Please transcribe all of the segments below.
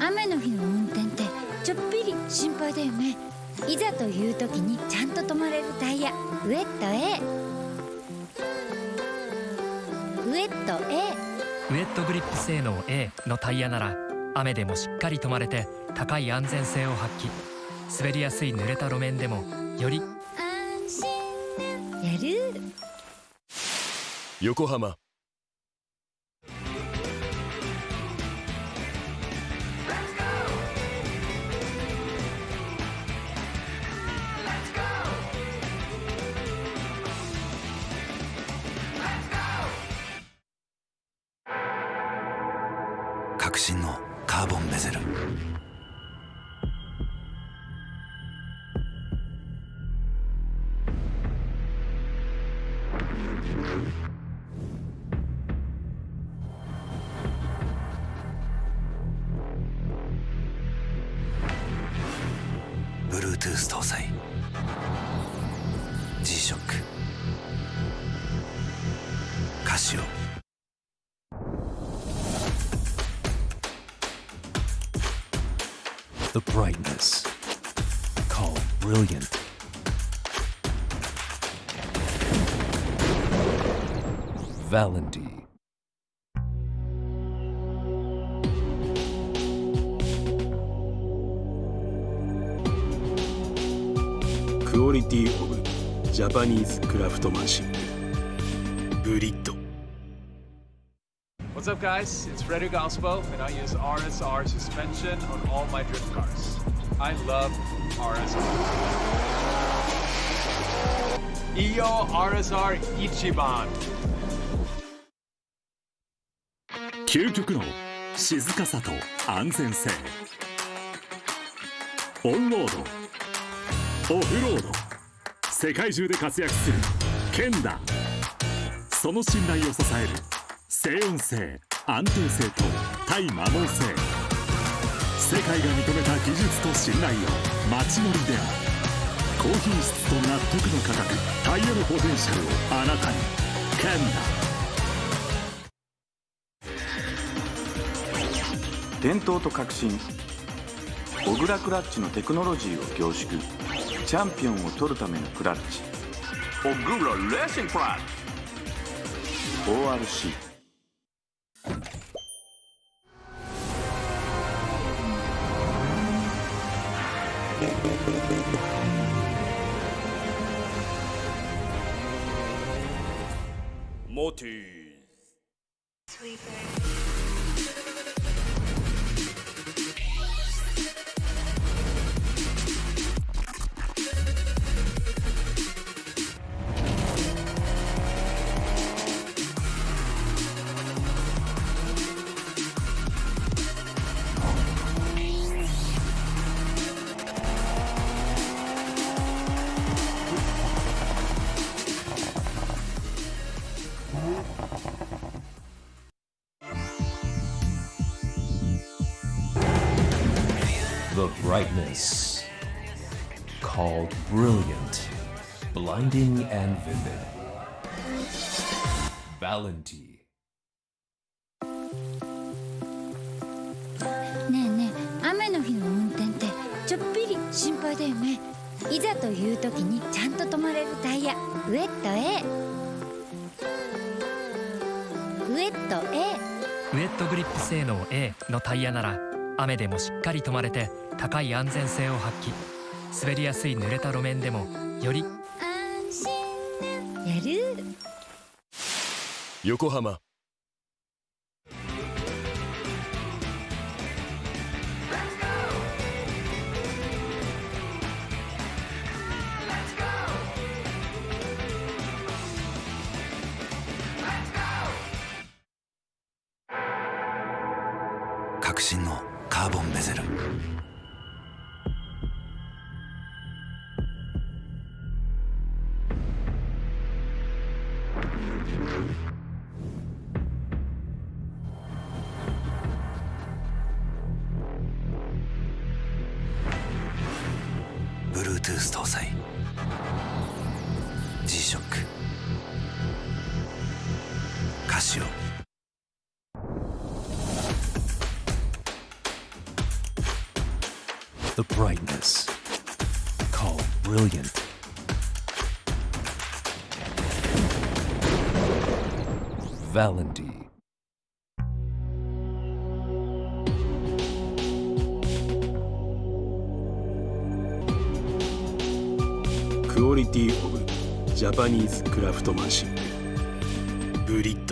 雨の日の運転ってちょっぴり心配だよね。いざという時にちゃんと止まれるタイヤ、ウェット A。 ウェット A。 ウェットグリップ性能 A のタイヤなら雨でもしっかり止まれて高い安全性を発揮。滑りやすい濡れた路面でもより安心なやる。横浜。革新のカーボンベゼル。Bluetooth 搭載 G-SHOCK カシオ。The brightness called brilliant. Valenti. Quality of Japanese craftsmanship. Brilliant. What's up guys, it's Frederick Ospo and I use RSR suspension on all my drift cars. I love RSR. EO RSR Ichiban. 究極の静かさと安全性。オンロード、オフロード、世界中で活躍するケンダ。その信頼を支える静音性、安定性と耐摩耗性。世界が認めた技術と信頼を街乗りである。高品質と納得の価格、タイヤのポテンシャルをあなたに。ケンダ。伝統と革新、小倉クラッチのテクノロジーを凝縮。チャンピオンを取るためのクラッチ、小倉レーシングクラッチ ORC。 モティーThe brightness called brilliant, blinding and vivid. Valenti. ねえねえ、雨の日の運転ってちょっぴり心配だよね。いざという時にちゃんと止まれるタイヤ、ウェット A。 ウェット A。 ウェットグリップ性能 A のタイヤなら雨でもしっかり止まれて高い安全性を発揮。滑りやすい濡れた路面でもより安心なやる。横浜。革新のカーボンベゼル。Bluetooth 搭載 G-SHOCK カシオ。the brightness called brilliant. Valenti. Quality of Japanese craftsmanship. Burit.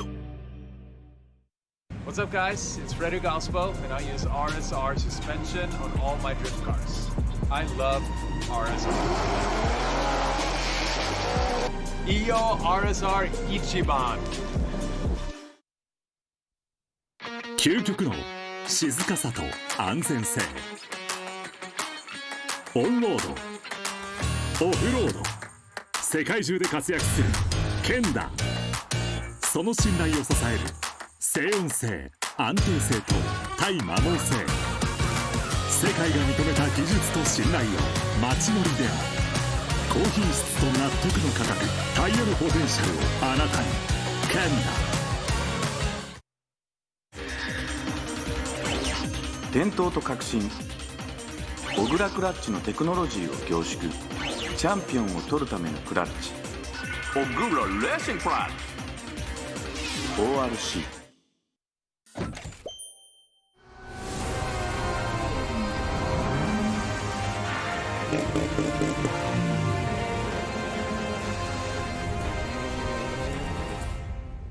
What's up, guys? It's Frederick Ospo, and I use RSR suspension on all my drift cars. I love RSR. Iyo RSR Ichiban. 究極の静かさと安全性。オンロード、オフロード、世界中で活躍するケンダ。その信頼を支える静音性、安定性と対摩耗性。世界が認めた技術と信頼を街乗りである。高品質と納得の価格、タイヤのポテンシャルをあなたに。ケンダ。伝統と革新、小倉クラッチのテクノロジーを凝縮。チャンピオンを取るためのクラッチ、オグラレーシングクラッチ ORC。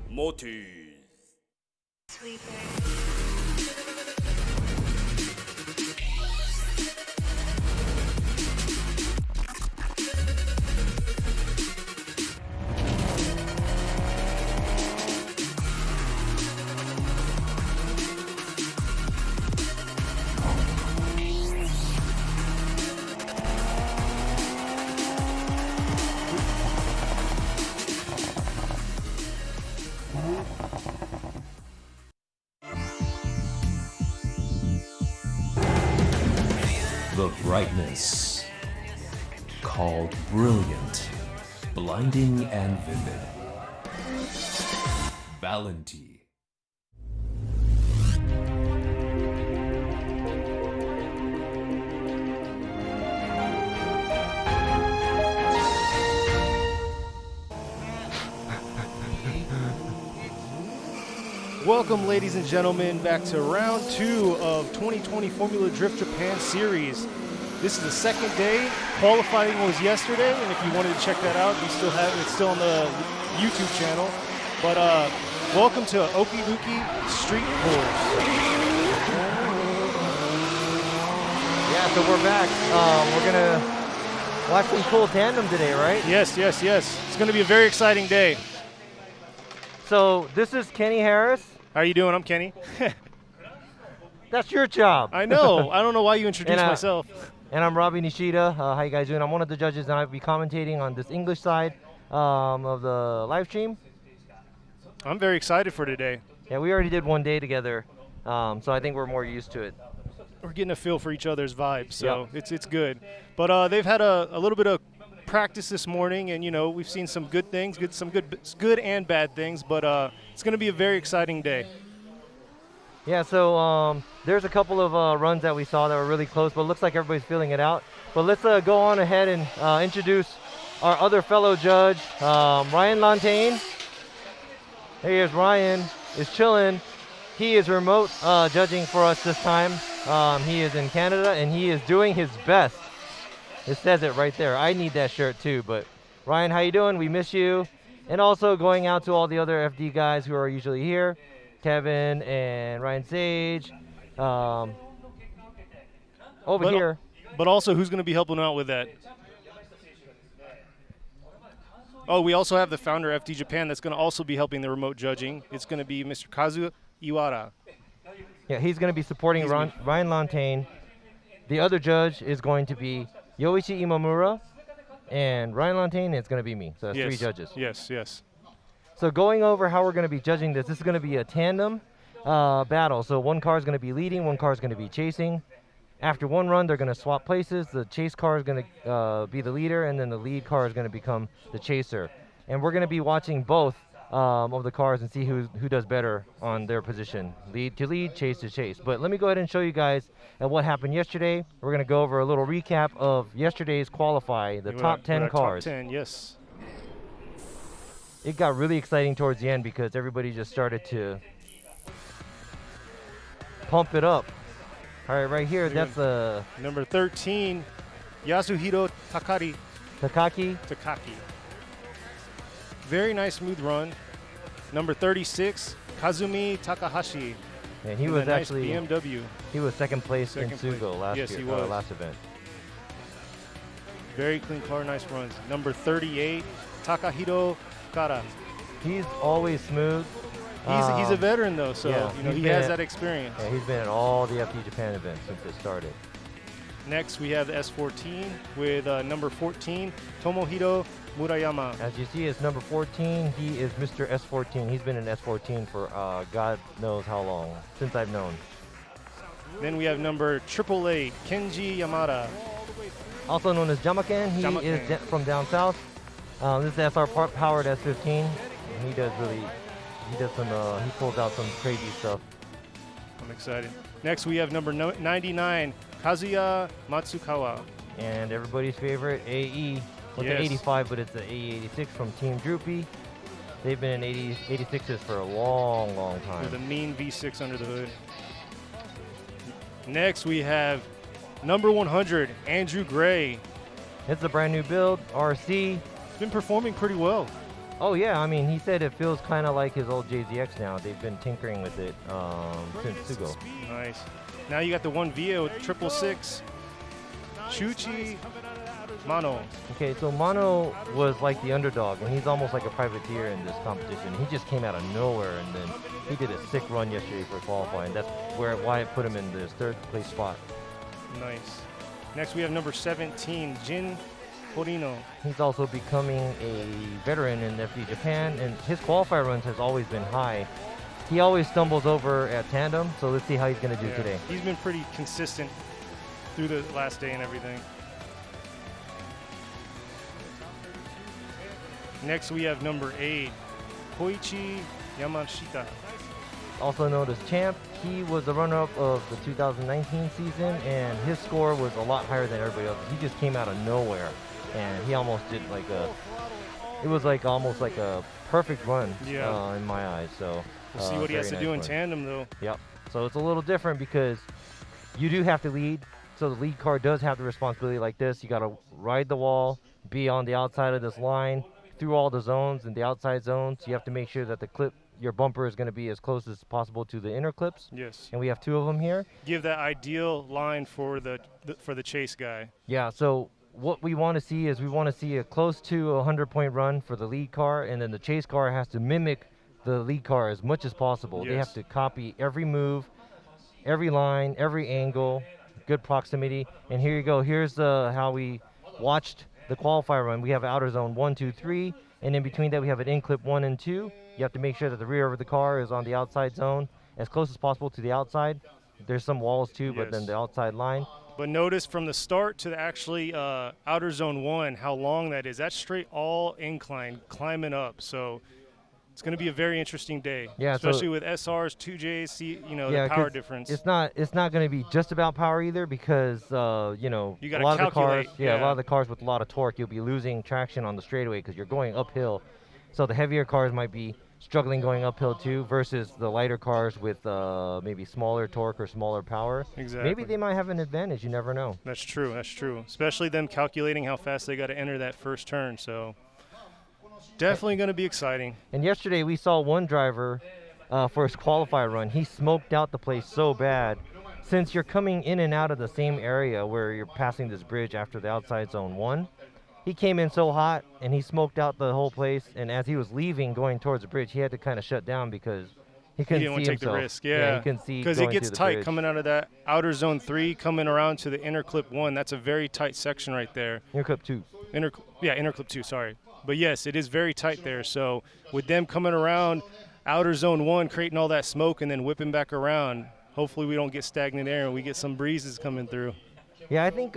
モティーズ。The brightness called brilliant, blinding and vivid. Valenti. Welcome, ladies and gentlemen, back to round 2 of 2020 Formula Drift Japan Series. This is the second day. Qualifying was yesterday, and if you wanted to check that out, we still have it's still on the YouTube channel. But welcome to Okuibuki Street Course. Yeah, so we're back. We're gonna watch some cool tandem today, right? Yes. It's going to be a very exciting day. So this is Kenny Harris. How are you doing? I'm Kenny. That's your job. I know. I don't know why you introduced myself. And I'm Robbie Nishida. How you guys doing? I'm one of the judges, and I'll be commentating on this English side of the live stream. I'm very excited for today. Yeah, we already did one day together, so I think we're more used to it. We're getting a feel for each other's vibes, so it's good. But they've had a little bit of practice this morning, and we've seen some good things, some good and bad things. But it's going to be a very exciting day. Yeah, so there's a couple of runs that we saw that were really close, but it looks like everybody's feeling it out. But let's go on ahead and introduce our other fellow judge, Ryan Lantain. Here's Ryan, is chilling. He is remote judging for us this time. He is in Canada, and he is doing his best. It says it right there. I need that shirt too. But Ryan, how you doing? We miss you. And also going out to all the other FD guys who are usually here. Kevin and Ryan Sage. Here. But also, who's going to be helping out with that? Oh, we also have the founder of FD Japan that's going to also be helping the remote judging. It's going to be Mr. Kazu Iwara. Yeah, he's going to be supporting Ryan Lantain. The other judge is going to be Yoichi Imamura, and Ryan Lantain is going to be me. So that's 3 judges. Yes. So going over how we're going to be judging this is going to be a tandem battle. So one car is going to be leading, one car is going to be chasing. After one run, they're going to swap places. The chase car is going to be the leader, and then the lead car is going to become the chaser. And we're going to be watching both of the cars and see who does better on their position. Lead to lead, chase to chase. But let me go ahead and show you guys what happened yesterday. We're going to go over a little recap of yesterday's qualify, the top 10 cars. Top 10, yes. It got really exciting towards the end because everybody just started to pump it up. All right, right here, that's number 13, Yasuhiro Takaki. Very nice smooth run. Number 36, Kazumi Takahashi. And he was actually nice BMW. He was second place in Sugo last yes, year, he was. last event. Very clean car, nice runs. Number 38, Takahiro Kara. He's always smooth. He's a veteran though, so yeah, he has that experience. Yeah, he's been at all the FD Japan events since it started. Next, we have the S14 with number 14, Tomohiro Murayama. As you see, it's number 14. He is Mr. S14. He's been in S14 for God knows how long, since I've known. Then we have number 888, Kenji Yamada. Also known as Jamaken. He is from down south. This is SR powered S15. He does he pulls out some crazy stuff. I'm excited. Next, we have number 99, Kazuya Matsukawa. And everybody's favorite, AE. Well, it's an 85, but it's an AE86 from Team Droopy. They've been in 86s for a long, long time. With a mean V6 under the hood. Next, we have number 100, Andrew Gray. It's a brand new build, RC. It's been performing pretty well. Oh yeah, I mean, he said it feels kind of like his old JZX now. They've been tinkering with it since Sugo. Nice. Now you got the one Via with 666, Shuchi Mano. Okay, so Mano was like the underdog, and he's almost like a privateer in this competition. He just came out of nowhere, and then he did a sick run yesterday for qualifying. That's why I put him in this third place spot. Nice. Next we have number 17, Jin Horino. He's also becoming a veteran in FD Japan, and his qualifier runs has always been high. He always stumbles over at tandem, so let's see how he's going to do today. He's been pretty consistent through the last day and everything. Next we have number 8, Koichi Yamashita. Also known as Champ, he was the runner-up of the 2019 season, and his score was a lot higher than everybody else. He just came out of nowhere, and he almost did it was like almost like a perfect run in my eyes. So we'll see what he has to do in tandem though. Yep. So it's a little different because you do have to lead. So the lead car does have the responsibility like this. You got to ride the wall, be on the outside of this line, through all the zones and the outside zones. You have to make sure that your bumper is going to be as close as possible to the inner clips. Yes. And we have 2 of them here. Give that ideal line for the chase guy. Yeah, so what we want to see is we want to see a close to a 100-point run for the lead car, and then the chase car has to mimic the lead car as much as possible. Yes. They have to copy every move, every line, every angle, good proximity. And here you go. Here's how we watched the qualifier run. We have outer zone 1, 2, 3, and in between that we have an in clip 1 and 2. You have to make sure that the rear of the car is on the outside zone as close as possible to the outside. There's some walls too, but then the outside line. But notice from the start to the actually outer zone 1 how long that is. That's straight all incline climbing up. So it's going to be a very interesting day. Yeah, especially with SRs, 2Js, the power difference. It's not going to be just about power either because you a lot of the cars, a lot of the cars with a lot of torque, you'll be losing traction on the straightaway because you're going uphill. So the heavier cars might be struggling going uphill too versus the lighter cars with maybe smaller torque or smaller power. Exactly. Maybe they might have an advantage. You never know. That's true. That's true. Especially them calculating how fast they got to enter that first turn. So definitely going to be exciting. And yesterday we saw one driver for his qualifier run. He smoked out the place so bad. Since you're coming in and out of the same area where you're passing this bridge after the outside zone 1, he came in so hot and he smoked out the whole place. And as he was leaving, going towards the bridge, he had to kind of shut down because he couldn't didn't want see to take himself. the risk. Yeah, he couldn't see because it gets tight bridge. coming out of that outer zone 3, coming around to the inner clip 1. That's a very tight section right there. Inner clip 2. Inner clip 2. Sorry, but yes, it is very tight there. So with them coming around outer zone 1, creating all that smoke, and then whipping back around, hopefully we don't get stagnant air and we get some breezes coming through. Yeah, I think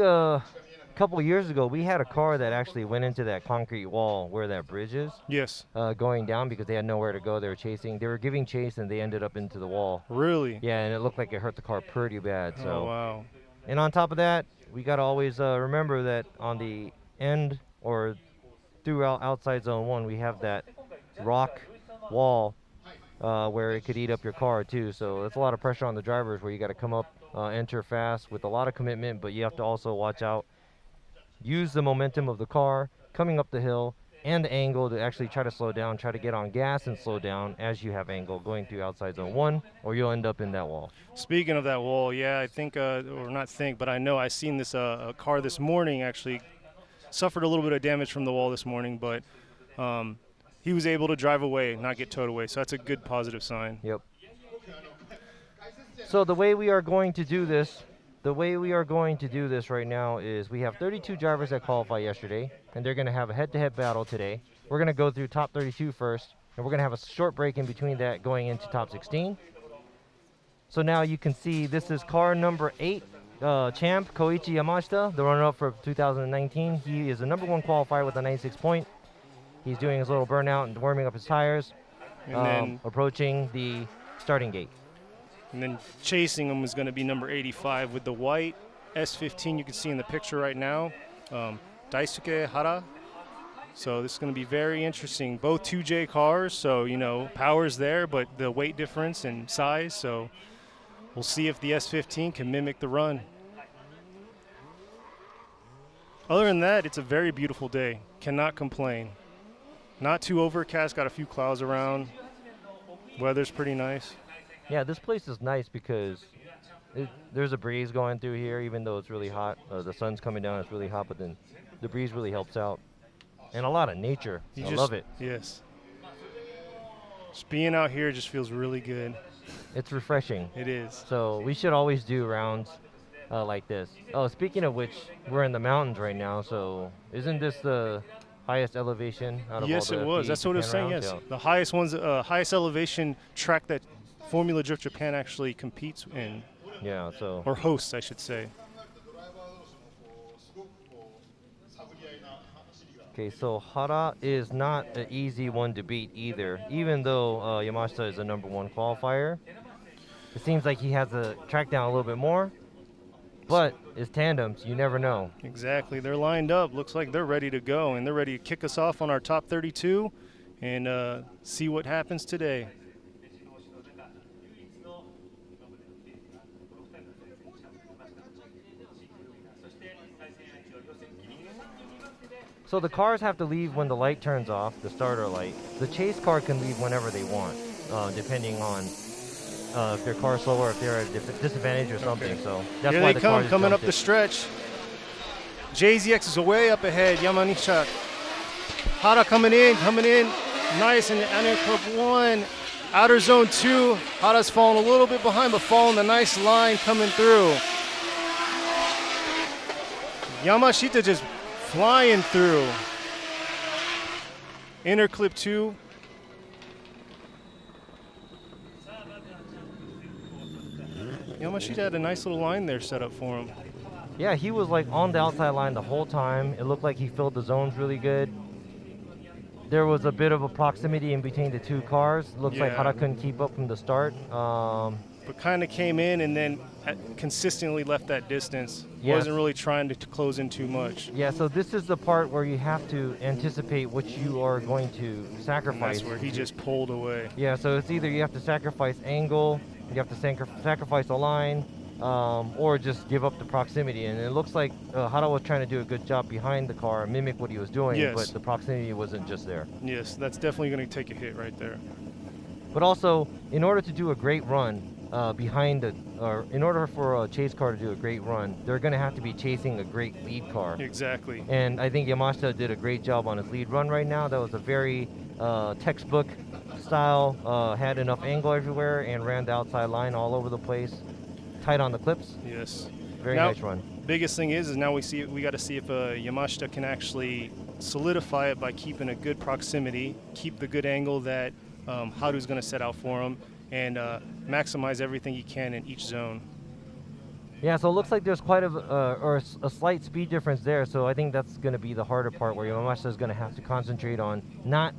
A couple of years ago, we had a car that actually went into that concrete wall where that bridge is. Yes. Going down because they had nowhere to go. They were giving chase, and they ended up into the wall. Really? Yeah, and it looked like it hurt the car pretty bad. So. Oh, wow. And on top of that, we got to always remember that on the end or throughout outside zone 1, we have that rock wall where it could eat up your car too. So that's a lot of pressure on the drivers where you got to come up, enter fast with a lot of commitment, but you have to also watch out, use the momentum of the car coming up the hill and the angle to actually try to slow down, try to get on gas and slow down as you have angle going through outside zone 1, or you'll end up in that wall. Speaking of that wall, yeah, I think, or not think, but I know I seen this a car this morning actually suffered a little bit of damage from the wall this morning, but he was able to drive away, not get towed away. So that's a good positive sign. Yep. So the way we are going to do this right now is we have 32 drivers that qualified yesterday, and they're going to have a head-to-head battle today. We're going to go through top 32 first, and we're going to have a short break in between that going into top 16. So now you can see this is car number 8, champ Koichi Yamashita, the runner-up for 2019. He is the number 1 qualifier with a 96 point. He's doing his little burnout and warming up his tires, And then approaching the starting gate. And then chasing him is going to be number 85 with the white S15 you can see in the picture right now, Daisuke Hara. So this is going to be very interesting. Both 2J cars, so, you know, power's there, but the weight difference and size. So we'll see if the S15 can mimic the run. Other than that, it's a very beautiful day. Cannot complain. Not too overcast, got a few clouds around. Weather's pretty nice. Yeah, this place is nice because there's a breeze going through here, even though it's really hot. The sun's coming down, it's really hot, but then the breeze really helps out. And a lot of nature. I love it. Yes. Just being out here just feels really good. It's refreshing. It is. So we should always do rounds like this. Oh, speaking of which, we're in the mountains right now, so isn't this the highest elevation out of yes, all the it was. That's what it was saying, yes. Yeah. The highest ones, highest elevation track that Formula Drift Japan actually competes in. Yeah, so. Or hosts, I should say. Okay, so Hara is not an easy one to beat either, even though Yamashita is the number 1 qualifier. It seems like he has the track down a little bit more, but it's tandems, you never know. Exactly, they're lined up. Looks like they're ready to go, and they're ready to kick us off on our top 32 and see what happens today. So the cars have to leave when the light turns off, the starter light. The chase car can leave whenever they want, depending on if their car's slower, or if they're at a disadvantage or something. Okay. So that's Here why they the come, coming up the stretch. JZX is way up ahead. Yamanisha. Hara coming in, nice in the inner club 1. Outer zone 2. Hara's falling a little bit behind, but following the nice line coming through. Yamashita just flying through. Inner clip 2. Yamashita had a nice little line there set up for him. Yeah, he was like on the outside line the whole time. It looked like he filled the zones really good. There was a bit of a proximity in between the two cars. Looks like Hara couldn't keep up from the start. But kind of came in and then consistently left that distance. Yes. Wasn't really trying to close in too much. Yeah, so this is the part where you have to anticipate what you are going to sacrifice. And that's where he just pulled away. Yeah, so it's either you have to sacrifice angle, you have to sacrifice the line, or just give up the proximity. And it looks like Hara was trying to do a good job behind the car and mimic what he was doing, Yes. but the proximity wasn't just there. Yes, that's definitely going to take a hit right there. But also, in order to do a great run in order for a chase car to do a great run, they're going to have to be chasing a great lead car. Exactly. And I think Yamashita did a great job on his lead run right now. That was a very textbook style, had enough angle everywhere and ran the outside line all over the place. Tight on the clips. Yes. Very now, nice run. Biggest thing is now we got to see if Yamashita can actually solidify it by keeping a good proximity, keep the good angle that Haru's going to set out for him, and maximize everything he can in each zone. Yeah, so it looks like there's quite a slight speed difference there. So I think that's going to be the harder part, where Yamashita is going to have to concentrate on not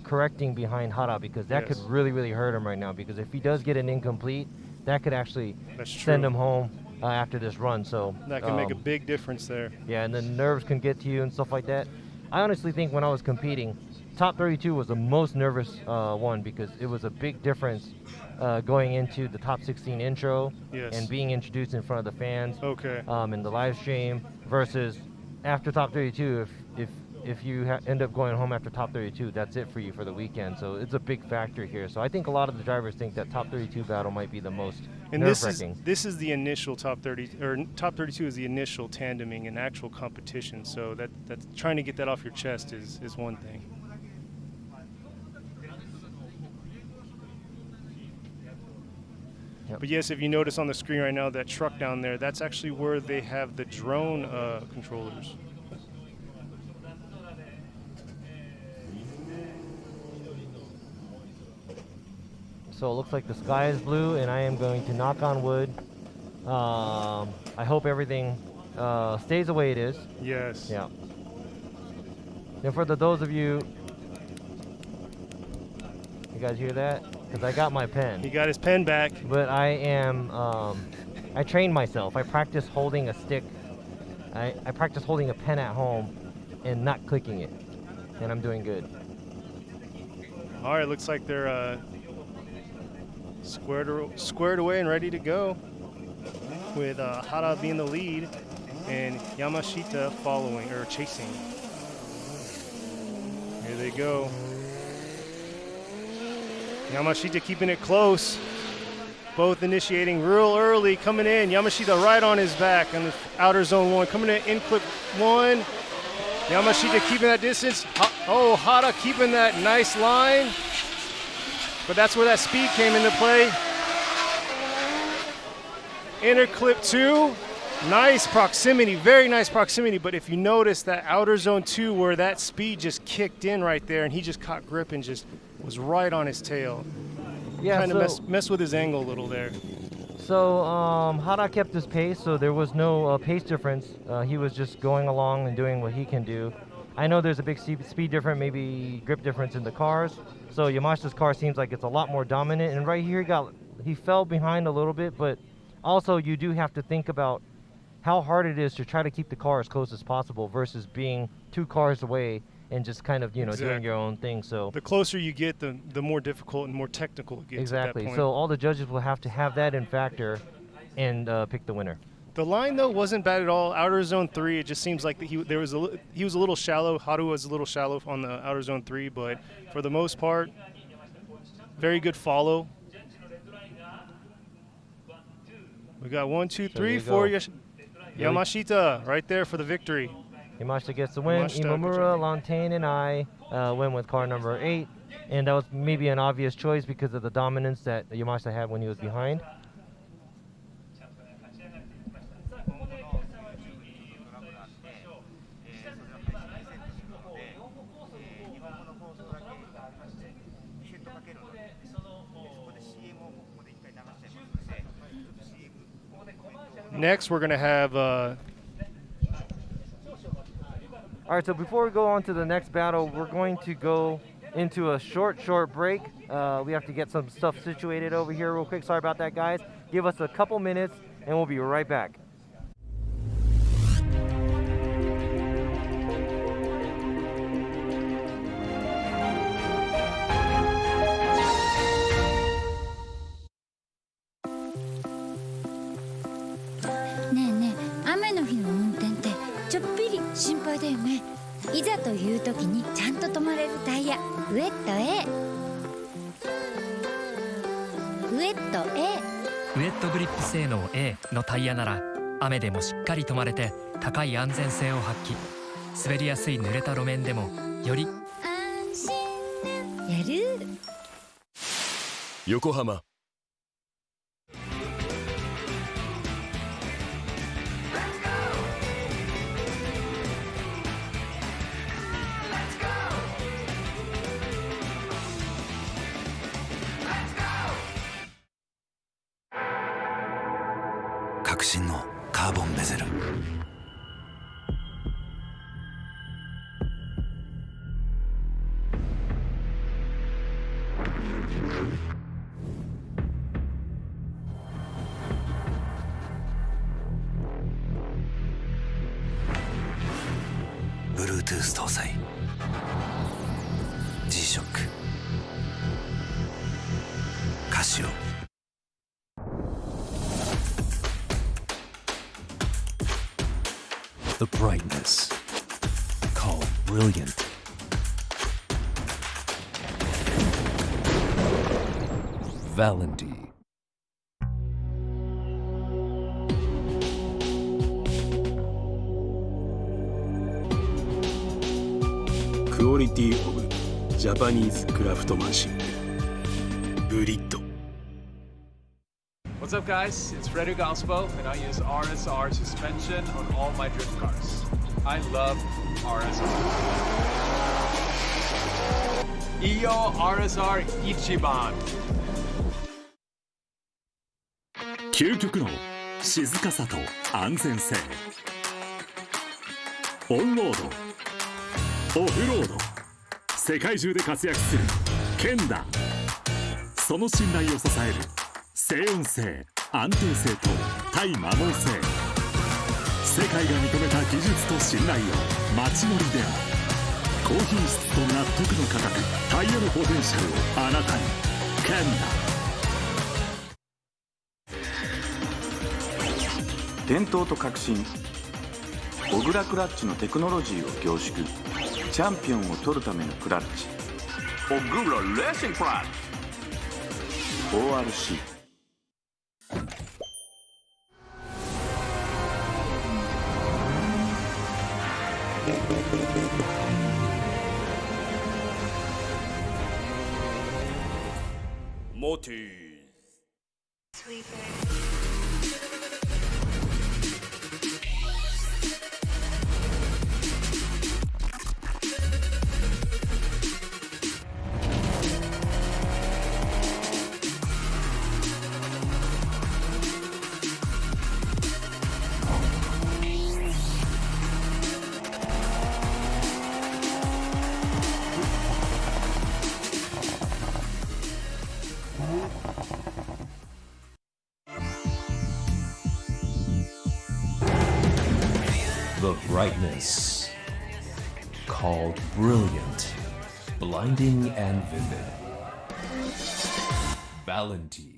correcting behind Hara, because that could really hurt him right now. Because if he does get an incomplete, that could actually send him home after this run. So that can make a big difference there. Yeah, and the nerves can get to you and stuff like that. I honestly think when I was competing, top 32 was the most nervous one, because it was a big difference going into the top 16 intro and being introduced in front of the fans in the live stream, versus after top 32. If you end up going home after top 32, that's it for you for the weekend. So it's a big factor here. So I think a lot of the drivers think that top 32 battle might be the most nerve-wracking. This is the initial top 30, or top 32 is the initial tandeming and actual competition. So that's trying to get that off your chest is one thing. But yes, if you notice on the screen right now, that truck down there, that's actually where they have the drone controllers. So it looks like the sky is blue, and I am going to knock on wood. I hope everything stays the way it is. Yes. Yeah. And for those of you guys hear that? Because I got my pen. He got his pen back. But I am, I trained myself. I practiced holding a stick. I practiced holding a pen at home and not clicking it. And I'm doing good. All right, looks like they're squared away and ready to go, with Hara being the lead and Yamashita following, or chasing. Here they go. Yamashita keeping it close. Both initiating real early, coming in. Yamashita right on his back on the outer zone one. Coming in clip one. Yamashita keeping that distance. Hara keeping that nice line. But that's where that speed came into play. Inner clip two. Nice proximity, very nice proximity. But if you notice that outer zone two, where that speed just kicked in right there, and he just caught grip and just was right on his tail. Yeah, kind of messed with his angle a little there. So Hara kept his pace, so there was no pace difference. He was just going along and doing what he can do. I know there's a big speed difference, maybe grip difference in the cars. So Yamashita's car seems like it's a lot more dominant. And right here, he fell behind a little bit, but also you do have to think about how hard it is to try to keep the car as close as possible versus being 2 cars away and just kind of, doing your own thing. So the closer you get, the more difficult and more technical it gets. Exactly. At that point. So all the judges will have to have that in factor and pick the winner. The line though wasn't bad at all. Outer zone 3, it just seems like he was a little shallow. Haru was a little shallow on the outer zone 3, but for the most part, very good follow. We got 1, 2, 3, 4. Yamashita right there for the victory. Yamashita gets the win. Imamura, Lantain, and I win with car number 8. And that was maybe an obvious choice because of the dominance that Yamashita had when he was behind. Next, we're going to have... All right, so before we go on to the next battle, we're going to go into a short break. We have to get some stuff situated over here real quick. Sorry about that, guys. Give us a couple minutes, and we'll be right back.いざという時にちゃんと止まれるタイヤ、ウェット A。 ウェット A。 ウェットグリップ性能 A のタイヤなら雨でもしっかり止まれて高い安全性を発揮。滑りやすい濡れた路面でもより安心なやる。横浜。革新のカーボンベゼル。Bluetooth 搭載 G-SHOCK カシオ。The brightness called brilliant. Valenti. Quality of Japanese craftsmanship. Grid. What's up, guys? It's Frederick Ospo, and I use RSR suspension on all my drift cars. I love RSR. Iyo RSR Ichiban. 究極の静かさと安全性。オンロード、オフロード、世界中で活躍するケンダ。その信頼を支える静音性、安定性と対摩耗性。世界が認めた技術と信頼を街乗りでも高品質と納得の価格、タイヤのポテンシャルをあなたに。ケンダ。伝統と革新、小倉クラッチのテクノロジーを凝縮。チャンピオンを取るためのクラッチ、オグラレーシングクラッチ ORC。 モティーズ。The brightness called brilliant, blinding and vivid. Valenti.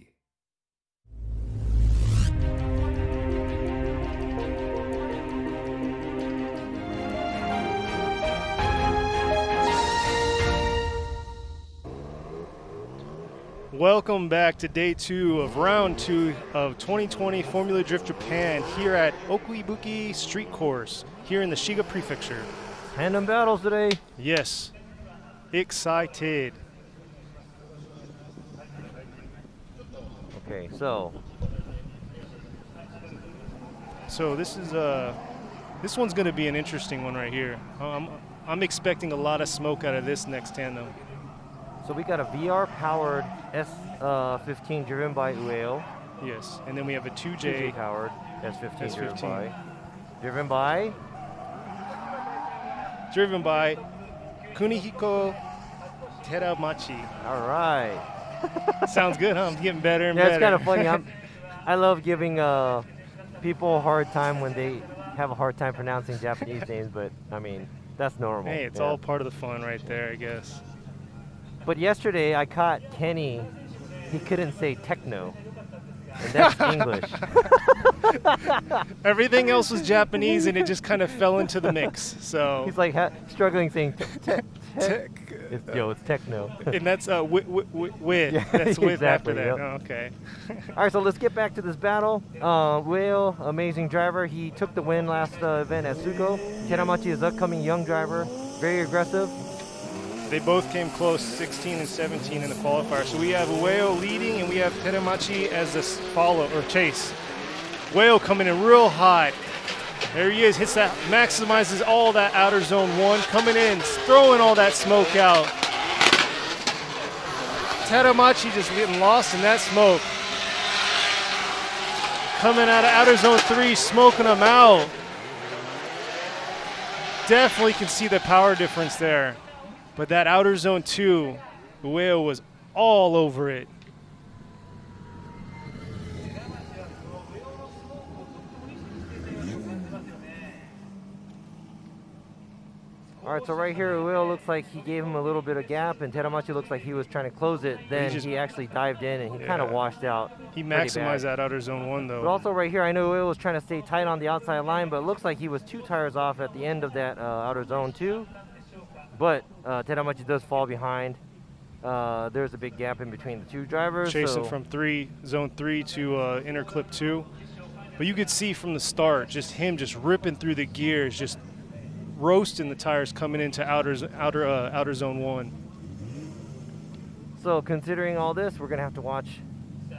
Welcome back to day 2 of round 2 of 2020 Formula Drift Japan here at Okuibuki Street Course here in the Shiga Prefecture. Tandem battles today. Yes, excited. Okay, so this is this one's going to be an interesting one right here. I'm expecting a lot of smoke out of this next tandem. So we got a VR-powered S15 driven by Ueo. Yes, and then we have a 2J powered S15 S15 driven by Kunihiko Teramachi. All right. Sounds good, huh? I'm getting better and yeah, better. It's kind of funny. I love giving people a hard time when they have a hard time pronouncing Japanese names, but I mean, that's normal. Hey, it's all part of the fun right there, I guess. But yesterday I caught Kenny, he couldn't say techno, and that's English. Everything else was Japanese and it just kind of fell into the mix, so. He's like struggling saying tech. It's techno. And that's with. Yeah, that's with exactly, after that. yep. Oh, okay. All right, so let's get back to this battle. Will, amazing driver. He took the win last event at Sugo. Teramachi is upcoming young driver, very aggressive. They both came close, 16 and 17 in the qualifier. So we have Ueo leading and we have Teramachi as the follow or chase. Ueo coming in real hot. There he is, hits that, maximizes all that outer zone 1, coming in, throwing all that smoke out. Teramachi just getting lost in that smoke. coming out of outer zone 3, smoking them out. Definitely can see the power difference there. But that outer zone 2, Ueo was all over it. All right, so right here, Ueo looks like he gave him a little bit of gap, and Teramachi looks like he was trying to close it. Then he actually dived in, and he kind of washed out. He maximized that outer zone 1, though. But also right here, I know Ueo was trying to stay tight on the outside line, but it looks like he was 2 tires off at the end of that outer zone 2. But Teramachi does fall behind. There's a big gap in between the 2 drivers. Chasing from zone 3 to inner clip 2. But you could see from the start, just him just ripping through the gears, just roasting the tires coming into outer zone 1. So considering all this, we're going to have to watch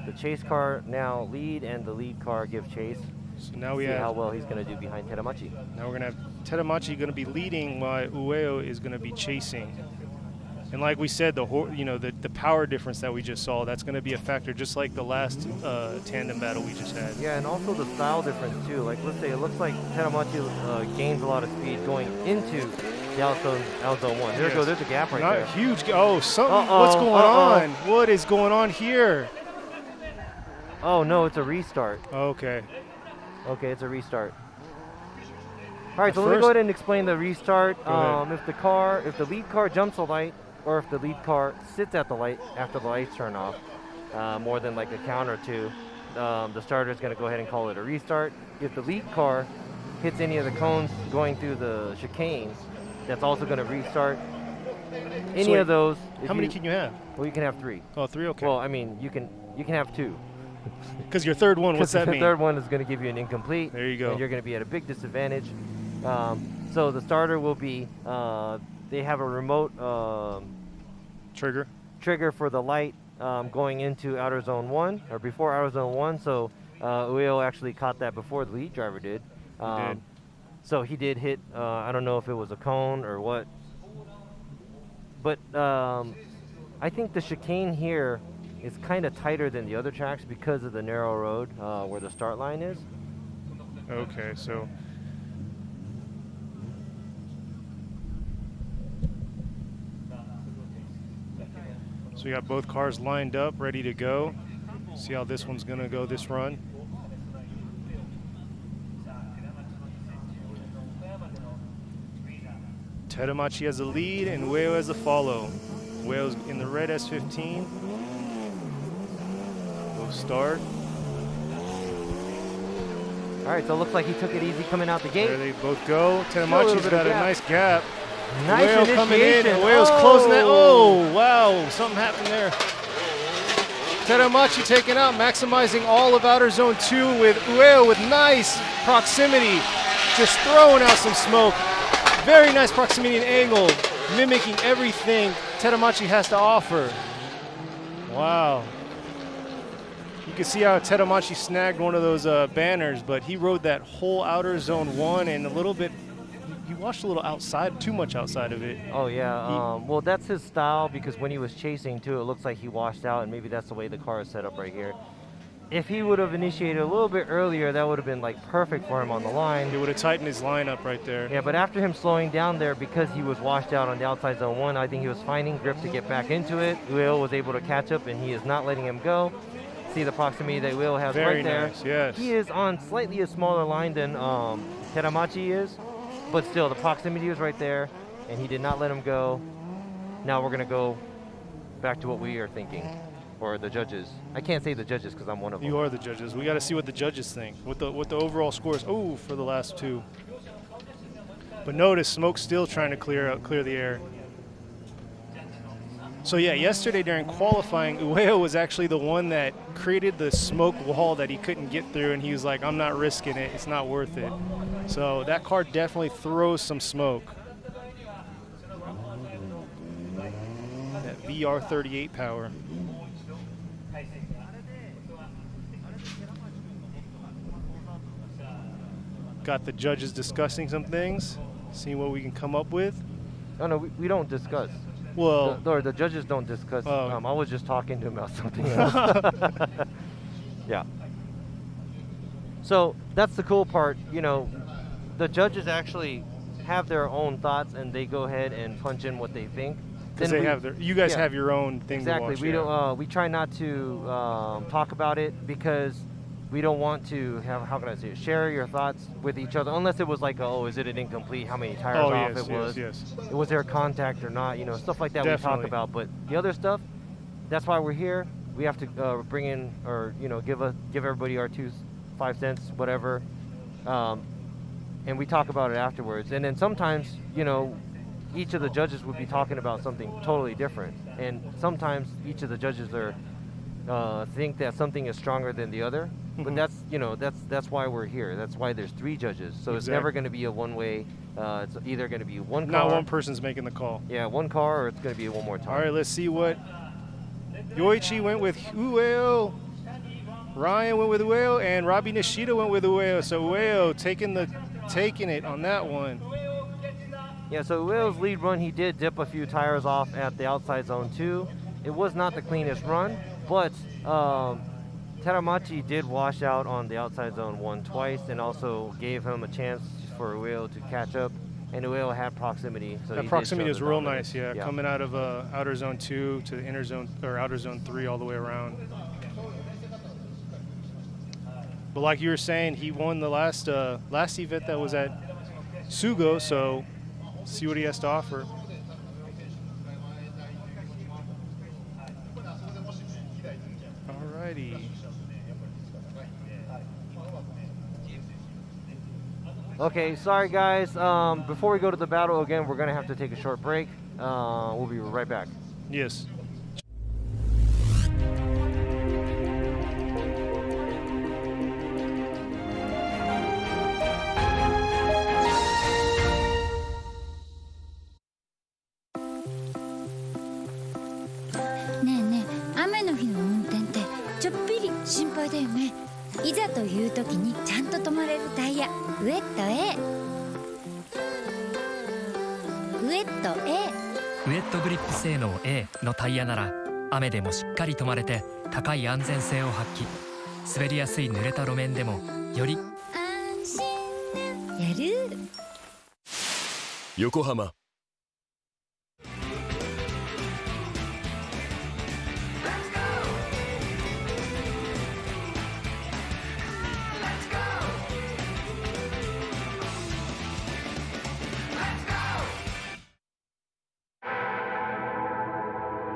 the chase car now lead and the lead car give chase. So now we see have how well he's going to do behind Teramachi. Now we're going to have Teramachi going to be leading while Ueo is going to be chasing. And like we said, the power difference that we just saw, that's going to be a factor, just like the last tandem battle we just had. Yeah, and also the style difference too. Like let's say it looks like Teramachi gains a lot of speed going into the out zone 1. There we go. There's a gap right there. Not huge. Oh, something. What's going on? What is going on here? Oh no, it's a restart. Okay. Okay, it's a restart. All right, so let me go ahead and explain the restart. If the lead car jumps a light, or if the lead car sits at the light after the lights turn off, more than like a count or 2, the starter is going to go ahead and call it a restart. If the lead car hits any of the cones going through the chicane, that's also going to restart. Any of those. How many can you have? Well, you can have 3. Oh, 3. Okay. Well, I mean, you can have 2. Because your third one, what's that mean? The third one is going to give you an incomplete. There you go. And you're going to be at a big disadvantage. So the starter will be, they have a remote trigger for the light going into outer zone 1, or before outer zone 1. So Ueo actually caught that before the lead driver did. So he did hit, I don't know if it was a cone or what. But I think the chicane here is kind of tighter than the other tracks because of the narrow road where the start line is. Okay, so we got both cars lined up, ready to go. See how this one's gonna go this run. Teramachi has the lead and Ueo has the follow. Ueo's in the red S15. We'll start. All right, so it looks like he took it easy coming out the gate. There they both go. Teramachi's got a nice gap. Nice Ueo coming in. Ueo's closing that. Oh, wow. Something happened there. Teramachi taking out, maximizing all of outer zone 2 with Ueo with nice proximity. Just throwing out some smoke. Very nice proximity and angle, mimicking everything Teramachi has to offer. Wow. You can see how Teramachi snagged one of those banners, but he rode that whole outer zone 1 and a little bit, he watched a little outside, too much outside of it. Oh yeah, well that's his style because when he was chasing too, it looks like he washed out and maybe that's the way the car is set up right here. If he would have initiated a little bit earlier, that would have been like perfect for him on the line. He would have tightened his lineup right there. Yeah, but after him slowing down there because he was washed out on the outside zone 1, I think he was finding grip to get back into it. Ueo was able to catch up and he is not letting him go. See the proximity that Ueo has right there. Nice, yes. He is on slightly a smaller line than Teramachi is, but still the proximity was right there and he did not let him go. Now we're gonna go back to what we are thinking. Or the judges. I can't say the judges because I'm one of them. You are the judges. We got to see what the judges think. What the overall score is. Oh, for the last 2. But notice Smoke's still trying to clear the air. So yeah, yesterday during qualifying, Ueo was actually the one that created the smoke wall that he couldn't get through, and he was like, "I'm not risking it. It's not worth it." So that car definitely throws some smoke. That VR38 power. Got the judges discussing some things, seeing what we can come up with. No, we don't discuss. Well, the judges don't discuss. I was just talking to him about something else. Yeah. So that's the cool part. You know, the judges actually have their own thoughts and they go ahead and punch in what they think. Because they have you guys have your own thing exactly. to watch. We don't. We try not to talk about it because we don't want to have, how can I say it, share your thoughts with each other, unless it was like, oh, is it an incomplete, how many tires off it was, was there contact or not, you know, stuff like that. Definitely. We talk about. But the other stuff, that's why we're here. We have to bring in, or, you know, give everybody our 5 cents, whatever, and we talk about it afterwards. And then sometimes, you know, each of the judges would be talking about something totally different, and sometimes each of the judges are think that something is stronger than the other. But that's, you know, that's why we're here. That's why there's 3 judges. So it's never going to be a one-way. It's either going to be one car. Not one person's making the call. Yeah, one car, or it's going to be one more time. All right, let's see what Yoichi went with. Ueo. Ryan went with Ueo, and Robbie Nishida went with Ueo. So Ueo taking it on that one. Yeah, so Ueo's lead run, he did dip a few tires off at the outside zone 2. It was not the cleanest run, but Teramachi did wash out on the outside zone 1 twice, and also gave him a chance for Ueo to catch up. And Ueo had proximity. So that proximity is real nice, yeah. Coming out of outer zone 2 to the inner zone, or outer zone 3 all the way around. But like you were saying, he won the last event that was at Sugo, so see what he has to offer. Alrighty. Okay, sorry guys. Before we go to the battle again, we're gonna have to take a short break. We'll be right back. Yes.ねえねえ、雨の日の運転ってちょっぴり心配だよね。いざという時にちゃんと止まれるタイヤ、ウエット A。ウエット A。ウエットグリップ性能 A のタイヤなら雨でもしっかり止まれて高い安全性を発揮。滑りやすい濡れた路面でもより安心なやる。横浜。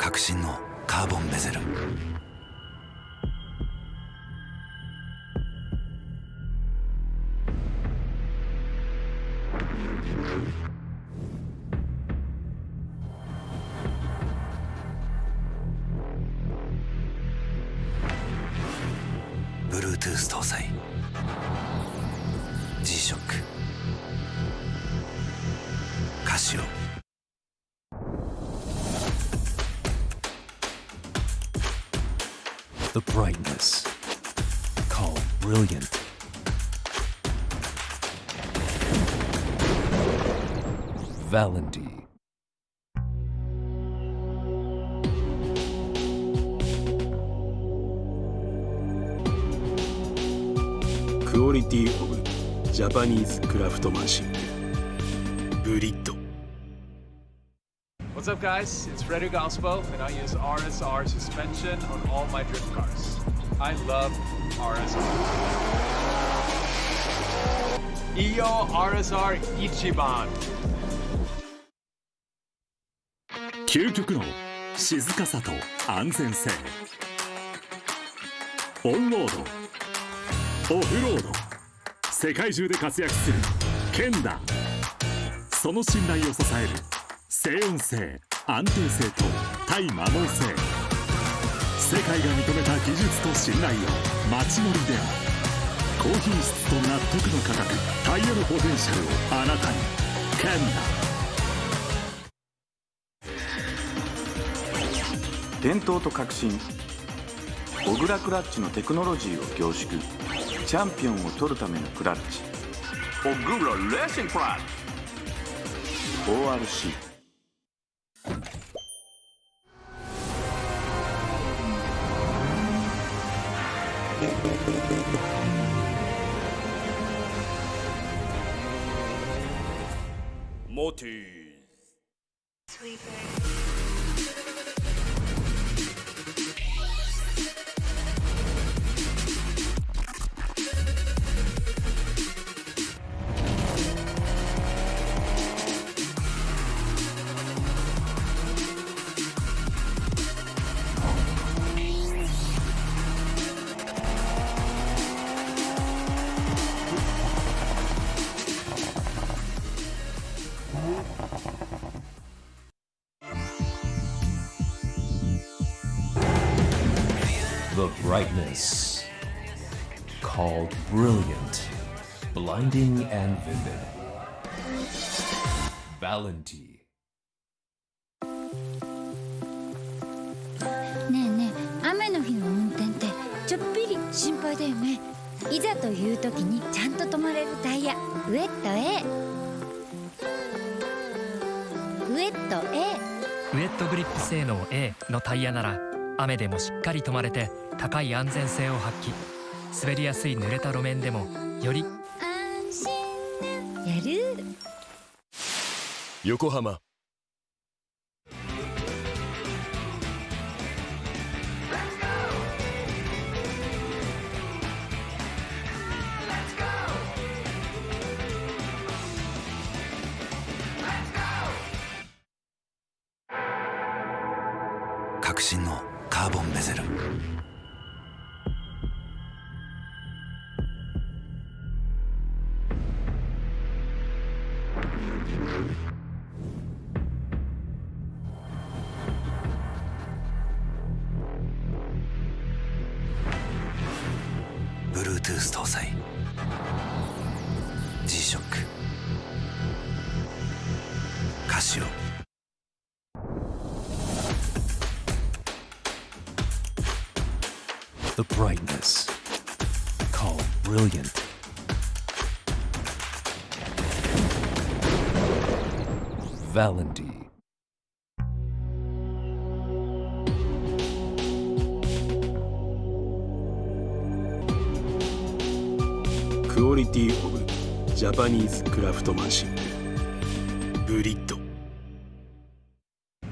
革新のカーボンベゼル。Bluetooth 搭載 G-SHOCK カシオ。The brightness, called brilliant. Valenty. Quality of Japanese craftsmanship. Brilliant. What's up guys, it's Frederick Gaspo and I use RSR suspension on all my drift cars. I love RSR. Iyo RSR Ichiban. 究極の静かさと安全性。オンロード、オフロード、世界中で活躍するケンダ。その信頼を支える静音性、安定性と耐摩耗性。世界が認めた技術と信頼を街乗りで高品質と納得の価格、タイヤのポテンシャルをあなたに。ケンダ。伝統と革新、小倉クラッチのテクノロジーを凝縮。チャンピオンを取るためのクラッチ、小倉レーシングクラッチ ORC。The brightness, called brilliant, blinding and vivid. Valenti. ねえねえ、雨の日の運転ってちょっぴり心配だよね。いざという時にちゃんと止まれるタイヤ、ウェット A。 ウェット A。 ウェットグリップ性能 A のタイヤなら雨でもしっかり止まれて高い安全性を発揮。滑りやすい濡れた路面でもより安心なやる。横浜革新のカーボンベゼル。Bluetooth 搭載 G-SHOCK カシオ。The brightness, called brilliant. Valenti. クオリティオブジャパニーズクラフトマンシップブリッド。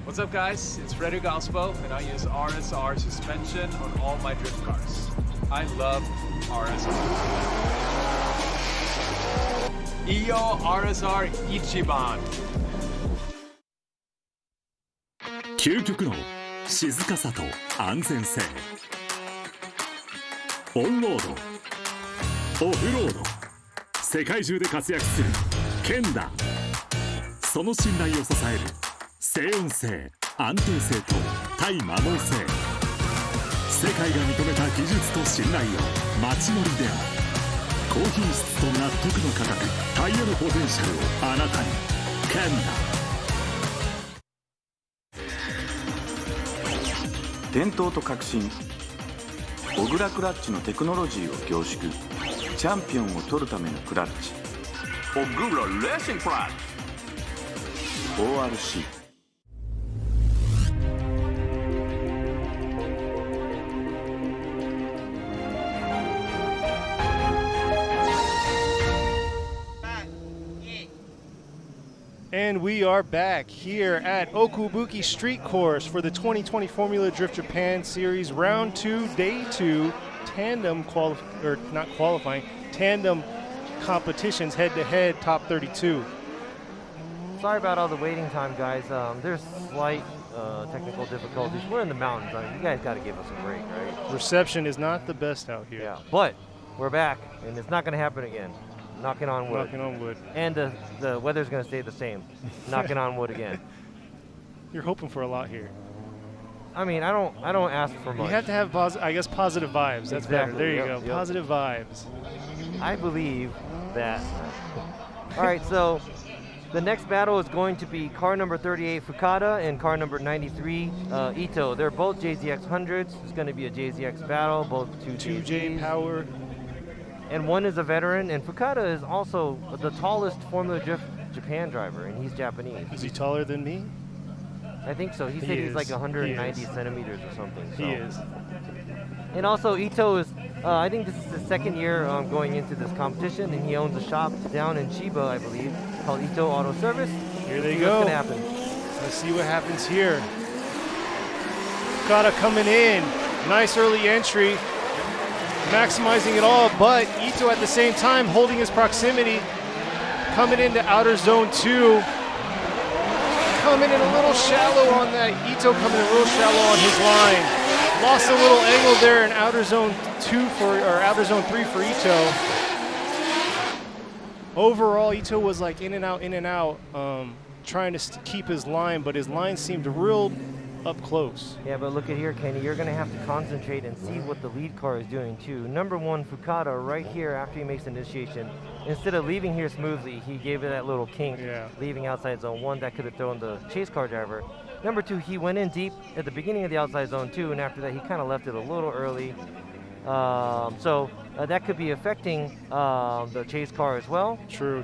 What's up, guys? It's Frederick Ospo, and I use RSR suspension on all my drift cars. I love RSR. Iyo RSR Ichiban. 究極の静かさと安全性。オンロード、オフロード、世界中で活躍するケンダ。その信頼を支える静音性、安定性と対摩耗性。世界が認めた技術と信頼を街乗りである。高品質と納得の価格、タイヤのポテンシャルをあなたに。ケンダ。伝統と革新、小倉クラッチのテクノロジーを凝縮。チャンピオンを取るためのクラッチ、小倉レーシングクラッチ ORC。And we are back here at Okuibuki Street Course for the 2020 Formula Drift Japan Series Round 2, Day 2, tandem tandem competitions, head-to-head, top 32. Sorry about all the waiting time, guys. There's slight technical difficulties. We're in the mountains. I mean, you guys got to give us a break, right? Reception is not the best out here. Yeah, but we're back, and it's not going to happen again. Knocking on wood. Knocking on wood. And the weather's going to stay the same. Knocking on wood again. You're hoping for a lot here. I mean, I don't ask for much. You have to have, positive vibes. That's Exactly. better. There you Yep, go. yep. Positive vibes. I believe that. All right, so the next battle is going to be car number 38 Fukada and car number 93 Ito. They're both JZX 100s. It's going to be a JZX battle, both 2J power. And one is a veteran, and Fukada is also the tallest Formula Drift Japan driver, and he's Japanese. Is he taller than me? I think so. He said he's like 190 centimeters or something. So. He is. And also Ito is, I think this is his second year going into this competition, and he owns a shop down in Chiba, I believe, called Ito Auto Service. Here they See go. what's gonna happen. Let's see what happens here. Fukada coming in. Nice early entry. Maximizing it all, but Ito at the same time holding his proximity. Coming into outer zone 2. Coming in a little shallow on that. Ito coming in real shallow on his line. Lost a little angle there in outer zone 3 for Ito. Overall, Ito was like in and out, trying to keep his line, but his line seemed real up close. Yeah, but look at here, Kenny. You're going to have to concentrate and see what the lead car is doing too. Number 1, Fukada, right here after he makes the initiation, instead of leaving here smoothly, he gave it that little kink, leaving outside zone 1 that could have thrown the chase car driver. Number 2, he went in deep at the beginning of the outside zone 2, and after that he kind of left it a little early. So that could be affecting the chase car as well. True.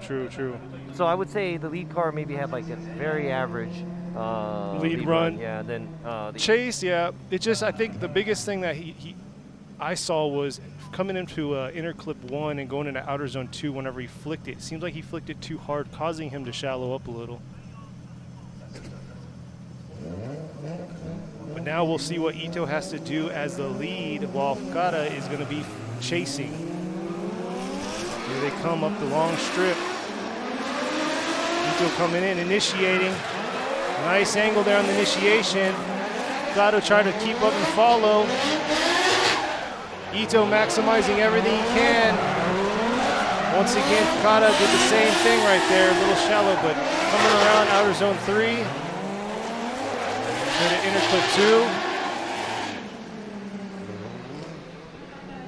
So I would say the lead car maybe had like a very average lead run. Yeah, then Chase, yeah. It just, I think the biggest thing that I saw was coming into inner clip 1 and going into outer zone 2 whenever he flicked it. It seems like he flicked it too hard, causing him to shallow up a little. But now we'll see what Ito has to do as the lead while Fukada is going to be chasing. Here they come up the long strip. Ito coming in, initiating. Nice angle there on the initiation. Fukada trying to keep up and follow. Ito maximizing everything he can. Once again, Fukada did the same thing right there. A little shallow, but coming around outer zone 3. Into inner clip 2.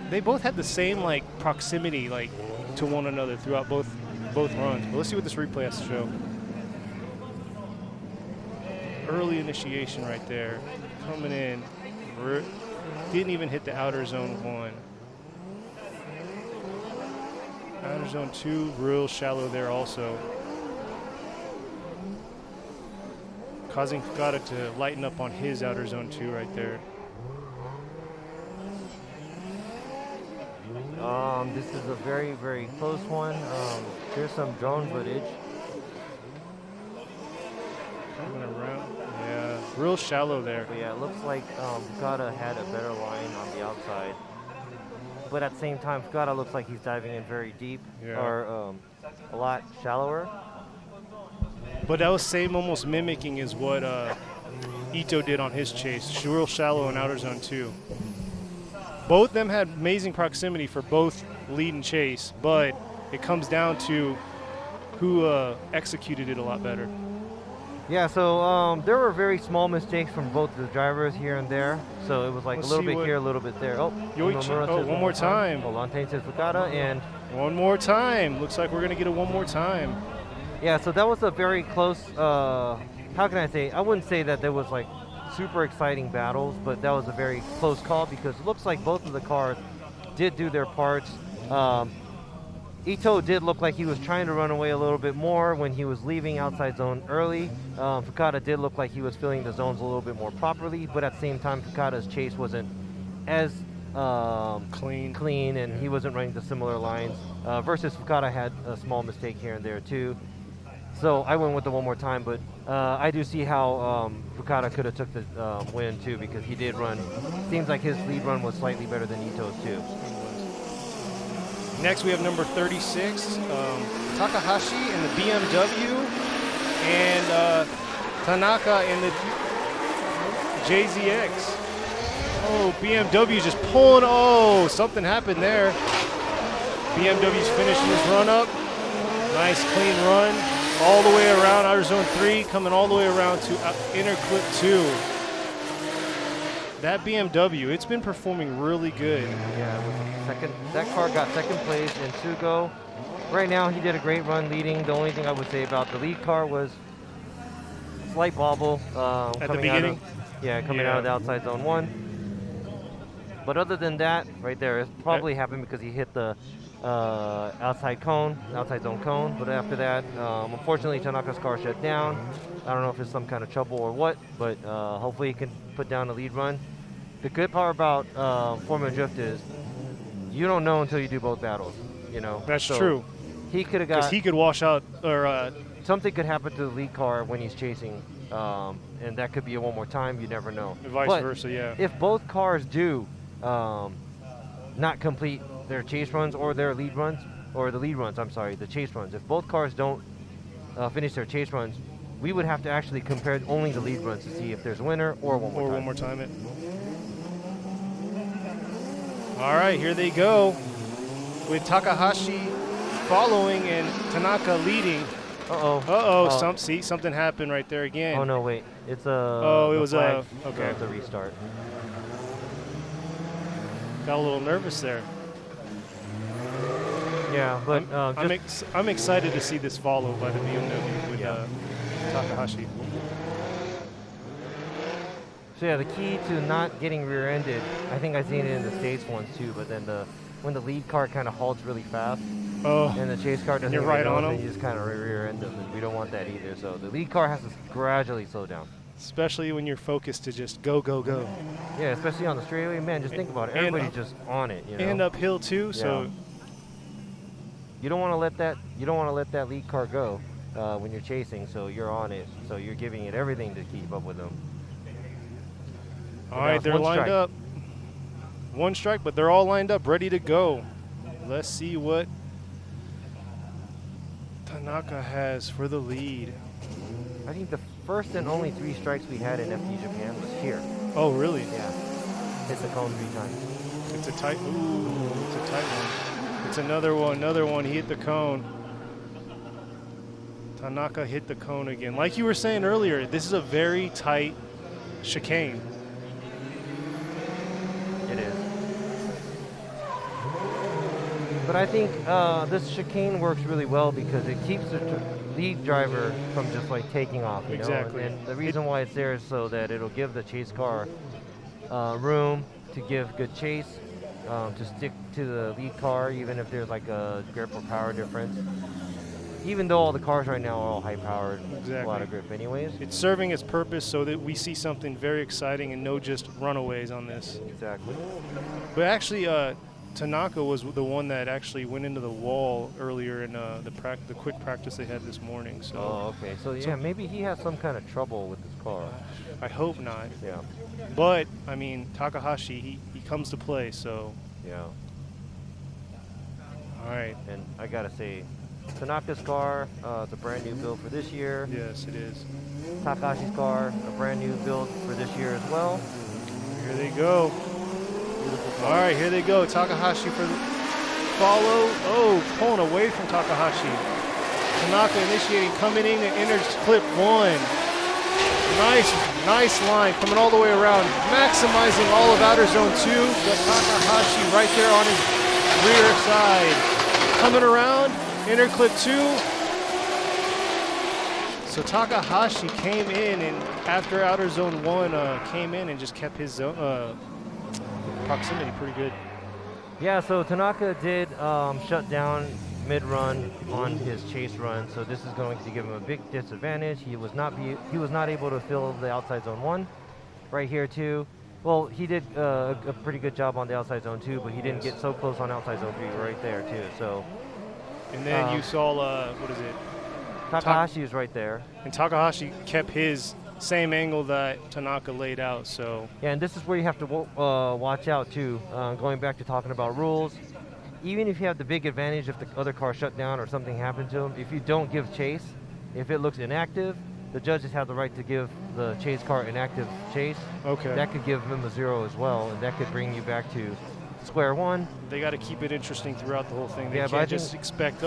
They both had the same like proximity like to one another throughout both runs. But let's see what this replay has to show. Early initiation right there. Coming in. Didn't even hit the outer zone 1. Outer zone 2, real shallow there also. Causing Fukada to lighten up on his outer zone 2 right there. This is a very, very close one. Here's some drone footage. Coming around, yeah, real shallow there. But yeah, it looks like Fukada had a better line on the outside. But at the same time, Fukada looks like he's diving in very deep, or a lot shallower. But that was same almost mimicking is what Ito did on his chase. Real shallow in outer zone 2. Both them had amazing proximity for both lead and chase, but it comes down to who executed it a lot better. Yeah, so there were very small mistakes from both the drivers here and there. So it was like a little bit here, a little bit there. One more time. Volante says Fukada, and one more time. Looks like we're going to get a one more time. Yeah, so that was a very close, how can I say, I wouldn't say that there was like super exciting battles, but that was a very close call because it looks like both of the cars did do their parts. Ito did look like he was trying to run away a little bit more when he was leaving outside zone early. Fukada did look like he was filling the zones a little bit more properly, but at the same time, Fukada's chase wasn't as clean, and he wasn't running the similar lines. Versus Fukada had a small mistake here and there too. So I went with the one more time, but I do see how Fukada could have took the win too because he did run. Seems like his lead run was slightly better than Ito's too. Next we have number 36, Takahashi in the BMW, and Tanaka in the JZX. Oh, BMW just pulling. Oh, something happened there. BMW's finishing this run up. Nice clean run. All the way around outer zone 3, coming all the way around to inner clip 2. That BMW, it's been performing really good. Yeah, that car got second place in Sugo. Right now, he did a great run leading. The only thing I would say about the lead car was slight wobble. At the beginning? Coming out of the outside zone 1. But other than that, right there, it probably happened because he hit the outside zone cone. But after that, unfortunately, Tanaka's car shut down. I don't know if it's some kind of trouble or what, but hopefully he can put down a lead run. The good part about Formula Drift is you don't know until you do both battles. You know. That's true. He could have Because got he could wash out, or something could happen to the lead car when he's chasing, and that could be a one more time. You never know. vice But versa, yeah. if both cars do not complete their chase runs or their lead runs, or the lead runs, I'm sorry, the chase runs. If both cars don't finish their chase runs, we would have to actually compare only the lead runs to see if there's a winner or one more Or time. one more time it. All right, here they go with Takahashi following and Tanaka leading. Uh-oh. Something happened right there again. Oh, no, wait. It's a Oh, it was flag. okay. So it's a restart. Got a little nervous there. Yeah, but I'm excited to see this followed by the BMW with Takahashi. So yeah, the key to not getting rear-ended, I think I've seen it in the States ones too, but then when the lead car kind of halts really fast, and the chase car doesn't you're even right know, on then him. you just kind of rear-end them, and we don't want that either. So the lead car has to gradually slow down. Especially when you're focused to just go, go, go. Yeah, especially on the straightaway, man. Just think about it. And Everybody's just on it, you know. And uphill too, so you don't want to let that. You don't want to let that lead car go when you're chasing. So you're on it. So you're giving it everything to keep up with them. all right, they're lined up. One strike, but they're all lined up, ready to go. Let's see what Tanaka has for the lead. I think the first and only 3 strikes we had in FD Japan was here. Oh, really? Yeah. Hit the cone 3 times. It's a tight. Ooh, it's a tight one. It's another one. He hit the cone. Tanaka hit the cone again. Like you were saying earlier, this is a very tight chicane. It is. But I think this chicane works really well because it keeps the lead driver from just like taking off. You Exactly. know? And the reason why it's there is so that it'll give the chase car room to give good chase, to stick to the lead car, even if there's like a grip or power difference. Even though all the cars right now are all high powered, a lot of grip anyways. It's serving its purpose so that we see something very exciting and no just runaways on this. Exactly. But actually, Tanaka was the one that actually went into the wall earlier in the quick practice they had this morning. So. Oh, okay. So yeah, maybe he has some kind of trouble with his car. I hope not. Yeah. But I mean, Takahashi, he comes to play. So. Yeah. All right. And I gotta say, Tanaka's car, it's a brand new build for this year. Yes, it is. Takahashi's car, a brand new build for this year as well. Here they go. All right, here they go. Takahashi for the follow. Oh, pulling away from Takahashi. Tanaka initiating, coming in and enters clip 1. Nice line, coming all the way around, maximizing all of outer zone 2. But Takahashi right there on his rear side. Coming around, enter clip 2. So Takahashi came in, and after outer zone 1 came in and just kept his zone, proximity pretty good. Yeah, so Tanaka did shut down mid-run on his chase run, so this is going to give him a big disadvantage. He was not able to fill the outside zone 1 right here too. Well, he did a pretty good job on the outside zone 2, but he didn't get so close on outside zone 3 right there too. So. And then you saw what is it? Takahashi is right there. And Takahashi kept his same angle that Tanaka laid out. So. Yeah, and this is where you have to watch out too. Going back to talking about rules, even if you have the big advantage if the other car shut down or something happened to him, if you don't give chase, if it looks inactive, the judges have the right to give the chase car inactive chase. Okay. That could give him a 0 as well, and that could bring you back to square 1. They got to keep it interesting throughout the whole thing. They Yeah, can't just expect,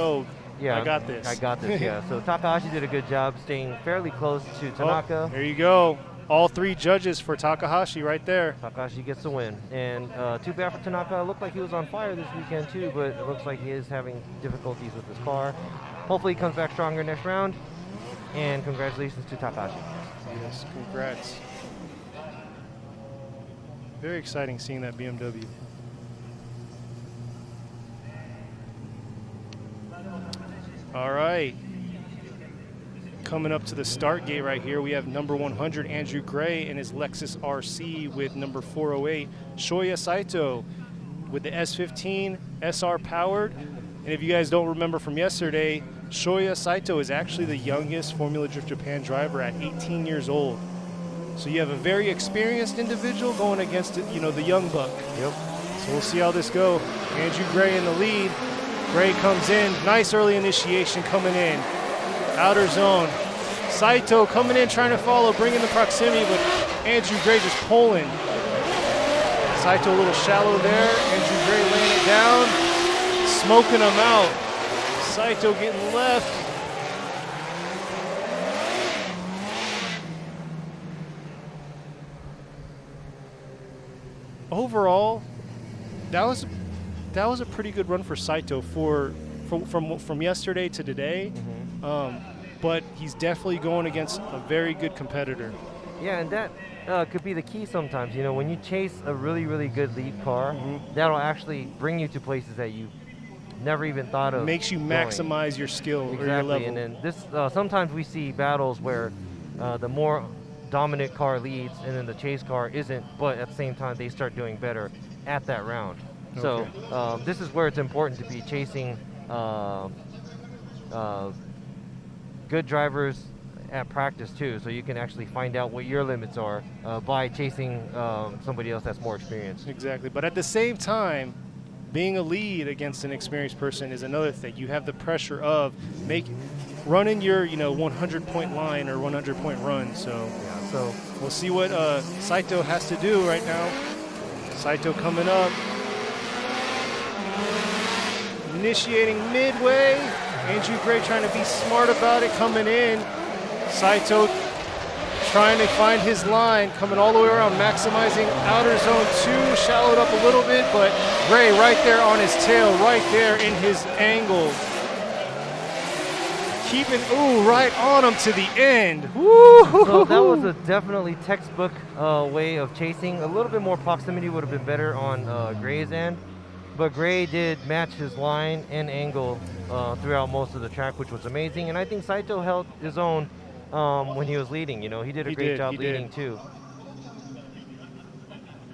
yeah, I got this. I got this, yeah. So Takahashi did a good job staying fairly close to Tanaka. Oh, there you go. All 3 judges for Takahashi right there. Takahashi gets the win. And too bad for Tanaka. It looked like he was on fire this weekend too, but it looks like he is having difficulties with his car. Hopefully he comes back stronger next round. And congratulations to Takahashi. Yes, congrats. Very exciting seeing that BMW. All right. Coming up to the start gate right here, we have number 100, Andrew Gray, and his Lexus RC with number 408, Shoya Saito with the S15 SR powered. And if you guys don't remember from yesterday, Shoya Saito is actually the youngest Formula Drift Japan driver at 18 years old. So you have a very experienced individual going against, the young buck. Yep. So we'll see how this go. Andrew Gray in the lead. Gray comes in. Nice early initiation coming in. Outer zone. Saito coming in, trying to follow, bringing the proximity, but Andrew Gray just pulling. Saito a little shallow there. Andrew Gray laying it down, smoking him out. Saito getting left. Overall, that was a pretty good run for Saito from yesterday to today. But he's definitely going against a very good competitor. Yeah, and that could be the key sometimes. When you chase a really, really good lead car, that'll actually bring you to places that you never even thought of. Makes you maximize your skill or your level. And then this sometimes we see battles where the more dominant car leads and then the chase car isn't, but at the same time they start doing better at that round. Okay. So this is where it's important to be chasing good drivers at practice too, so you can actually find out what your limits are by chasing somebody else that's more experienced. Exactly, but at the same time, being a lead against an experienced person is another thing. You have the pressure of running your 100-point line or 100-point run. So we'll see what Saito has to do right now. Saito coming up, initiating midway. Andrew Gray trying to be smart about it, coming in. Saito trying to find his line, coming all the way around, maximizing outer zone 2, shallowed up a little bit, but Gray right there on his tail, right there in his angle. Keeping, right on him to the end. Woo! So that was a definitely textbook way of chasing. A little bit more proximity would have been better on Gray's end, but Gray did match his line and angle throughout most of the track, which was amazing. And I think Saito held his own when he was leading. He did a great job leading too.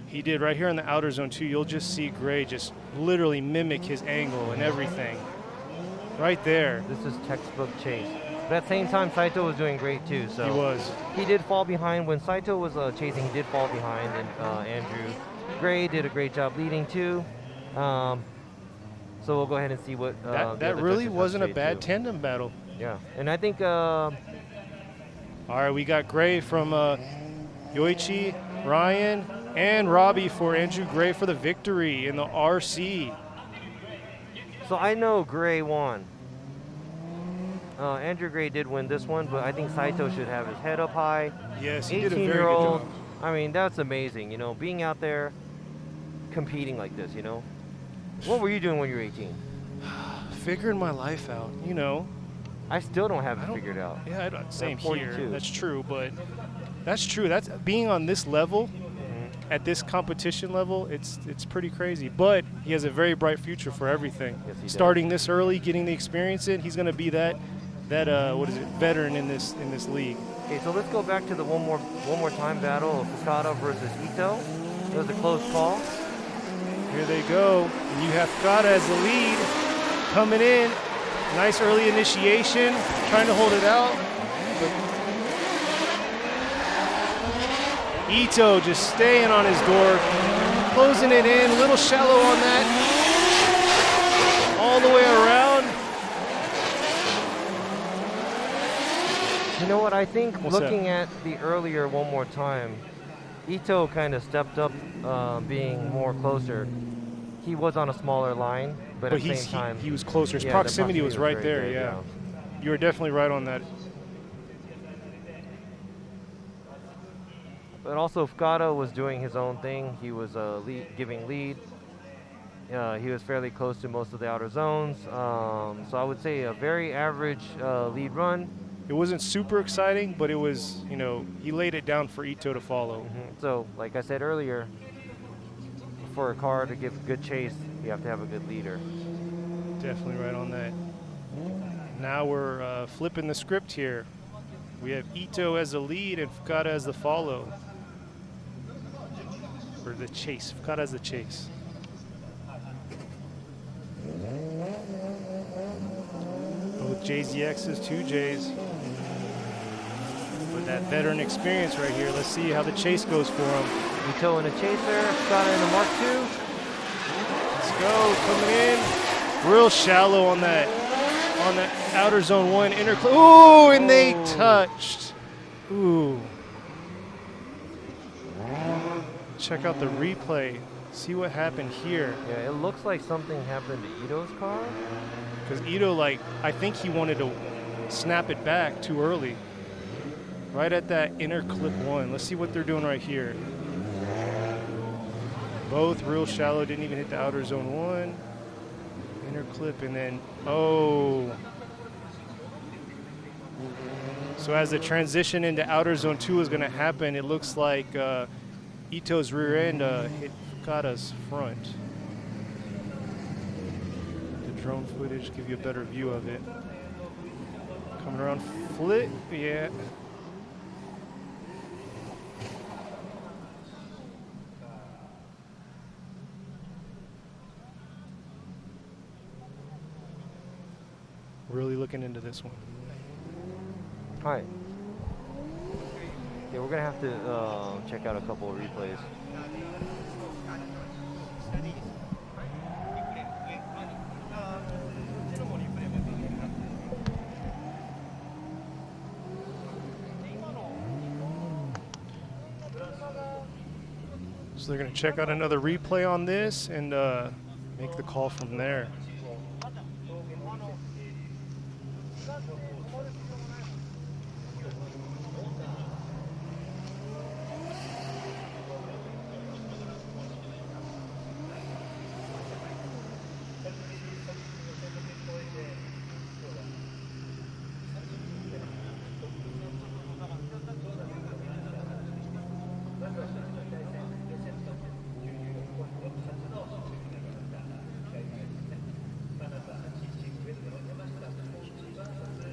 He did right here in the outer zone too. You'll just see Gray just literally mimic his angle and everything. Right there. This is textbook chase. But at the same time, Saito was doing great too. So he was. He did fall behind. When Saito was chasing, he did fall behind. And Andrew Gray did a great job leading too. So we'll go ahead and see what that really wasn't a bad tandem battle. Yeah, and I think all right, we got Gray from Yoichi, Ryan, and Robbie for Andrew Gray for the victory in the RC. So I know Gray won. Andrew Gray did win this one, but I think Saito should have his head up high. Yes, he did a very good job. I mean, that's amazing, being out there competing like this, What were you doing when you were 18? Figuring my life out, I still don't have it figured out. Yeah, same I'm here. 42. That's true, but that's true. That's being on this level, at this competition level. It's pretty crazy. But he has a very bright future for everything. Yes, he Starting this early, getting the experience in, he's going to be that veteran in this league. Okay, so let's go back to the one more time battle of Fukada versus Ito. It was a close call. Here they go. And you have Fukada as the lead coming in. Nice early initiation, trying to hold it out. But Ito just staying on his door, closing it in, a little shallow on that. All the way around. You know what, I think What's looking that? at the earlier one more time, Ito kind of stepped up being more closer. He was on a smaller line, but at the same time, he was closer. His proximity was right there, yeah. You were definitely right on that. But also, Fukada was doing his own thing. He was giving lead. He was fairly close to most of the outer zones. So I would say a very average lead run. It wasn't super exciting, but it was, he laid it down for Ito to follow. So, like I said earlier, for a car to give good chase, you have to have a good leader. Definitely right on that. Now we're flipping the script here. We have Ito as the lead and Fukada as the follow. Or the chase. Fukada as the chase. JZX's 2Js. But that veteran experience right here. Let's see how the chase goes for him. Ito in a chaser, Scott in a Mark II. Let's go, coming in. Real shallow on that outer zone 1 inner clip. Ooh, and they touched. Ooh. Check out the replay. See what happened here. Yeah, it looks like something happened to Ito's car. Because Ito, like, I think he wanted to snap it back too early. Right at that inner clip 1. Let's see what they're doing right here. Both real shallow, didn't even hit the outer zone 1. Inner clip, and then, oh. So as the transition into outer zone 2 is going to happen, it looks like Ito's rear end hit Fukada's front. The drone footage give you a better view of it. Coming around flip, yeah. Really looking into this one. All right. Yeah, we're gonna have to check out a couple of replays. So they're gonna check out another replay on this and make the call from there.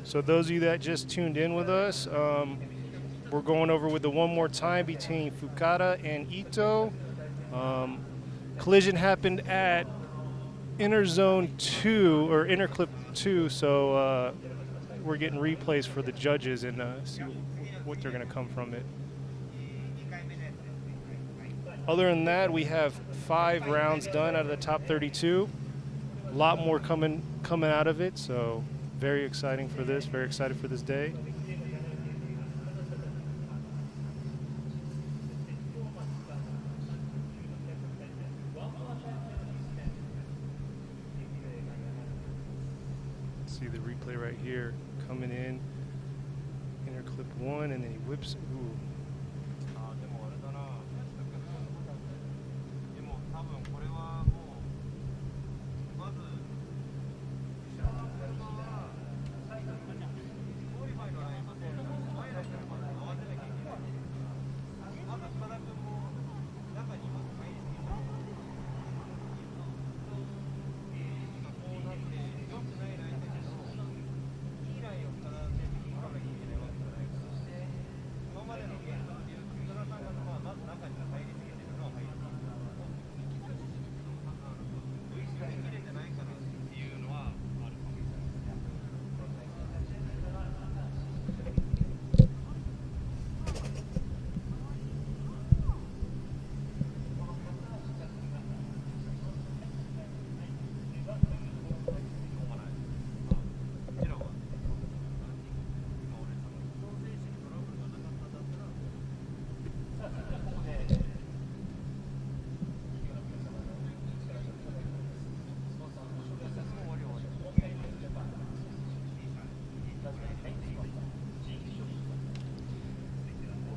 So those of you that just tuned in with us, we're going over with the one more time between Fukada and Ito. Collision happened at inner zone 2 or inner clip 2, so we're getting replays for the judges and see what they're going to come from it. Other than that, we have 5 rounds done out of the top 32. A lot more coming out of it, so very exciting for this, very excited for this day. See the replay right here, coming in, inner clip 1, and then he whips, ooh.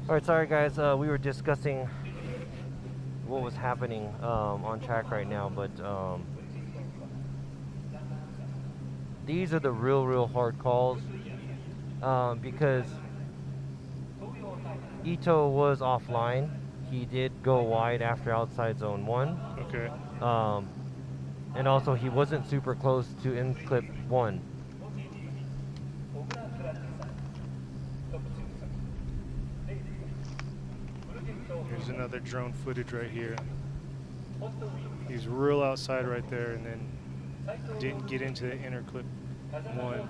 All right, sorry guys, we were discussing what was happening on track right now, but these are the real hard calls because Ito was offline. He did go wide after outside zone 1. Okay. And also he wasn't super close to in clip 1. Here's another drone footage right here. He's real outside right there and then didn't get into the inner clip one.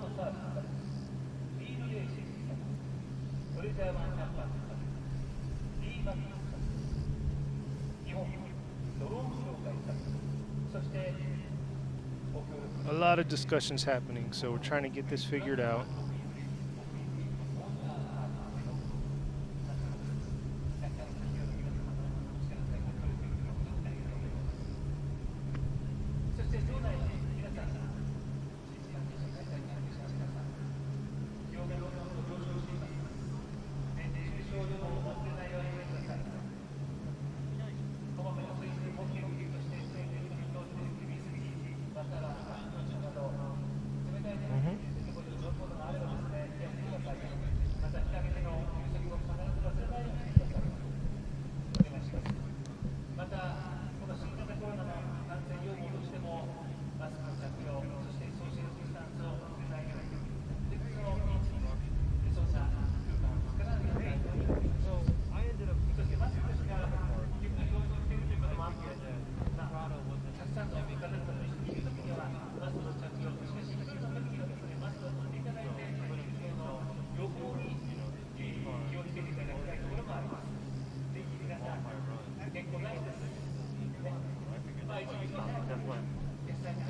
A lot of discussions happening, so we're trying to get this figured out.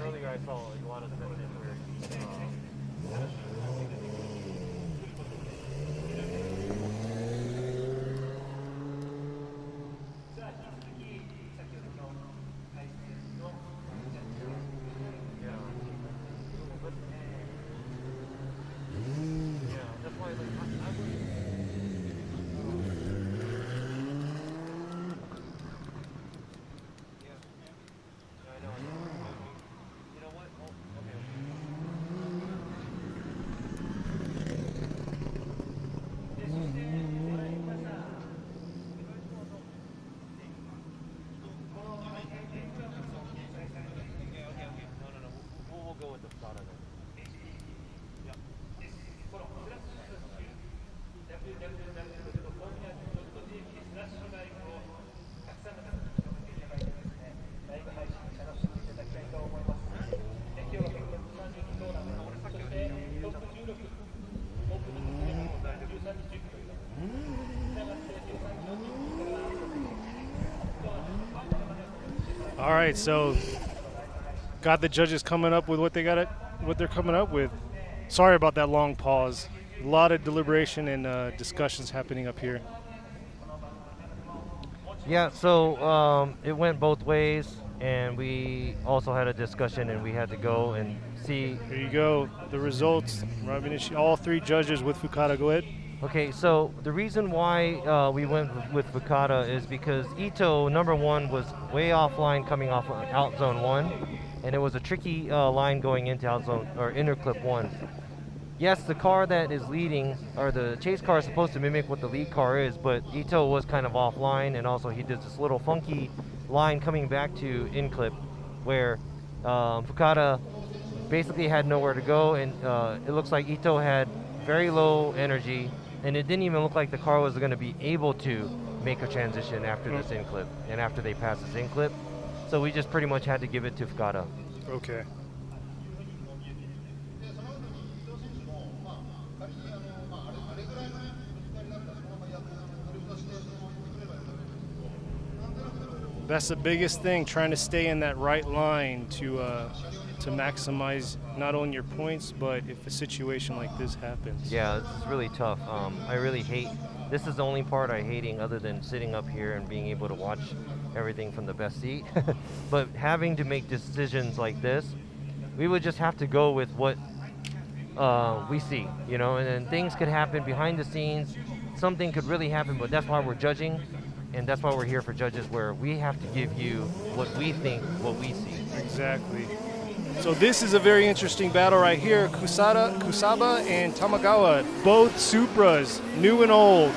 Earlier I saw a lot of messages where All right, so got the judges coming up with what they're coming up with. Sorry about that long pause. A lot of deliberation and discussions happening up here. Yeah, so it went both ways, and we also had a discussion, and we had to go and see. Here you go, the results. All three judges with Fukada. Go ahead. Okay, so the reason why we went with Fukada is because Ito, number one, was way offline coming off of out zone 1, and it was a tricky line going into out zone or inner clip 1. Yes, the car that is leading, or the chase car, is supposed to mimic what the lead car is, but Ito was kind of offline, and also he did this little funky line coming back to in clip where Fukada basically had nowhere to go, and it looks like Ito had very low energy, and it didn't even look like the car was going to be able to make a transition after this in clip and after they passed this in clip. So we just pretty much had to give it to Fukada. Okay. That's the biggest thing, trying to stay in that right line to maximize not only your points, but if a situation like this happens. Yeah, this is really tough. I really hate, this is the only part I hating other than sitting up here and being able to watch everything from the best seat. But having to make decisions like this, we would just have to go with what we see, you know, and then things could happen behind the scenes. Something could really happen, but that's why we're judging. And that's why we're here for judges, where we have to give you what we think, what we see. Exactly. So this is a very interesting battle right here. Kusaba and Tamagawa, both Supras, new and old.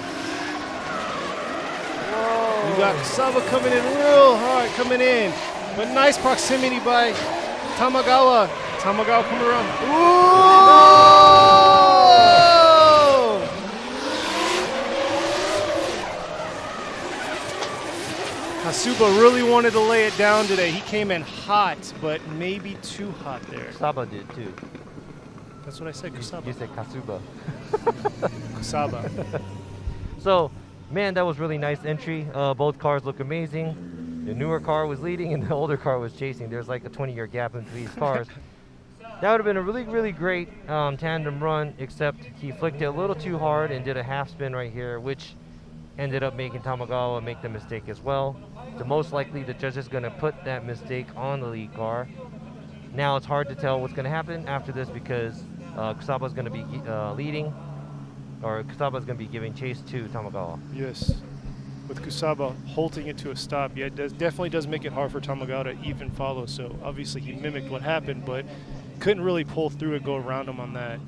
Whoa. You got Kusaba coming in real hard, coming in. But nice proximity by Tamagawa. Tamagawa coming around. Ooh! Kasuba really wanted to lay it down today. He came in hot, but maybe too hot there. Saba did too. That's what I said, Kusaba. You said Kasuba. Kusaba. So, man, that was really nice entry. Both cars look amazing. The newer car was leading and the older car was chasing. There's like a 20-year gap in these cars. That would have been a really, really great tandem run, except he flicked it a little too hard and did a half spin right here, which ended up making Tamagawa make the mistake as well. So most likely the judge is going to put that mistake on the lead car. Now it's hard to tell what's going to happen after this because Kusaba is going to be leading, or Kusaba is going to be giving chase to Tamagawa. Yes. With Kusaba halting it to a stop, yeah, it definitely does make it hard for Tamagawa to even follow. So obviously he mimicked what happened, but couldn't really pull through and go around him on that.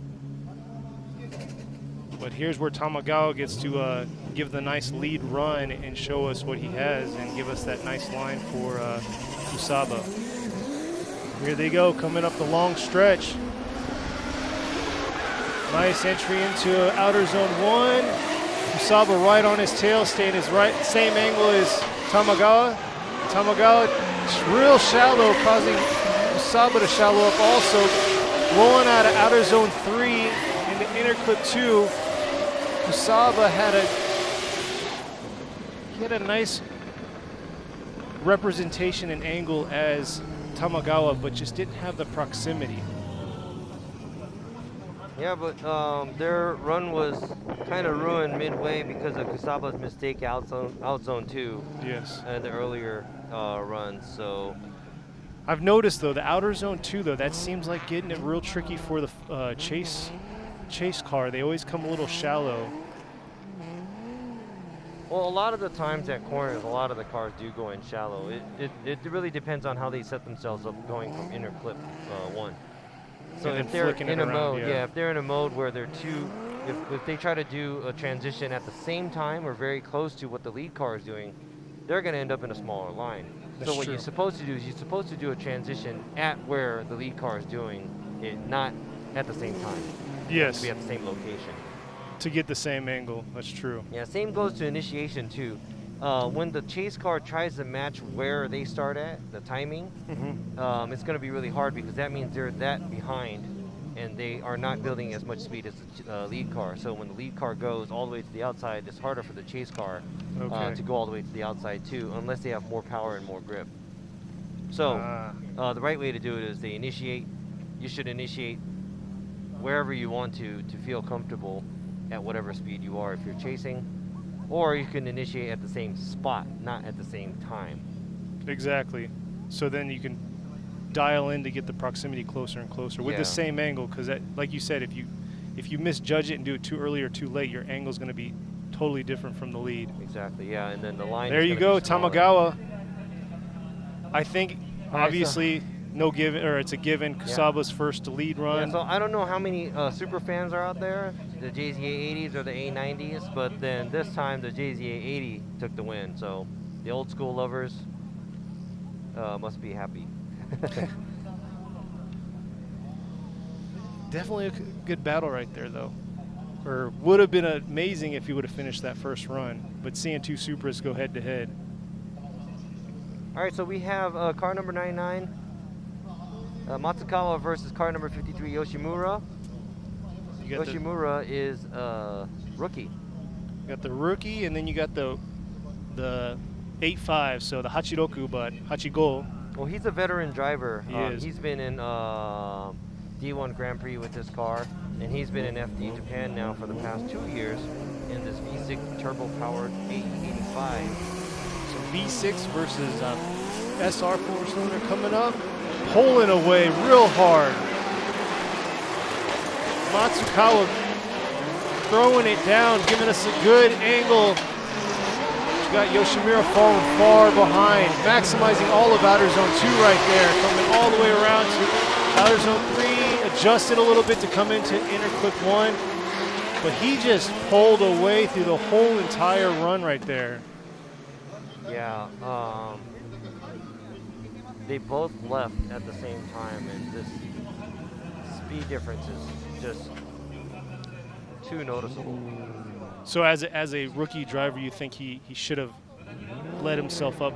But here's where Tamagawa gets to give the nice lead run and show us what he has and give us that nice line for Kusaba. Here they go, coming up the long stretch. Nice entry into outer zone 1. Kusaba right on his tail, staying his same angle as Tamagawa. Tamagawa real shallow, causing Kusaba to shallow up also. Rolling out of outer zone 3 into inner clip 2. Kusaba had a nice representation and angle as Tamagawa, but just didn't have the proximity. Yeah, but their run was kind of ruined midway because of Kusaba's mistake out zone 2. Yes. The earlier runs, so. I've noticed though, the outer zone 2 though, that seems like getting it real tricky for the chase car. They always come a little shallow. Well, a lot of the times at corners, a lot of the cars do go in shallow. It really depends on how they set themselves up going from inner clip 1. So if they're in a mode, if they're in a mode where they're if they try to do a transition at the same time or very close to what the lead car is doing, they're going to end up in a smaller line. So what you're supposed to do is you're supposed to do a transition at where the lead car is doing it, not at the same time. Yes. To be at the same location. To get the same angle, that's true. Yeah, same goes to initiation too. When the chase car tries to match where they start at, the timing, it's going to be really hard because that means they're that behind and they are not building as much speed as the lead car. So when the lead car goes all the way to the outside, it's harder for the chase car to go all the way to the outside too, unless they have more power and more grip. So the right way to do it is they initiate. You should initiate wherever you want to feel comfortable at whatever speed you are if you're chasing. Or you can initiate at the same spot, not at the same time. Exactly. So then you can dial in to get the proximity closer and closer with the same angle, because like you said, if you misjudge it and do it too early or too late, your angle is going to be totally different from the lead. Exactly, yeah, and then the line there is you go, Tamagawa. I think obviously no given, or it's a given. Kusaba's first lead run. Yeah, so I don't know how many super fans are out there, the JZA 80s or the A90s, but then this time the JZA 80 took the win. So the old school lovers must be happy. Definitely a good battle right there, though. Or would have been amazing if he would have finished that first run. But seeing two Supras go head to head. All right, so we have car number 99, Matsukawa versus car number 53, Yoshimura. Yoshimura is a rookie. You got the rookie, and then you got the 8.5, so the Hachiroku, but Hachigo. Well, he's a veteran driver. He is. He's been in D1 Grand Prix with this car, and he's been in FD Japan now for the past 2 years in this V6 turbo-powered 885. So V6 versus SR 4-cylinder coming up, pulling away real hard. Matsukawa throwing it down, giving us a good angle. We've got Yoshimura falling far behind, maximizing all of outer zone 2 right there, coming all the way around to outer zone 3, adjusted a little bit to come into inner clip 1, but he just pulled away through the whole entire run right there. Yeah, they both left at the same time, and this speed difference is just too noticeable. So as a rookie driver, you think he should have let himself up,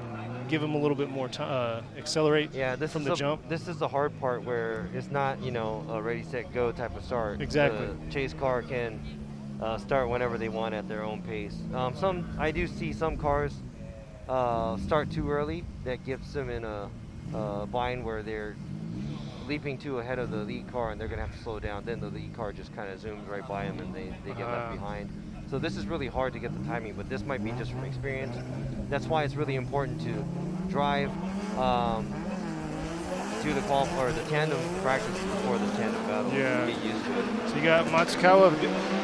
give him a little bit more time, accelerate from the jump. This is the hard part where it's not, you know, a ready, set, go type of start. Exactly. The chase car can start whenever they want at their own pace. I do see some cars start too early. That gives them in a bind where they're leaping too ahead of the lead car and they're going to have to slow down. Then the lead car just kind of zooms right by them and they get left behind. So this is really hard to get the timing, but this might be just from experience. That's why it's really important to drive, do the the tandem practice before the tandem battle. Yeah. Get used to it. So you got Matsukawa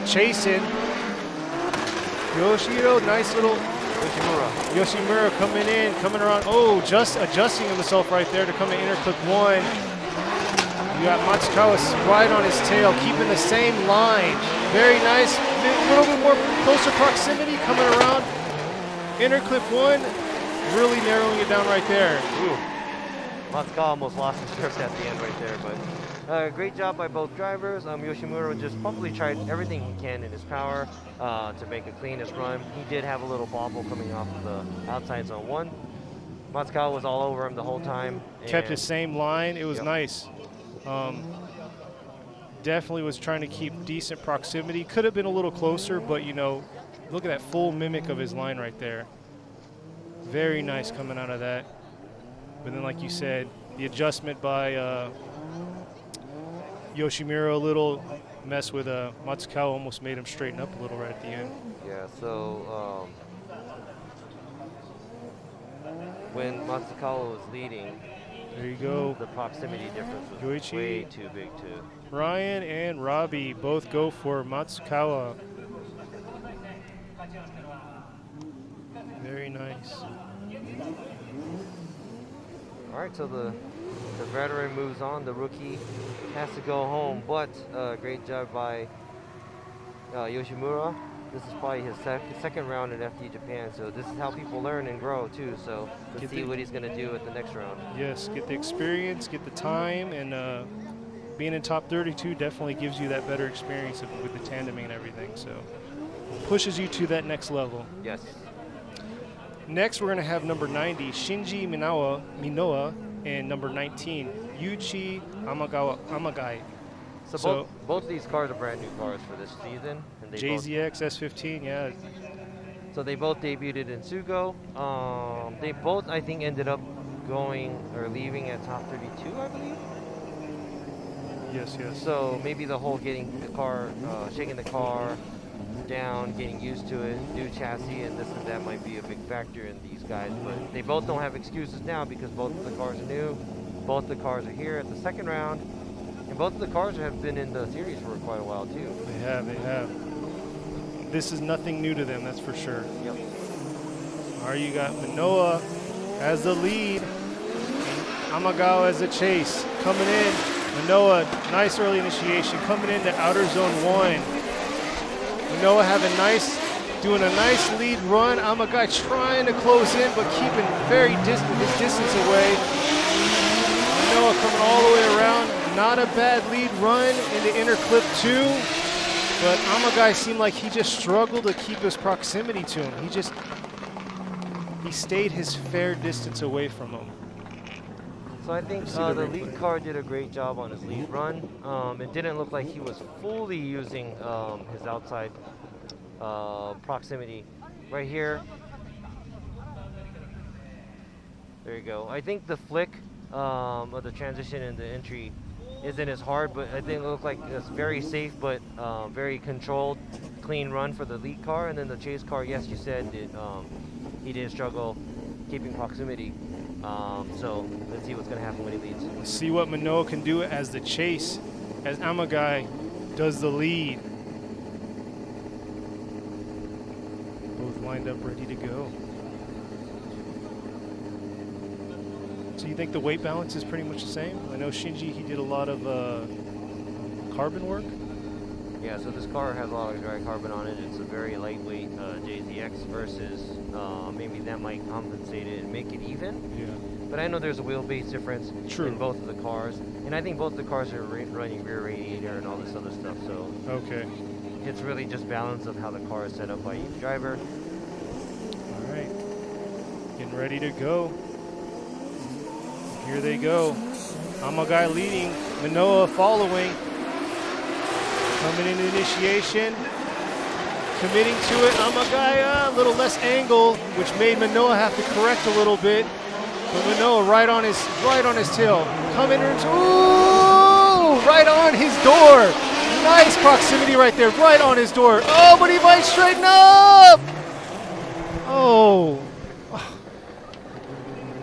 chasing. Yoshiro, nice little Yoshimura coming around. Oh, just adjusting himself right there to come to interclip 1. You got Matsukawa right on his tail, keeping the same line. Very nice. A little bit more closer proximity coming around. Interclip 1, really narrowing it down right there. Ooh. Matsukawa almost lost his grip at the end right there, but great job by both drivers. Yoshimura just probably tried everything he can in his power to make a cleanest run. He did have a little bobble coming off of the outside zone 1. Matsukawa was all over him the whole time. Kept his same line. It was nice. Definitely was trying to keep decent proximity. Could have been a little closer, but you know, look at that full mimic of his line right there. Very nice coming out of that. But then, like you said, the adjustment by Yoshimura, a little mess with Matsukawa, almost made him straighten up a little right at the end. Yeah, so when Matsukawa was leading, there you go. The proximity difference was way too big too. Ryan and Robbie both go for Matsukawa. Very nice. All right, so the veteran moves on. The rookie has to go home, but great job by Yoshimura. This is probably his second round in FD Japan, so this is how people learn and grow too. So let's see what he's going to do at the next round. Yes, get the experience, get the time, and being in top 32 definitely gives you that better experience with the tandeming and everything. So pushes you to that next level. Yes. Next, we're going to have number 90, Shinji Minoa, and number 19, Yuichi Amagai. So both of these cars are brand new cars for this season. And they JZX S15, yeah. So they both debuted in Sugo. They both, I think, ended up going or leaving at top 32, I believe. Yes, yes. So maybe the whole getting the car, shaking the car down, getting used to it, new chassis, and this and that might be a big factor in these guys. But they both don't have excuses now because both of the cars are new. Both the cars are here at the second round. And both of the cars have been in the series for quite a while, too. They have. This is nothing new to them, that's for sure. Yep. All right, you got Minoa as the lead. Amagawa as the chase. Coming in, Minoa, nice early initiation. Coming into outer zone 1. Minoa doing a nice lead run. Amagai trying to close in, but keeping very his distance away. Minoa coming all the way around. Not a bad lead run into interclip 2, but Amagai seemed like he just struggled to keep his proximity to him. He stayed his fair distance away from him. So I think the lead car did a great job on his lead run. It didn't look like he was fully using his outside proximity. Right here. There you go. I think the flick of the transition and the entry isn't as hard, but I think it looked like it's very safe, but very controlled, clean run for the lead car. And then the chase car, yes, you said he did struggle keeping proximity. So let's see what's going to happen when he leads. Let's see what Minoa can do as the chase, as Amagai does the lead. Both lined up, ready to go. So you think the weight balance is pretty much the same? I know Shinji, he did a lot of carbon work. Yeah, so this car has a lot of dry carbon on it. It's a very lightweight JZX versus maybe that might compensate it and make it even. Yeah. But I know there's a wheelbase difference in both of the cars. And I think both the cars are running rear radiator and all this other stuff. So okay, it's really just balance of how the car is set up by each driver. All right, getting ready to go. Here they go. Amagai leading, Manoa following. Coming into initiation. Committing to it. Amagai a little less angle, which made Manoa have to correct a little bit. But Manoa right on his tail. Coming into, ooh, right on his door. Nice proximity right there, right on his door. Oh, but he might straighten up. Oh.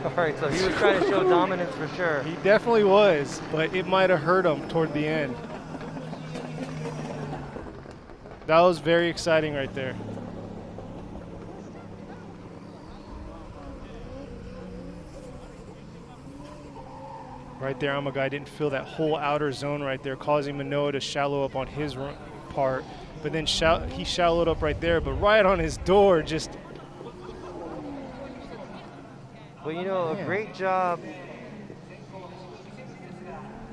All right, so he was trying to show dominance for sure. He definitely was, but it might have hurt him toward the end. That was very exciting right there. Right there, Amagai didn't feel that whole outer zone right there, causing Manoa to shallow up on his part. But then he shallowed up right there, but right on his door, just. Well, you know, a great job.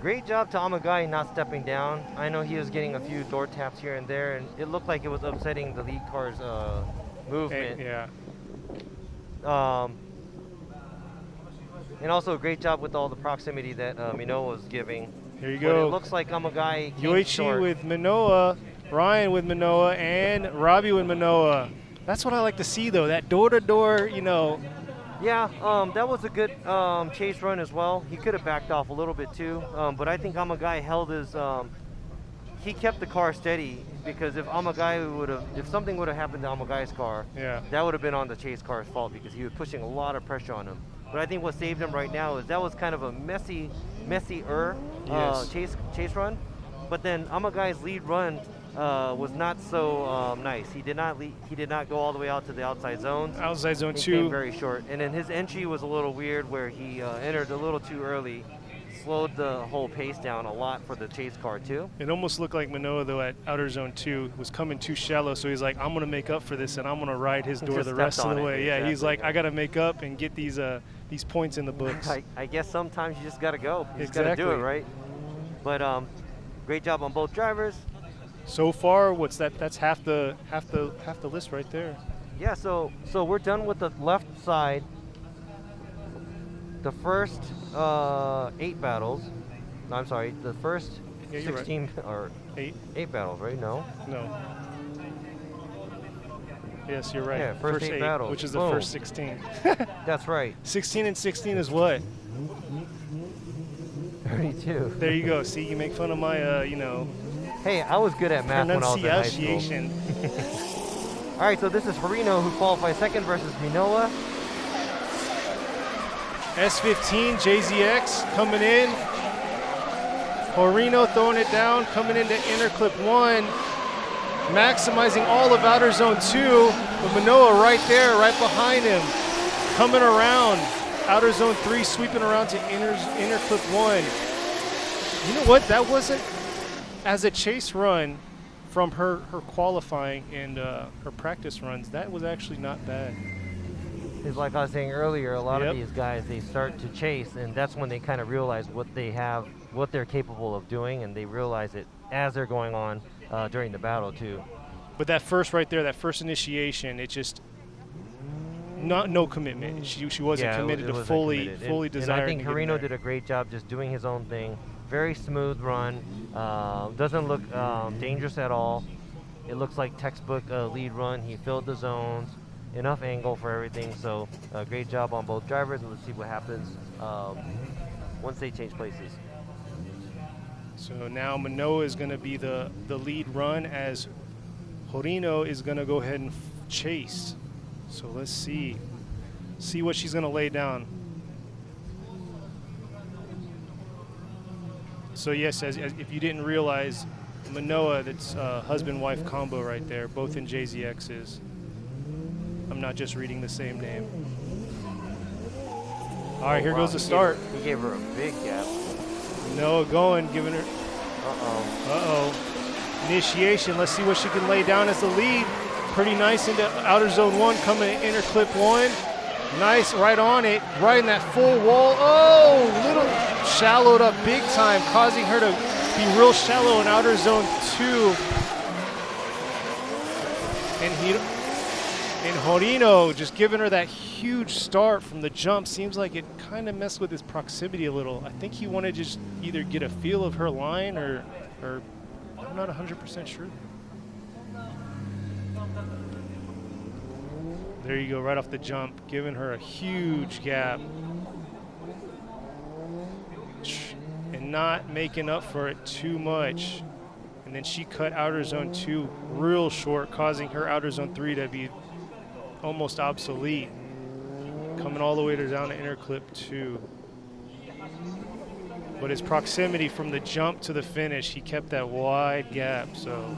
Great job to Amagai not stepping down. I know he was getting a few door taps here and there, and it looked like it was upsetting the lead car's movement. Yeah. And also a great job with all the proximity that Minoa was giving. Here you But go. it looks like Amagai came Yoichi short. with Manoa, Ryan with Manoa, and Robbie with Manoa. That's what I like to see, though. That door-to-door, you know. Yeah, that was a good chase run as well. He could have backed off a little bit too, but I think Amagai held his. He kept the car steady because if something would have happened to Amagai's car, Yeah. that would have been on the chase car's fault because he was pushing a lot of pressure on him. But I think what saved him right now is that was kind of a messier Yes. chase run. But then Amagai's lead run was not so nice. He did not go all the way out to the outside zones. Outside zone He 2. came very short. And then his entry was a little weird where he entered a little too early, slowed the whole pace down a lot for the chase car too. It almost looked like Manoa, though, at outer zone 2 was coming too shallow, so he's like, I'm going to make up for this, and I'm going to ride his He door just the rest stepped of the on it, way. Yeah, he's exactly. like, I got to make up and get these points in the books. I guess sometimes you just got to go. You just got to do it, Exactly. right? But great job on both drivers. So far, what's that? That's half the list right there. Yeah, so we're done with the left side. The first 8 battles. No, I'm sorry, the first Yeah, you're 16 or 8 battles, right? No. Yes, you're right. Yeah, first 8 battles, which is the Boom. first 16. That's right. 16 and 16 is what? 32. There you go. See, you make fun of my, Hey, I was good at math when I was in high school. pronunciation. All right, so this is Harino who qualifies second versus Minoa. S15, JZX coming in. Horino throwing it down, coming into inner clip 1. Maximizing all of outer zone 2. But Manoa right there, right behind him. Coming around. Outer zone 3, sweeping around to inner clip 1. You know what? That wasn't, as a chase run from her qualifying and her practice runs, that was actually not bad. It's like I was saying earlier, a lot Yep. of these guys, they start to chase, and that's when they kind of realize what they have, what they're capable of doing, and they realize it as they're going on during the battle too. But that first right there, that first initiation, it just no commitment. She wasn't Yeah, committed it to wasn't fully committed. fully and desiring. I think to get in Harino there. did a great job just doing his own thing. Very smooth run. Doesn't look dangerous at all. It looks like textbook lead run. He filled the zones. Enough angle for everything. So great job on both drivers. And let's see what happens once they change places. So now Manoa is going to be the lead run as Horino is going to go ahead and chase. So let's see what she's going to lay down. So yes, as if you didn't realize, Manoa, that's husband-wife combo right there, both in JZXs. I'm not just reading the same name. All right, here goes the start. He gave her a big gap. Manoa going, giving her. Uh-oh. Initiation. Let's see what she can lay down as the lead. Pretty nice into outer zone 1, coming to inner clip 1. Nice, right on it, right in that full wall. Oh, little shallowed up big time, causing her to be real shallow in outer zone 2. And And Horino just giving her that huge start from the jump. Seems like it kind of messed with his proximity a little. I think he wanted to just either get a feel of her line or I'm not 100% sure. There you go, right off the jump, giving her a huge gap. And not making up for it too much. And then she cut outer zone 2 real short, causing her outer zone 3 to be almost obsolete. Coming all the way down to inner clip 2. But his proximity from the jump to the finish, he kept that wide gap, so.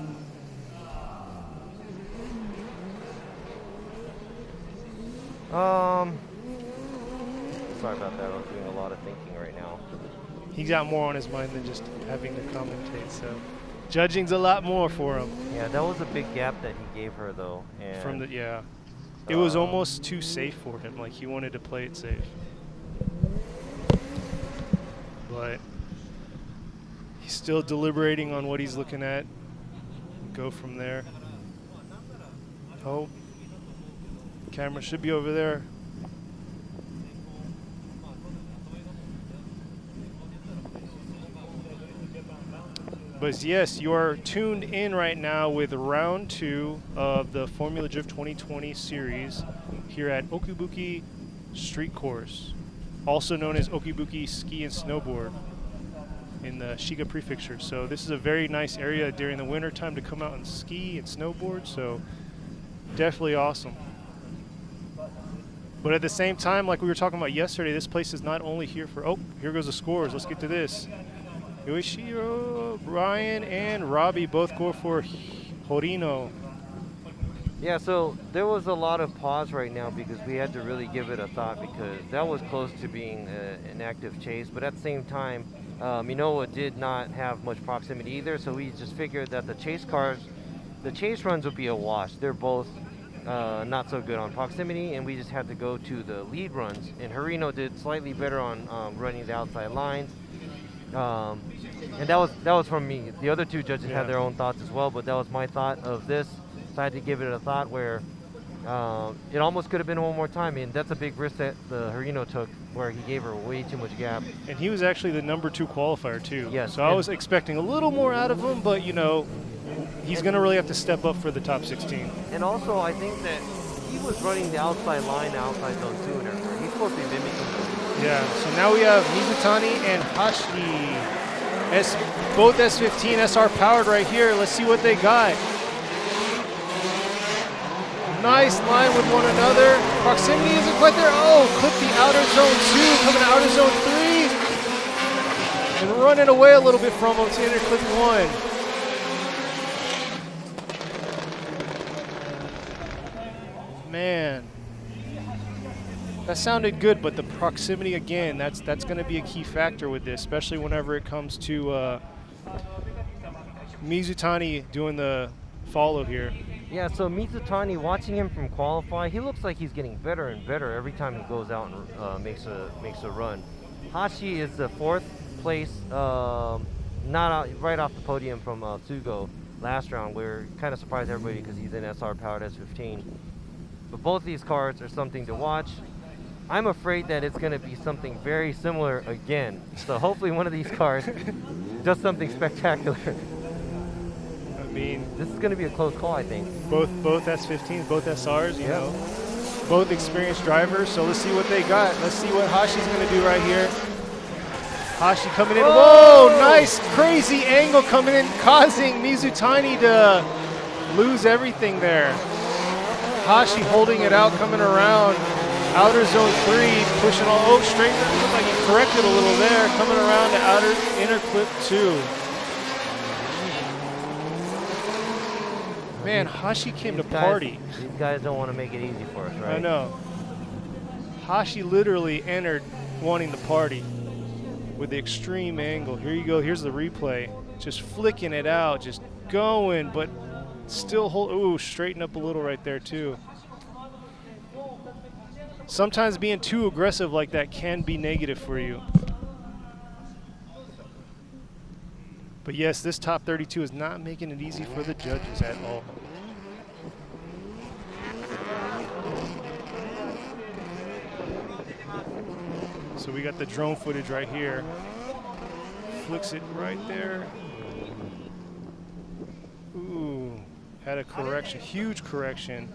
Sorry about that, I was doing a lot of thinking right now. He's got more on his mind than just having to commentate, so. Judging's a lot more for him. Yeah, that was a big gap that he gave her though. And from the, yeah. It was almost too safe for him, like he wanted to play it safe. But he's still deliberating on what he's looking at. Go from there. Oh, camera should be over there. But yes, you are tuned in right now with round 2 of the Formula Drift 2020 series here at Okuibuki Street Course, also known as Okuibuki Ski and Snowboard in the Shiga Prefecture. So this is a very nice area during the winter time to come out and ski and snowboard, so definitely awesome. But at the same time, like we were talking about yesterday, this place is not only here for, oh, here goes the scores. Let's get to this. Yoshiro, Ryan, and Robbie both go for Horino. Yeah, so there was a lot of pause right now because we had to really give it a thought because that was close to being an active chase. But at the same time, Minowa did not have much proximity either, so we just figured that the chase runs would be a wash. They're both not so good on proximity, and we just had to go to the lead runs. And Horino did slightly better on running the outside lines. And that was from me. The other two judges had their own thoughts as well, but that was my thought of this. So I had to give it a thought where it almost could have been one more time. And that's a big risk that the Horino took, where he gave her way too much gap. And he was actually the number 2 qualifier too. Yes. So I was expecting a little more out of him, but you know, he's going to really have to step up for the top 16. And also, I think that he was running the outside line, outside zone 2 and everything. He's supposed to be mimicking them. Yeah, so now we have Mizutani and Hashi. Both S15 SR powered right here. Let's see what they got. Nice line with one another. Proximity isn't quite there. Oh, clip the outer zone 2, coming to outer zone 3. And running away a little bit from him to inner clip 1. Man. That sounded good, but the proximity again, that's going to be a key factor with this, especially whenever it comes to Mizutani doing the follow here. Yeah, so Mizutani, watching him from qualify, he looks like he's getting better and better every time he goes out and makes a run. Hashi is the 4th place, not out, right off the podium from Tsugo last round. We're kind of surprised everybody because he's an SR powered S15. But both these cars are something to watch. I'm afraid that it's going to be something very similar again. So hopefully one of these cars does something spectacular. I mean, this is going to be a close call, I think. Both S15s, both SRs, you know, both experienced drivers. So let's see what they got. Let's see what Hashi's going to do right here. Hashi coming in. Whoa, nice crazy angle coming in, causing Mizutani to lose everything there. Hashi holding it out, coming around. Outer zone 3, pushing all, straight, looked like he corrected a little there, coming around to inner clip 2. Man, Hashi came to party. These guys don't want to make it easy for us, right? I know. Hashi literally entered wanting to party with the extreme angle. Here you go, here's the replay. Just flicking it out, just going, but still straighten up a little right there too. Sometimes being too aggressive like that can be negative for you. But yes, this top 32 is not making it easy for the judges at all. we got the drone footage right here. Flicks it right there. Ooh, had a correction, huge correction.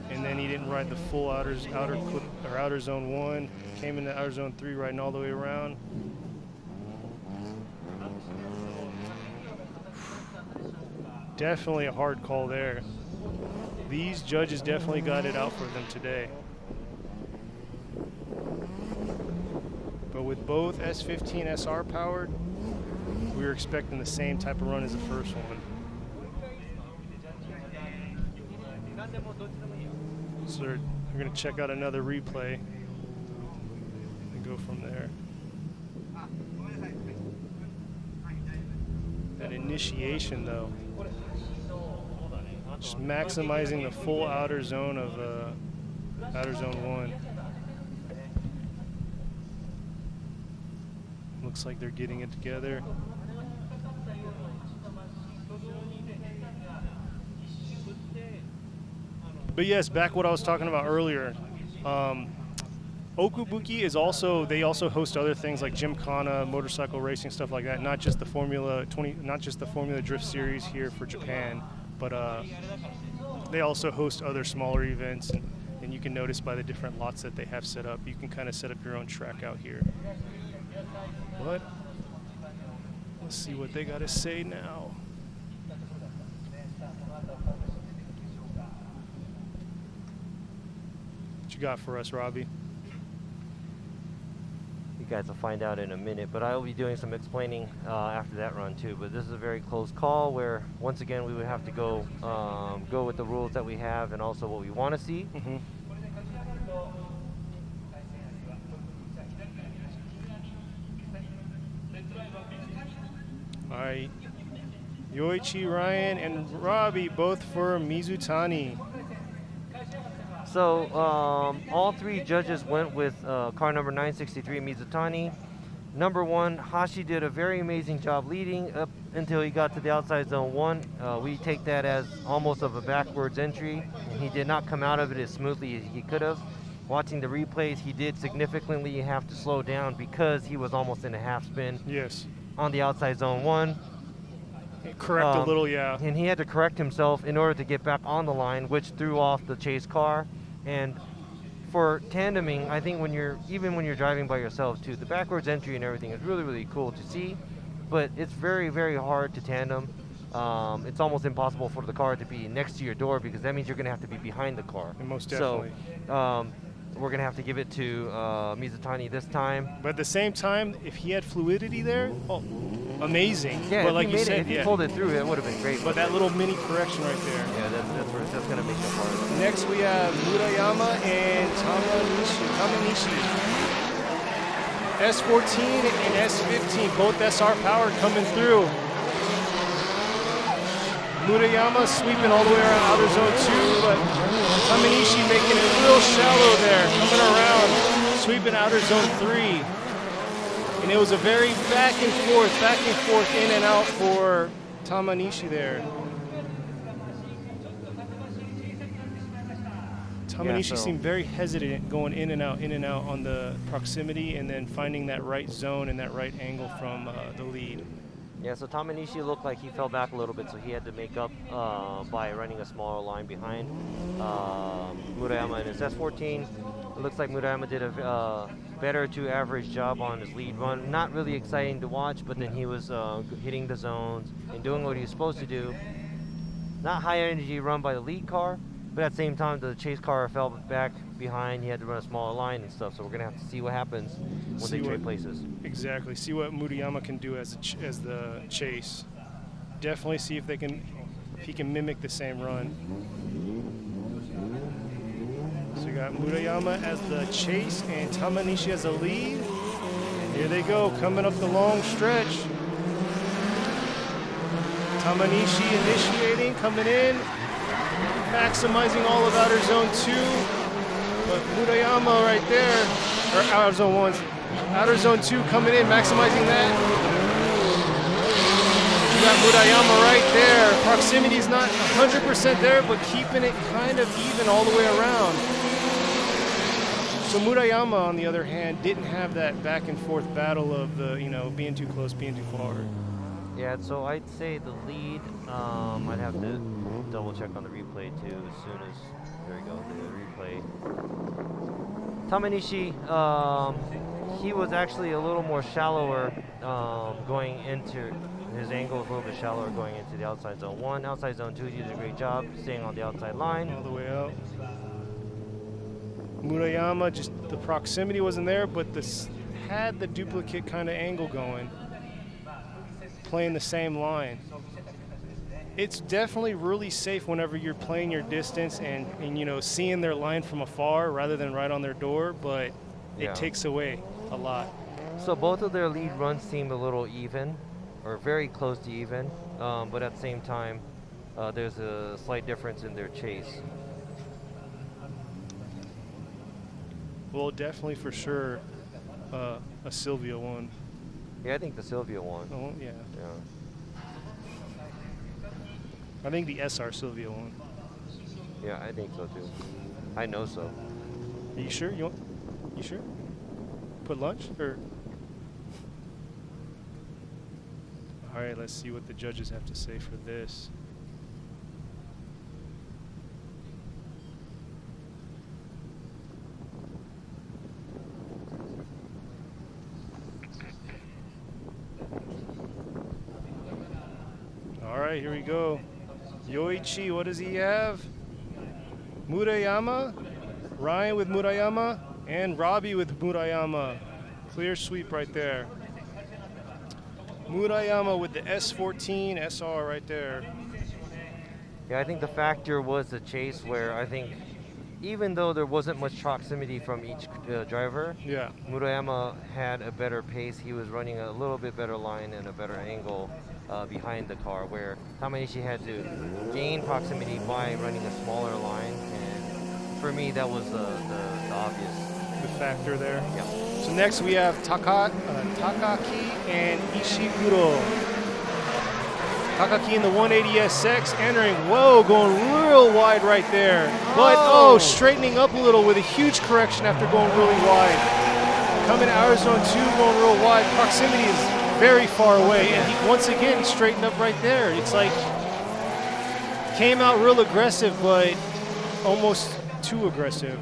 And then he didn't ride the full outer zone 1. Came into outer zone 3, riding all the way around. Definitely a hard call there. These judges definitely got it out for them today. But with both S15 SR powered, we were expecting the same type of run as the first one. So we're going to check out another replay and go from there. That initiation, though, just maximizing the full outer zone of outer zone 1. Looks like they're getting it together. But yes, back what I was talking about earlier. Okuibuki is also, they also host other things like Gymkhana, motorcycle racing, stuff like that. Not just the Formula Drift Series here for Japan, but they also host other smaller events. And you can notice by the different lots that they have set up, you can kind of set up your own track out here. But let's see what they got to say now. What you got for us, Robbie? You guys will find out in a minute, but I will be doing some explaining after that run too. But this is a very close call where, once again, we would have to go with the rules that we have and also what we want to see. Mm-hmm. All right, Yoichi, Ryan, and Robbie both for Mizutani. So all three judges went with car number 963 Mizutani. Number 1, Hashi did a very amazing job leading up until he got to the outside zone 1. We take that as almost of a backwards entry. He did not come out of it as smoothly as he could have. Watching the replays, he did significantly have to slow down because he was almost in a half spin. Yes. On the outside zone 1. Correct a little, yeah. And he had to correct himself in order to get back on the line, which threw off the chase car. And for tandeming, I think even when you're driving by yourself too, the backwards entry and everything is really, really cool to see, but it's very, very hard to tandem. It's almost impossible for the car to be next to your door because that means you're gonna have to be behind the car. And most definitely. So we're gonna have to give it to Mizutani this time. But at the same time, if he had fluidity there, oh, amazing. Yeah, but if like he you made said, if he pulled it through, it would have been great. But that little mini correction right there. Yeah, that's gonna make it hard. Next we have Murayama and Tamanishi. S14 and S15, both SR powered coming through. Murayama sweeping all the way around outer zone 2, but Tamanishi making it real shallow there, coming around, sweeping outer zone 3. And it was a very back and forth, in and out for Tamanishi there. Tamanishi seemed very hesitant going in and out on the proximity and then finding that right zone and that right angle from the lead. Yeah, so Tamanishi looked like he fell back a little bit, so he had to make up by running a smaller line behind Murayama in his S14. It looks like Murayama did a better to average job on his lead run. Not really exciting to watch, but then he was hitting the zones and doing what he was supposed to do. Not high energy run by the lead car, but at the same time the chase car fell back behind. He had to run a smaller line and stuff, so we're going to have to see what happens when they trade places. Exactly. See what Murayama can do as the chase. Definitely see if he can mimic the same run. So you got Murayama as the chase and Tamanishi as the lead. And here they go, coming up the long stretch. Tamanishi initiating, coming in, maximizing all of outer zone 2. But Murayama right there, or outer zone 1, outer zone 2 coming in, maximizing that. You got Murayama right there. Proximity's not 100% there, but keeping it kind of even all the way around. So Murayama, on the other hand, didn't have that back and forth battle of the, being too close, being too far. Yeah, so I'd say the lead, I'd have to double check on the replay too as soon as, there we go, the replay. Tamanishi, he was actually a little more shallower going into, his angle was a little bit shallower going into the outside zone 1. Outside zone 2, he did a great job staying on the outside line. All the way out. Murayama, just the proximity wasn't there, but this had the duplicate kind of angle going, playing the same line. It's definitely really safe whenever you're playing your distance and seeing their line from afar rather than right on their door, but it takes away a lot. So both of their lead runs seem a little even, or very close to even, but at the same time, there's a slight difference in their chase. Well, definitely for sure a Silvia won. Yeah, I think the Silvia won. Oh, yeah. I think the SR Silvia won. Yeah, I think so too. I know so. Are you sure? You sure? Put lunch or? All right, let's see what the judges have to say for this. All right, here we go. Yoichi, what does he have? Murayama, Ryan with Murayama, and Robbie with Murayama. Clear sweep right there. Murayama with the S14 SR right there. Yeah, I think the factor was the chase where I think even though there wasn't much proximity from each driver, Murayama had a better pace. He was running a little bit better line and a better angle behind the car, where Tamanishi had to gain proximity by running a smaller line, and for me that was the obvious factor there. Yeah. So next we have Takaki and Ishiguro. Takaki in the 180SX entering, going real wide right there. But straightening up a little with a huge correction after going really wide. Coming to our zone 2, going real wide. Proximity is very far away, and he once again straightened up right there. It's like came out real aggressive, but almost too aggressive.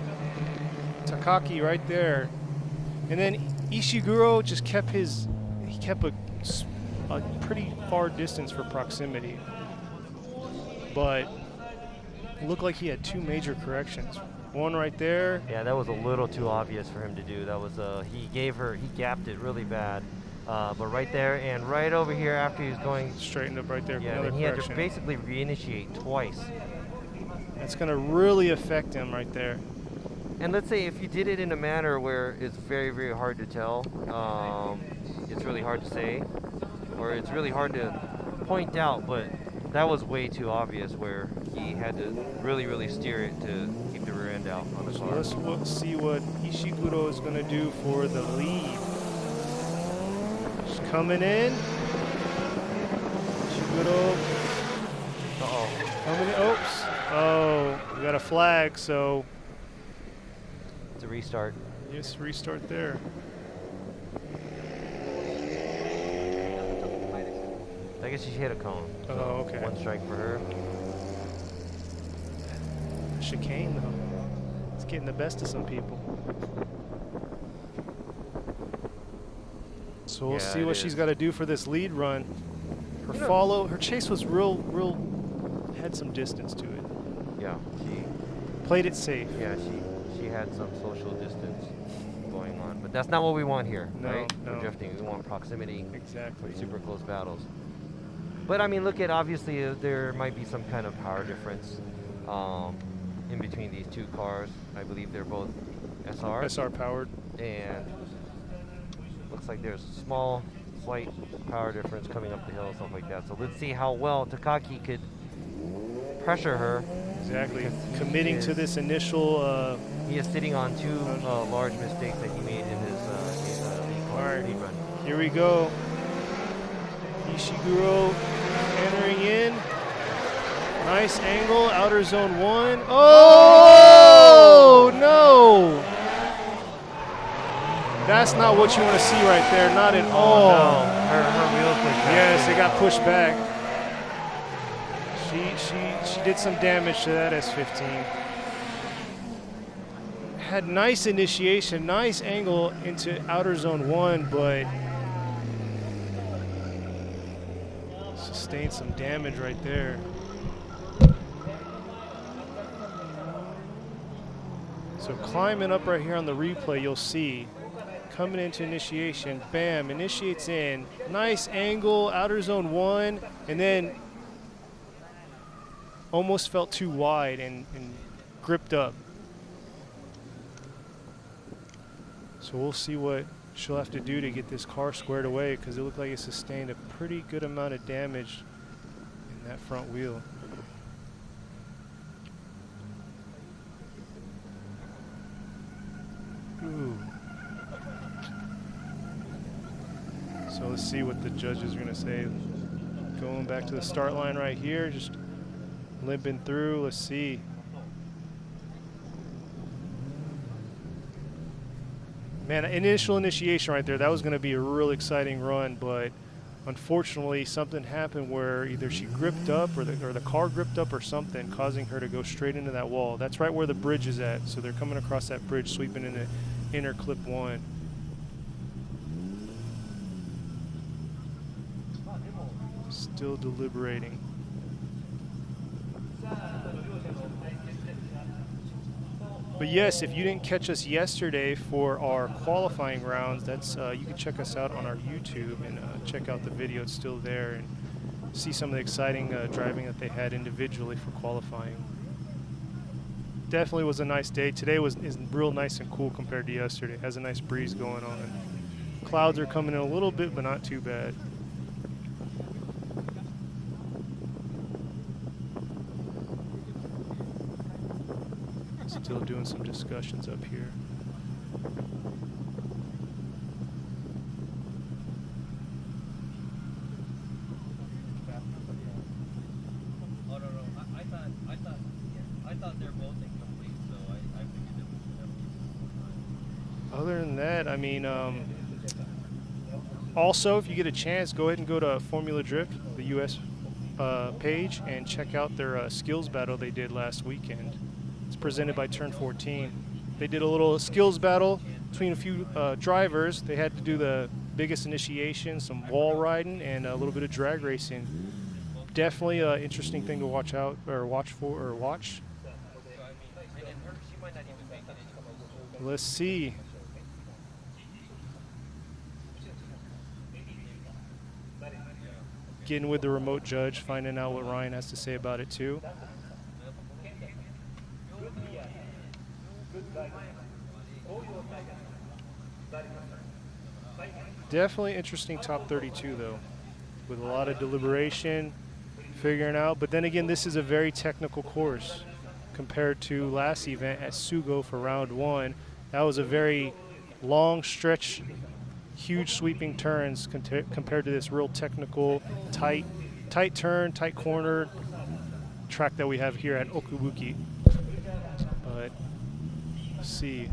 Takaki right there, and then Ishiguro just kept a pretty far distance for proximity, but it looked like he had two major corrections. One right there. Yeah, that was a little too obvious for him to do. That was he gapped it really bad. But right there and right over here after he was going straightened up right there. Yeah, and he had to basically reinitiate twice. That's going to really affect him right there. And let's say if you did it in a manner where it's very, very hard to tell, it's really hard to say, or it's really hard to point out, but that was way too obvious where he had to really, really steer it to keep the rear end out on the car. So let's see what Ishiguro is going to do for the lead. Just coming in. Ishiguro. Coming in. Oops. Oh, we got a flag, so. It's a restart. Yes, restart there. I guess she hit a cone. So okay. One strike for her. Chicane, though. It's getting the best of some people. So we'll see what she's got to do for this lead run. Her chase was real, had some distance to it. Yeah, she played it safe. Yeah, she had some social distance going on, but that's not what we want here, right? No. For drifting, we want proximity. Exactly. For super close battles. But I mean, look at obviously there might be some kind of power difference in between these two cars. I believe they're both SR. SR powered. And looks like there's a small, slight power difference coming up the hill, stuff like that. So let's see how well Takaki could pressure her. Exactly. Committing to this initial. He is sitting on two large mistakes that he made in his lead run. Here we go. Ishiguro entering in. Nice angle, outer zone 1. Oh, no! That's not what you want to see right there. Not at all. Oh, no. Her wheels pushed back. Yes, it got pushed back. She did some damage to that S15. Had nice initiation, nice angle into outer zone 1, but sustained some damage right there. So climbing up right here on the replay, you'll see coming into initiation, bam, initiates in, nice angle, outer zone 1, and then almost felt too wide and gripped up. So we'll see what she'll have to do to get this car squared away, because it looked like it sustained a pretty good amount of damage in that front wheel. Ooh. So let's see what the judges are going to say. Going back to the start line right here, just limping through. Let's see. Man, initial initiation right there, that was going to be a real exciting run, but unfortunately something happened where either she gripped up or the car gripped up or something, causing her to go straight into that wall. That's right where the bridge is at, so they're coming across that bridge, sweeping into inner clip 1. Still deliberating. But yes, if you didn't catch us yesterday for our qualifying rounds, that's you can check us out on our YouTube and check out the video. It's still there, and see some of the exciting driving that they had individually for qualifying. Definitely was a nice day. Today is real nice and cool compared to yesterday. It has a nice breeze going on. Clouds are coming in a little bit, but not too bad. Still doing some discussions up here. Oh, no. I thought they're both incomplete, so I figured it was. Other than that, I mean, also, if you get a chance, go ahead and go to Formula Drift, the US page, and check out their skills battle they did last weekend. It's presented by Turn 14. They did a little skills battle between a few drivers. They had to do the biggest initiation, some wall riding, and a little bit of drag racing. Definitely an interesting thing to watch out, or watch. Let's see. Getting with the remote judge, finding out what Ryan has to say about it too. Definitely interesting top 32 though, with a lot of deliberation, figuring out. But then again, this is a very technical course compared to last event at Sugo for round 1. That was a very long stretch, huge sweeping turns compared to this real technical, tight turn, tight corner track that we have here at Okuibuki. But let's see.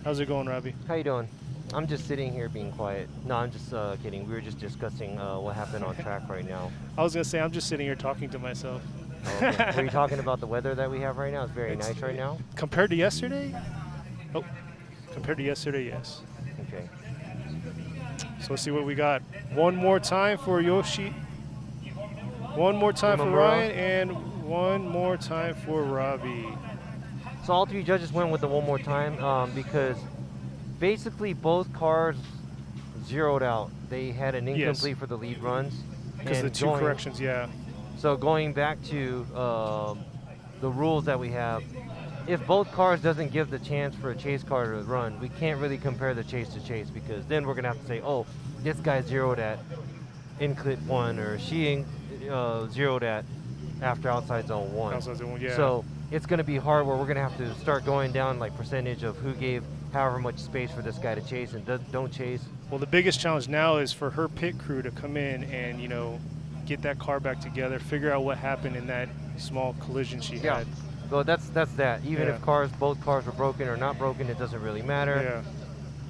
How's it going, Robbie? How you doing? I'm just sitting here being quiet. No, I'm just kidding. We were just discussing what happened on track right now. I was going to say, I'm just sitting here talking to myself. Oh, okay. Were you talking about the weather that we have right now? It's very nice right now. Compared to yesterday? Oh, compared to yesterday, yes. Okay. So let's see what we got. One more time for Yoshi. One more time for Ryan, and one more time for Robbie. So all 3 judges went with the one more time because basically both cars zeroed out. They had an incomplete for the lead runs. Because the 2 corrections, yeah. So going back to the rules that we have, if both cars doesn't give the chance for a chase car to run, we can't really compare the chase to chase, because then we're going to have to say, oh, this guy zeroed at in clip 1, or she zeroed at after outside zone 1. Outside zone 1, yeah. So it's going to be hard where we're going to have to start going down like percentage of who gave however much space for this guy to chase and don't chase. Well, the biggest challenge now is for her pit crew to come in and, you know, get that car back together, figure out what happened in that small collision she had. Well, that's that. Even if both cars were broken or not broken, it doesn't really matter. Yeah.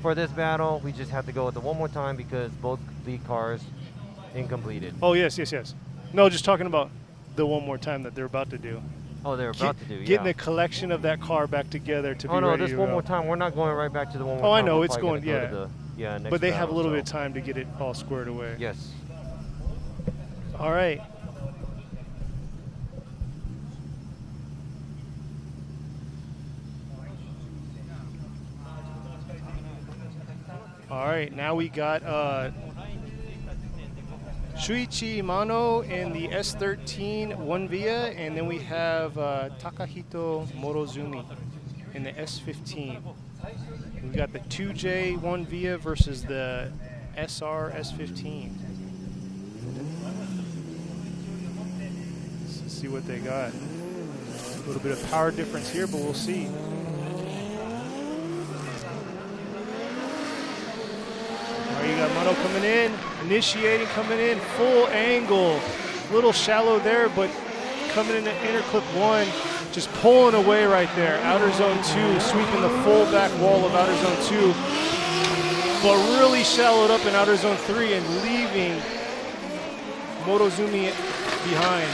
For this battle, we just have to go with the one more time because both lead cars incompleted. Oh, yes. No, just talking about the one more time that they're about to do. Oh, they're about to do, Getting a collection of that car back together to be ready to go. Oh, no, this one more time. We're not going right back to the one more time. Oh, I know. We're It's probably going, gonna go to the, next but they have a battle, little bit of time to get it all squared away. Yes. All right. All right, now we got Shuichi Mano in the S13 1 Via, and then we have Takahito Morozumi in the S15. We got the 2J 1 Via versus the SR S15. Let's see what they got. A little bit of power difference here, but we'll see. All right, you got Mano coming in, initiating, coming in, full angle. Little shallow there, but coming into inner clip 1, just pulling away right there. Outer zone 2, sweeping the full back wall of outer zone 2, but really shallowed up in outer zone 3 and leaving Morozumi behind.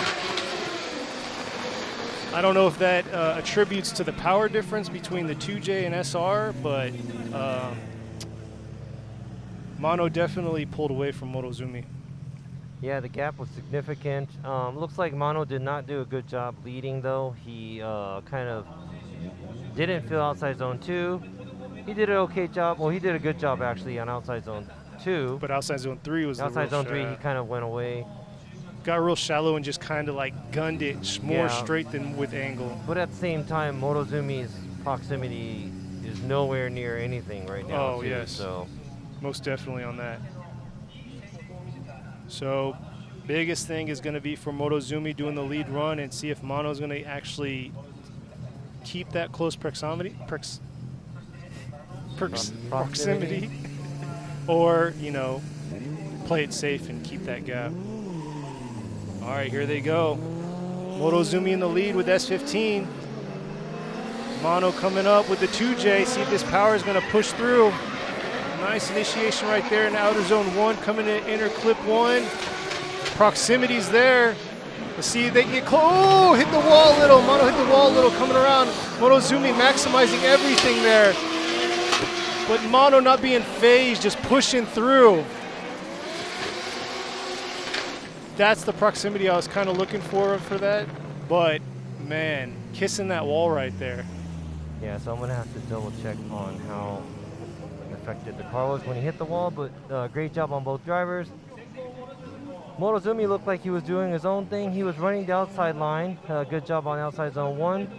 I don't know if that attributes to the power difference between the 2J and SR, but Mano definitely pulled away from Morozumi. Yeah, the gap was significant. Looks like Mano did not do a good job leading, though. He kind of didn't fill outside zone 2. He did an okay job. Well, he did a good job, actually, on outside zone 2. But outside zone 3 was outside zone 3, he kind of went away. Got real shallow and just kind of like gunned it more straight than with angle. But at the same time, Morozumi's proximity is nowhere near anything right now. Oh, too, yes. So most definitely on that. So biggest thing is going to be for Morozumi doing the lead run and see if Mano's going to actually keep that close proximity or, you know, play it safe and keep that gap. All right, here they go. Morozumi in the lead with S15. Mano coming up with the 2J. See if this power is going to push through. Nice initiation right there in outer zone 1, coming in inner clip 1. Proximity's there. Let's see if they can get close. Oh, hit the wall a little. Mano hit the wall a little, coming around. Morozumi maximizing everything there. But Mano not being phased, just pushing through. That's the proximity I was kind of looking for that. But, man, kissing that wall right there. yeah, so I'm going to have to double check on how affected the car was when he hit the wall, but great job on both drivers. Morozumi looked like he was doing his own thing. He was running the outside line. Good job on outside zone 1.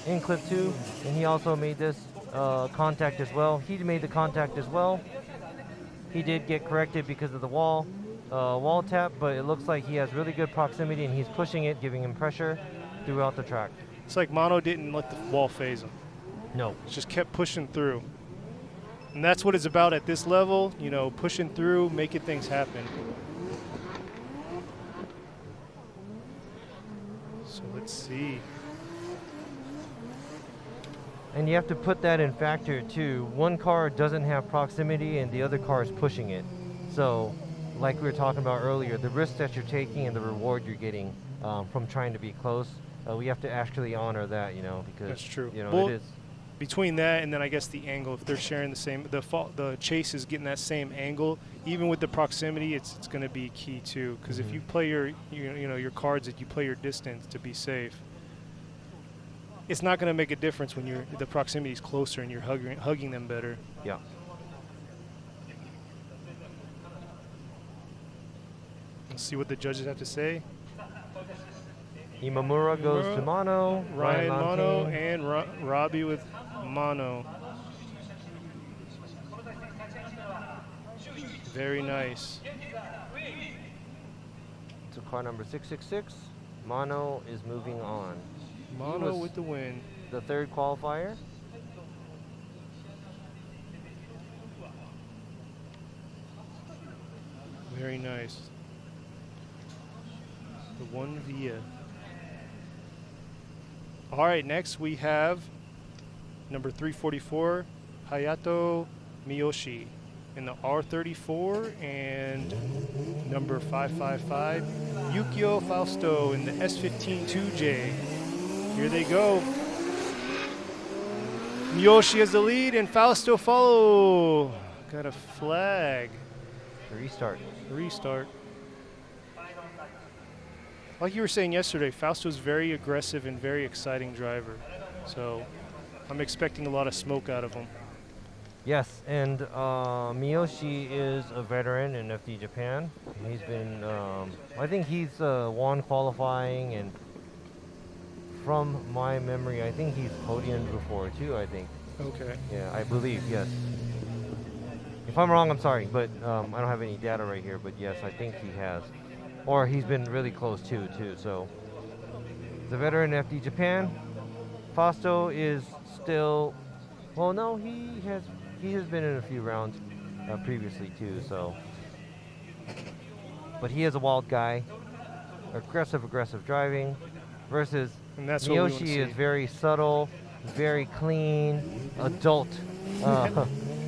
In clip 2, and he also made this contact as well. He made the contact as well. He did get corrected because of the wall tap, but it looks like he has really good proximity and he's pushing it, giving him pressure throughout the track. It's like Mano didn't let the wall phase him. No. Just kept pushing through. And that's what it's about at this level, you know, pushing through, making things happen. So let's see. And you have to put that in factor too. One car doesn't have proximity and the other car is pushing it. So, like we were talking about earlier, the risk that you're taking and the reward you're getting from trying to be close, we have to actually honor that, you know, because that's true. You know, well, it is. Between that and then I guess the angle, if they're sharing the same, the chase is getting that same angle, even with the proximity, it's going to be key too. Because if you play your your cards, that you play your distance to be safe, it's not going to make a difference when the proximity is closer and you're hugging them better. Yeah. Let's see what the judges have to say. Imamura goes to Mano. Ryan Mano and Robbie with Mano. Very nice. To car number 666. Mano is moving on. Mano with the win. The third qualifier. Very nice. The 1 Via. All right, next we have number 344, Hayato Miyoshi in the R34, and number 555, Yukio Fausto in the S15 2J. Here they go. Miyoshi has the lead and Fausto follow. Got a flag. Restart. Restart. Like you were saying yesterday, Fausto's very aggressive and very exciting driver. So I'm expecting a lot of smoke out of him. Yes, and Miyoshi is a veteran in FD Japan. He's been, I think he's won qualifying, and from my memory, I think he's podiumed before too, I think. Okay. Yeah, I believe, yes. If I'm wrong, I'm sorry, but I don't have any data right here, but yes, I think he has. Or he's been really close too, so. The veteran in FD Japan. Fausto is still, well, no, he has been in a few rounds previously too, so. But he is a wild guy. Aggressive driving versus And that's what we want to Miyoshi see. is very subtle, very clean, adult.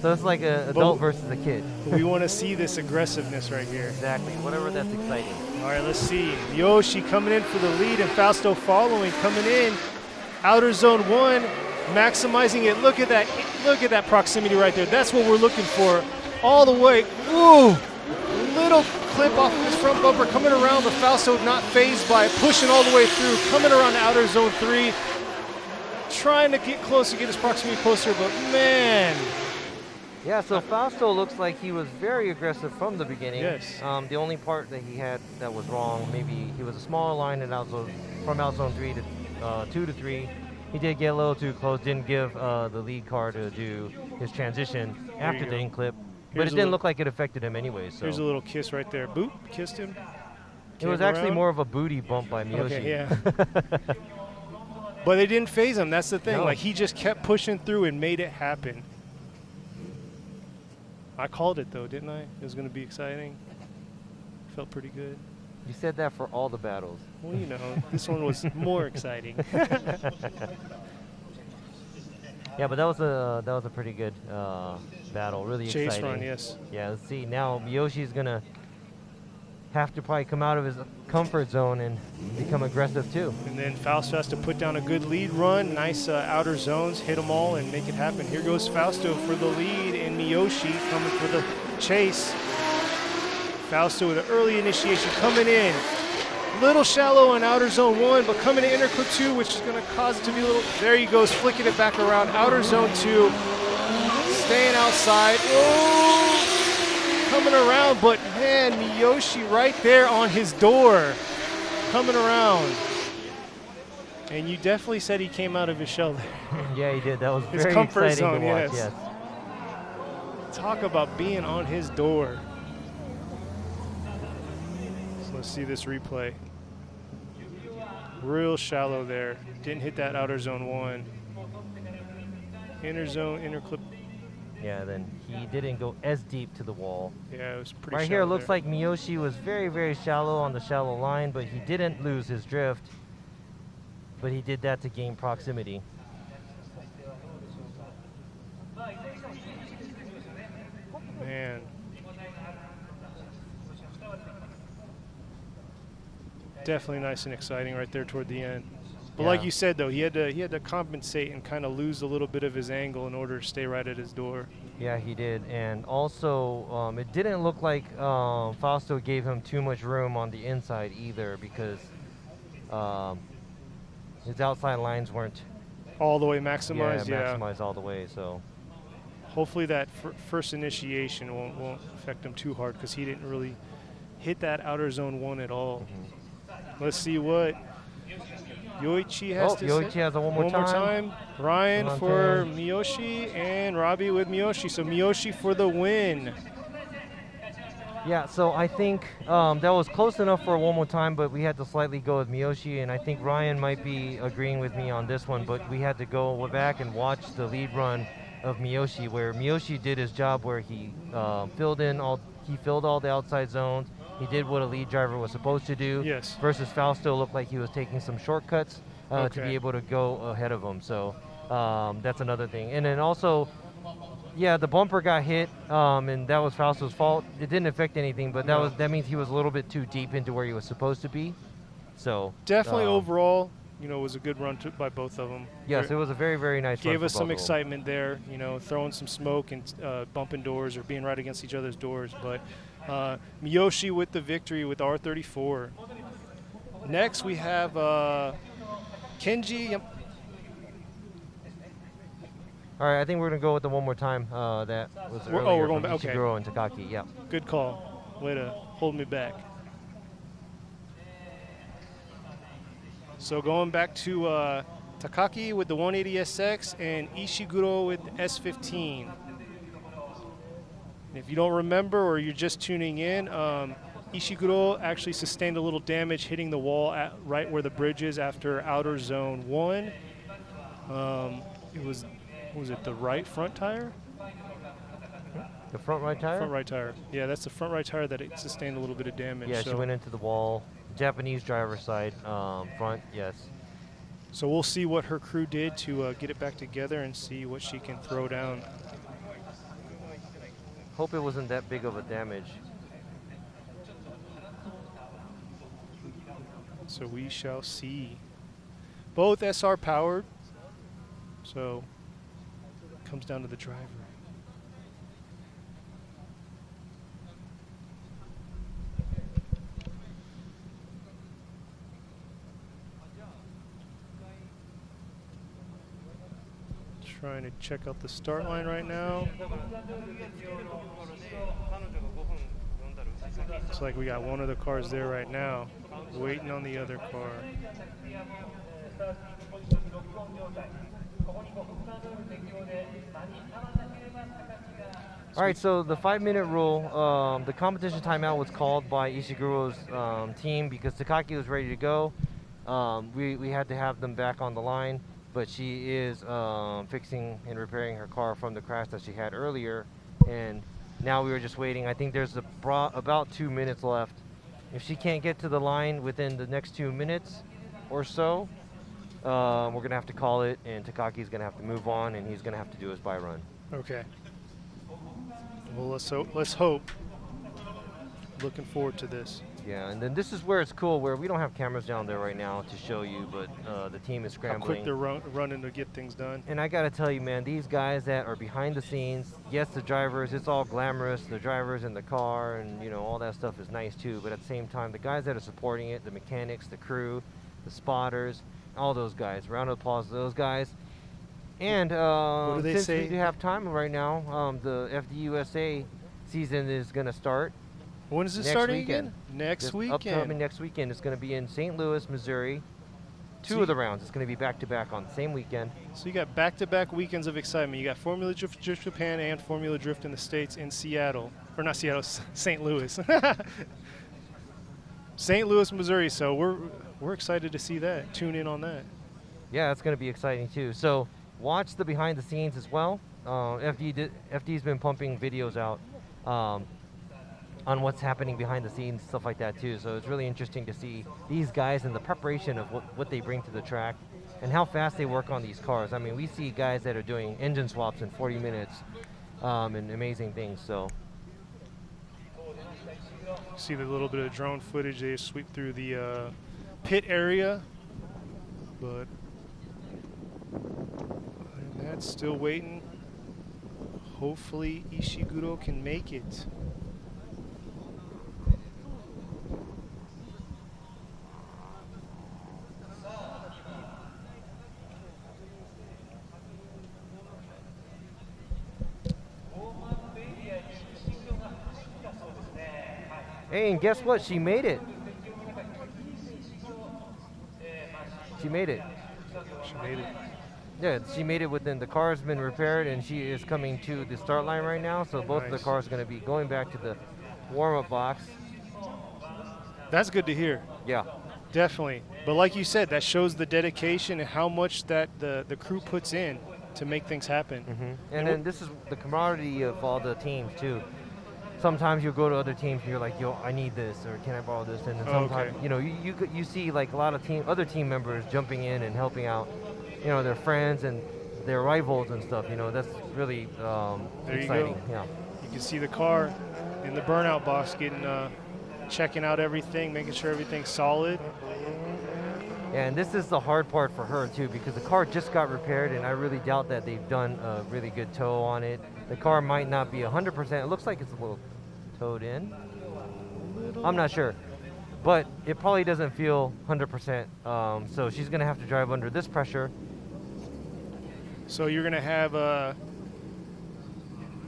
So it's like an adult versus a kid. We want to see this aggressiveness right here. Exactly, whatever that's exciting. All right, let's see. Miyoshi coming in for the lead and Fausto following, coming in. Outer zone 1, maximizing it. Look at that proximity right there. That's what we're looking for. All the way. Ooh, little clip off of his front bumper coming around, but Fausto not phased by it, pushing all the way through, coming around to outer zone 3. Trying to get closer, get his proximity closer, but man. Yeah, so Fausto looks like he was very aggressive from the beginning. Yes. The only part that he had that was wrong, maybe he was a smaller line in from out zone 3 to 2 to 3. He did get a little too close, didn't give the lead car to do his transition after the in-clip. But it didn't look like it affected him anyway. So. Here's a little kiss right there. Boop, kissed him. It was actually more of a booty bump by Miyoshi. Okay, yeah. But they didn't phase him. That's the thing. No. Like, he just kept pushing through and made it happen. I called it, though, didn't I? It was going to be exciting. Felt pretty good. You said that for all the battles. Well, you know, this one was more exciting. Yeah, but that was a pretty good battle. Really Chase exciting. run, yes. Yeah, let's see. Now Miyoshi's gonna have to probably come out of his comfort zone and become aggressive too. And then Fausto has to put down a good lead run. Nice outer zones, hit them all and make it happen. Here goes Fausto for the lead and Miyoshi coming for the chase. Fausto with an early initiation coming in. Little shallow on outer zone 1, but coming to inner clip 2, which is going to cause it to be a little. There he goes, flicking it back around. Outer zone 2, staying outside. Oh, coming around, but man, Miyoshi right there on his door, coming around. And you definitely said he came out of his shell there. Yeah, he did. That was His very comfort exciting zone, to watch. yes. Yes. Talk about being on his door. So let's see this replay. Real shallow there. Didn't hit that outer zone 1. Inner zone, inner clip. Yeah, then he didn't go as deep to the wall. Yeah, it was pretty Right shallow here, it looks there. like Miyoshi was very, very shallow on the shallow line, but he didn't lose his drift. But he did that to gain proximity. Man. Definitely nice and exciting right there toward the end. But like you said, though, he had to compensate and kind of lose a little bit of his angle in order to stay right at his door. Yeah, he did. And also, it didn't look like Fausto gave him too much room on the inside either, because his outside lines weren't All the way maximized, yeah. maximized all the way. So hopefully that first initiation won't affect him too hard, because he didn't really hit that outer zone 1 at all. Let's see what Yoichi has to say. Yoichi has a one more time. Ryan for Miyoshi and Robbie with Miyoshi. So Miyoshi for the win. yeah, so I think that was close enough for one more time, but we had to slightly go with Miyoshi, and I think Ryan might be agreeing with me on this one, but we had to go back and watch the lead run of Miyoshi, where Miyoshi did his job, where he filled all the outside zones. He did what a lead driver was supposed to do. Yes. Versus Fausto looked like he was taking some shortcuts, to be able to go ahead of him. So that's another thing. And then also, yeah, the bumper got hit, and that was Fausto's fault. It didn't affect anything, but that means he was a little bit too deep into where he was supposed to be. So definitely overall, you know, it was a good run by both of them. Yes, it was a very, very nice run. Gave us some excitement there, you know, throwing some smoke and bumping doors or being right against each other's doors. But Miyoshi with the victory with R34. Next, we have Kenji. All right, I think we're going to go with the one more time that was earlier we're going from back. Okay. Ishiguro and Takaki. Yeah. Good call. Way to hold me back. So going back to Takaki with the 180SX and Ishiguro with the S15. If you don't remember or you're just tuning in, Ishiguro actually sustained a little damage hitting the wall right where the bridge is after outer zone 1. It was it the right front tire? The front right tire? Front right tire. Yeah, that's the front right tire that it sustained a little bit of damage. Yeah, she went into the wall. Japanese driver's side front, yes. So we'll see what her crew did to get it back together and see what she can throw down. Hope it wasn't that big of a damage. So we shall see. Both SR powered. So it comes down to the driver. Trying to check out the start line right now. Looks like we got one of the cars there right now, waiting on the other car. All right, so the 5-minute rule, the competition timeout was called by Ishiguro's team because Takaki was ready to go. We had to have them back on the line, but she is fixing and repairing her car from the crash that she had earlier, and now we were just waiting. I think there's about 2 minutes left. If she can't get to the line within the next 2 minutes or so, we're going to have to call it, and Takaki's going to have to move on, and he's going to have to do his bye run. Okay. Well, let's hope. Looking forward to this. Yeah, and then this is where it's cool, where we don't have cameras down there right now to show you, but the team is scrambling. How quick they're running to get things done. And I got to tell you, man, these guys that are behind the scenes, yes, the drivers, it's all glamorous, the drivers in the car, and, you know, all that stuff is nice too, but at the same time, the guys that are supporting it, the mechanics, the crew, the spotters, all those guys, round of applause to those guys. And what do they since say? we do have time right now, the FDUSA season is going to start. When is it next starting weekend. again? Next weekend. Upcoming next weekend. It's going to be in St. Louis, Missouri. Two of the rounds. It's going to be back-to-back on the same weekend. So you got back-to-back weekends of excitement. You got Formula Drift Japan and Formula Drift in the States in Seattle. Or not Seattle, St. Louis. St. Louis, Missouri. So we're excited to see that. Tune in on that. Yeah, it's going to be exciting too. So watch the behind the scenes as well. FD's been pumping videos out on what's happening behind the scenes, stuff like that too. So it's really interesting to see these guys and the preparation of what they bring to the track and how fast they work on these cars. I mean, we see guys that are doing engine swaps in 40 minutes and amazing things. So see the little bit of drone footage. They sweep through the pit area, but that's still waiting. Hopefully Ishiguro can make it. Hey, and guess what? She made it. She made it. She made it. Yeah, she made it within. The car's been repaired, and she is coming to the start line right now. So both of the cars are going to be going back to the warm-up box. That's good to hear. Yeah. Definitely. But like you said, that shows the dedication and how much that the crew puts in to make things happen. And then this is the camaraderie of all the teams, too. sometimes you'll go to other teams and you're like, yo, I need this, or can I borrow this? And then sometimes, Okay. you know, you see like a lot of other team members jumping in and helping out, you know, their friends and their rivals and stuff. You know, that's really There exciting. you go. Yeah. You can see the car in the burnout box getting checking out everything, making sure everything's solid. And this is the hard part for her too, because the car just got repaired, and I really doubt that they've done a really good tow on it. The car might not be 100%. It looks like it's a little towed in. I'm not sure, but it probably doesn't feel 100%. So she's gonna have to drive under this pressure. So you're gonna have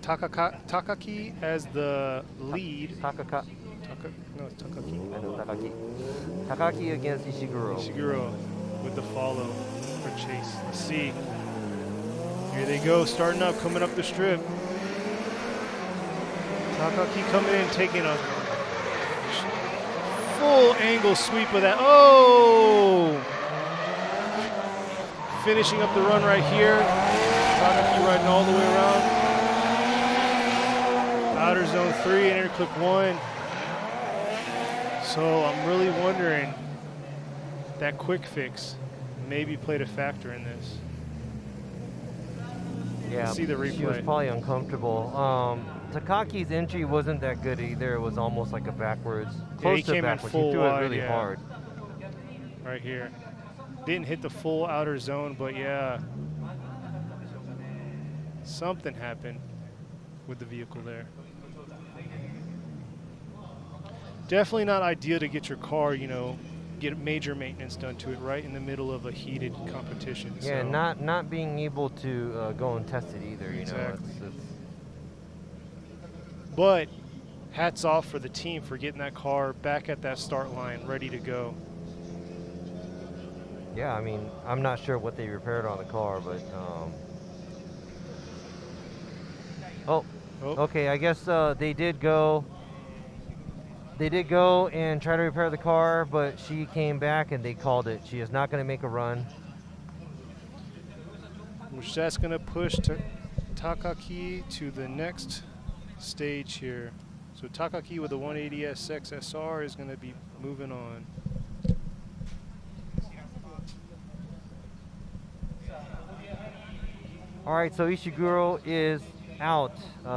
Takaki as the lead. It's Takaki. Takaki against Ishiguro. Ishiguro with the follow for chase. Let's see. Here they go, starting up, coming up the strip. Takaki coming in, taking a full angle sweep of that. Oh! Finishing up the run right here. Takaki riding all the way around. Outer zone 3 and inner clip 1. So I'm really wondering that quick fix maybe played a factor in this. Yeah, See the she was replay. probably uncomfortable. Takaki's entry wasn't that good either. It was almost like a backwards, Yeah, he close to came in backwards. full He threw wide, it really yeah. hard. Right here. Didn't hit the full outer zone, but yeah. Something happened with the vehicle there. Definitely not ideal to get your car, you know, get major maintenance done to it right in the middle of a heated competition. Yeah, so. not being able to go and test it either. You know, Exactly. it's But hats off for the team for getting that car back at that start line, ready to go. yeah. I mean, I'm not sure what they repaired on the car, but Oh. okay. I guess they did go. They did go and try to repair the car, but she came back and they called it. She is not going to make a run. Which that's going to push Takaki to the next stage here. So Takaki with the 180SX SR is going to be moving on. All right, so Ishiguro is out.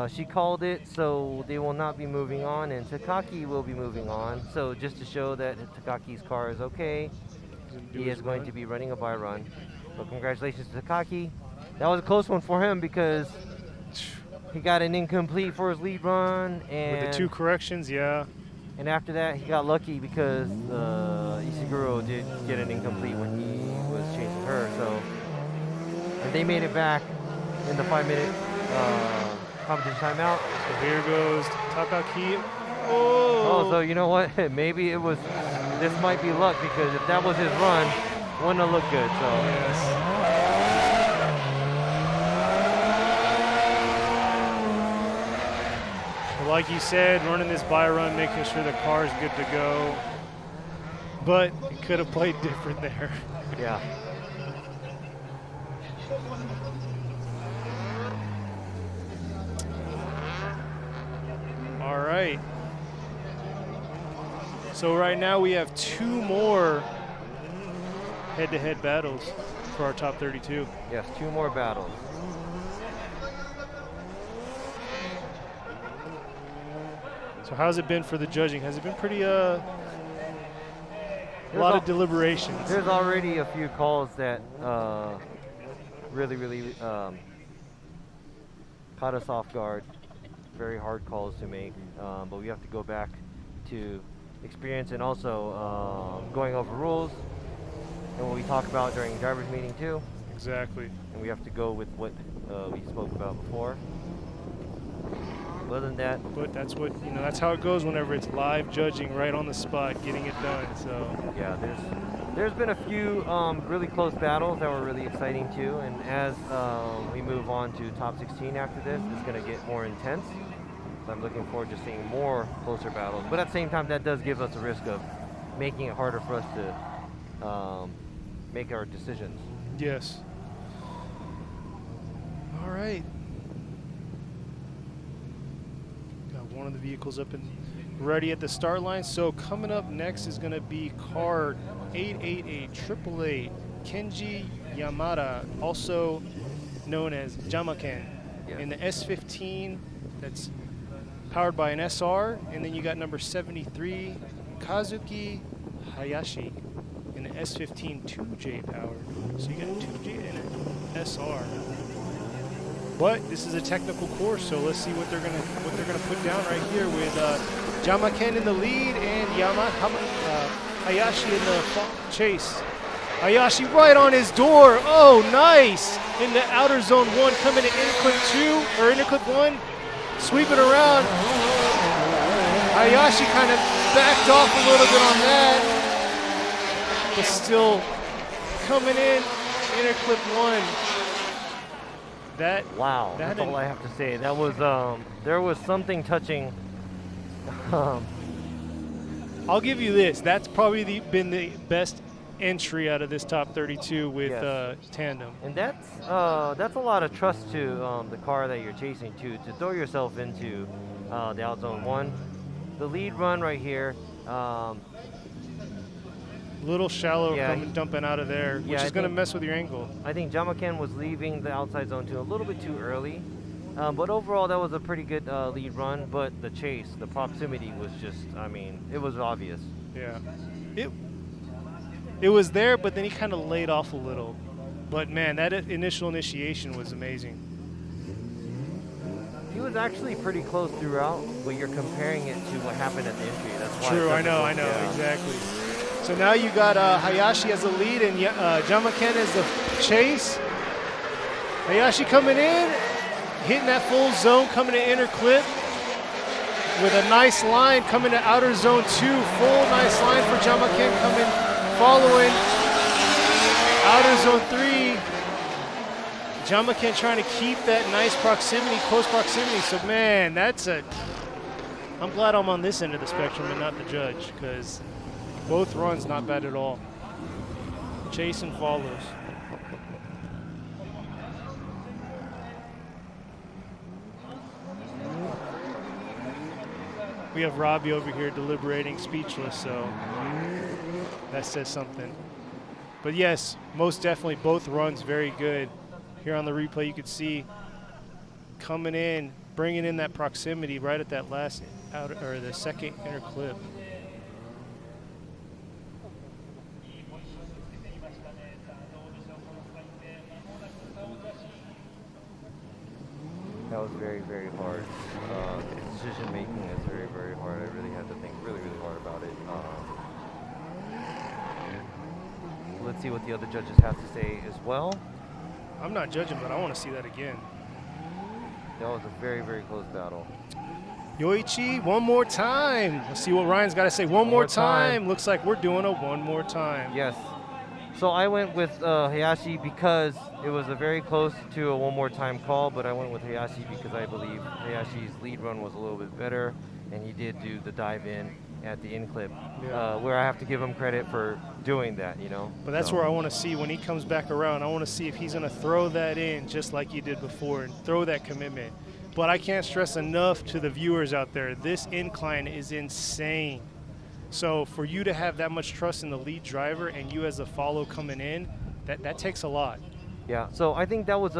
She called it, so they will not be moving on, and Takaki will be moving on. So just to show that Takaki's car is okay, he is going to be running a by run. So congratulations to Takaki. That was a close one for him because he got an incomplete for his lead run, and With the 2 corrections, yeah. and after that he got lucky because Ishiguro did get an incomplete when he was chasing her. So, and they made it back in the 5-minute competition timeout. So here goes Takaki. Oh, so you know what? Maybe it was. This might be luck because if that was his run, wouldn't have looked good. So. Yes. Well, like you said, running this by run, making sure the car is good to go. But it could have played different there. Yeah. All right. So right now we have 2 more head-to-head battles for our top 32. Yes, 2 more battles. So how's it been for the judging? Has it been pretty a lot of deliberations? There's already a few calls that really caught us off guard. Very hard calls to make, but we have to go back to experience and also going over rules and what we talk about during driver's meeting too. Exactly. And we have to go with what we spoke about before. Other than that, but that's what, you know, that's how it goes whenever it's live judging right on the spot, getting it done. So yeah, there's been a few really close battles that were really exciting too, and as we move on to top 16 after this, it's going to get more intense. So I'm looking forward to seeing more closer battles, but at the same time that does give us a risk of making it harder for us to make our decisions. yes. All right. Got one of the vehicles up and ready at the start line. So coming up next is going to be car 888 Kenji Yamada, also known as Jamaken, in the S15 that's powered by an SR. And then you got number 73 Kazuki Hayashi in the S15 2J power. So you got a 2J and an SR. But this is a technical course, so let's see what they're gonna put down right here with Jamaken in the lead and Hayashi in the chase. Hayashi right on his door. Oh, nice! In the outer zone 1, coming to inner clip 2 or inner clip 1, sweeping around. Hayashi kind of backed off a little bit on that, but still coming in inner clip 1. Wow, that's all I have to say. That was there was something touching. I'll give you this. That's probably been the best entry out of this top 32 with tandem. And that's a lot of trust to the car that you're chasing to throw yourself into the out zone 1. The lead run right here. Little shallow dumping out of there, which is going to mess with your angle. I think Jamaken was leaving the outside zone 2 a little bit too early. But overall, that was a pretty good lead run. But the chase, the proximity was just, I mean, it was obvious. Yeah. It was there, but then he kind of laid off a little. But, man, that initial initiation was amazing. He was actually pretty close throughout, but you're comparing it to what happened at the entry. That's why. True, I know, exactly. So now you got Hayashi as the lead and Jamaken as the chase. Hayashi coming in, hitting that full zone, coming to inner clip with a nice line coming to outer zone 2. Full nice line for Jamaken coming, following outer zone 3. Jamaken trying to keep that nice proximity, close proximity. So man, I'm glad I'm on this end of the spectrum and not the judge, because both runs not bad at all. Chase and follows. We have Robbie over here deliberating, speechless, so that says something. But yes, most definitely both runs very good. Here on the replay you could see coming in, bringing in that proximity right at that last out, or the second inner clip. That was very, very hard. Decision making is very, very hard. I really had to think really, really hard about it. Let's see what the other judges have to say as well. I'm not judging, but I want to see that again. That was a very, very close battle. Yoichi, one more time. Let's see what Ryan's got to say. One more time. Looks like we're doing a one more time. Yes. So I went with Hayashi because it was a very close to a one more time call, but I went with Hayashi because I believe Hayashi's lead run was a little bit better, and he did do the dive in at the in clip, where I have to give him credit for doing that, you know. But that's where I want to see when he comes back around. I want to see if he's going to throw that in just like he did before and throw that commitment. But I can't stress enough to the viewers out there, this incline is insane. So for you to have that much trust in the lead driver and you as a follow coming in, that takes a lot. Yeah, so I think that was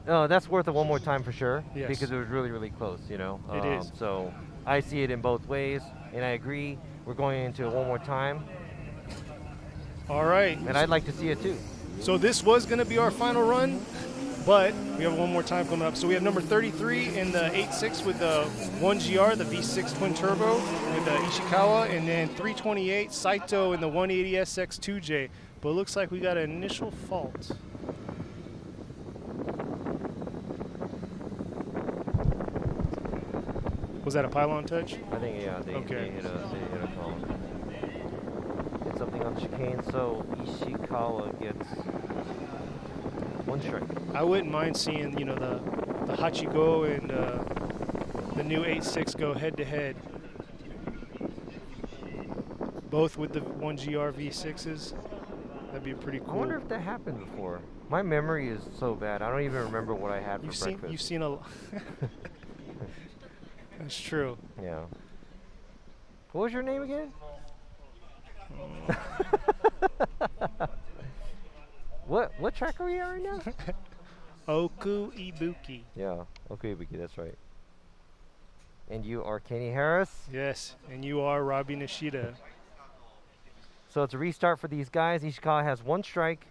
that's worth it one more time for sure, yes, because it was really, really close, you know. It is. So I see it in both ways, and I agree. We're going into one more time. All right. And I'd like to see it too. So this was going to be our final run, but we have one more time coming up. So we have number 33 in the 8.6 with the 1GR, the V6 twin turbo with the Ishikawa, and then 328 Saito in the 180SX 2J. But it looks like we got an initial fault. Was that a pylon touch? I think, yeah, they hit a column. Hit something on chicane, so Ishikawa gets one strike. I wouldn't mind seeing, you know, the Hachigo and the new 8.6 go head-to-head. Both with the 1GR V6s. That'd be pretty cool. I wonder if that happened before. My memory is so bad. I don't even remember what I had for breakfast. You've seen a It's true. Yeah. What was your name again? What track are we at right now? Okuibuki. Yeah, Okuibuki, that's right. And you are Kenny Harris. Yes, and you are Robbie Nishida. So it's a restart for these guys. Ishikawa has 1 strike.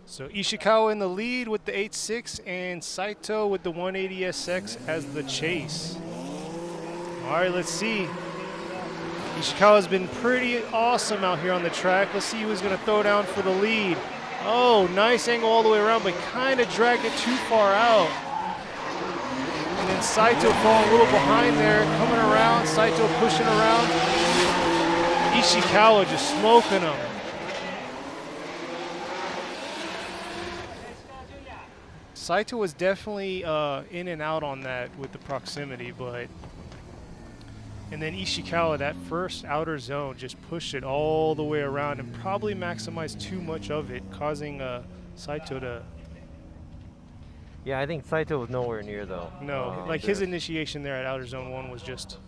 So Ishikawa in the lead with the 8.6 and Saito with the 180SX as the chase. All right, let's see. Ishikawa's been pretty awesome out here on the track. Let's see who's going to throw down for the lead. Oh, nice angle all the way around, but kind of dragged it too far out. And then Saito falling a little behind there, coming around. Saito pushing around. Ishikawa just smoking him. Saito was definitely in and out on that with the proximity, but and then Ishikawa, that first outer zone, just pushed it all the way around and probably maximized too much of it, causing Saito to... Yeah, I think Saito was nowhere near, though. No, like his initiation there at outer zone 1 was just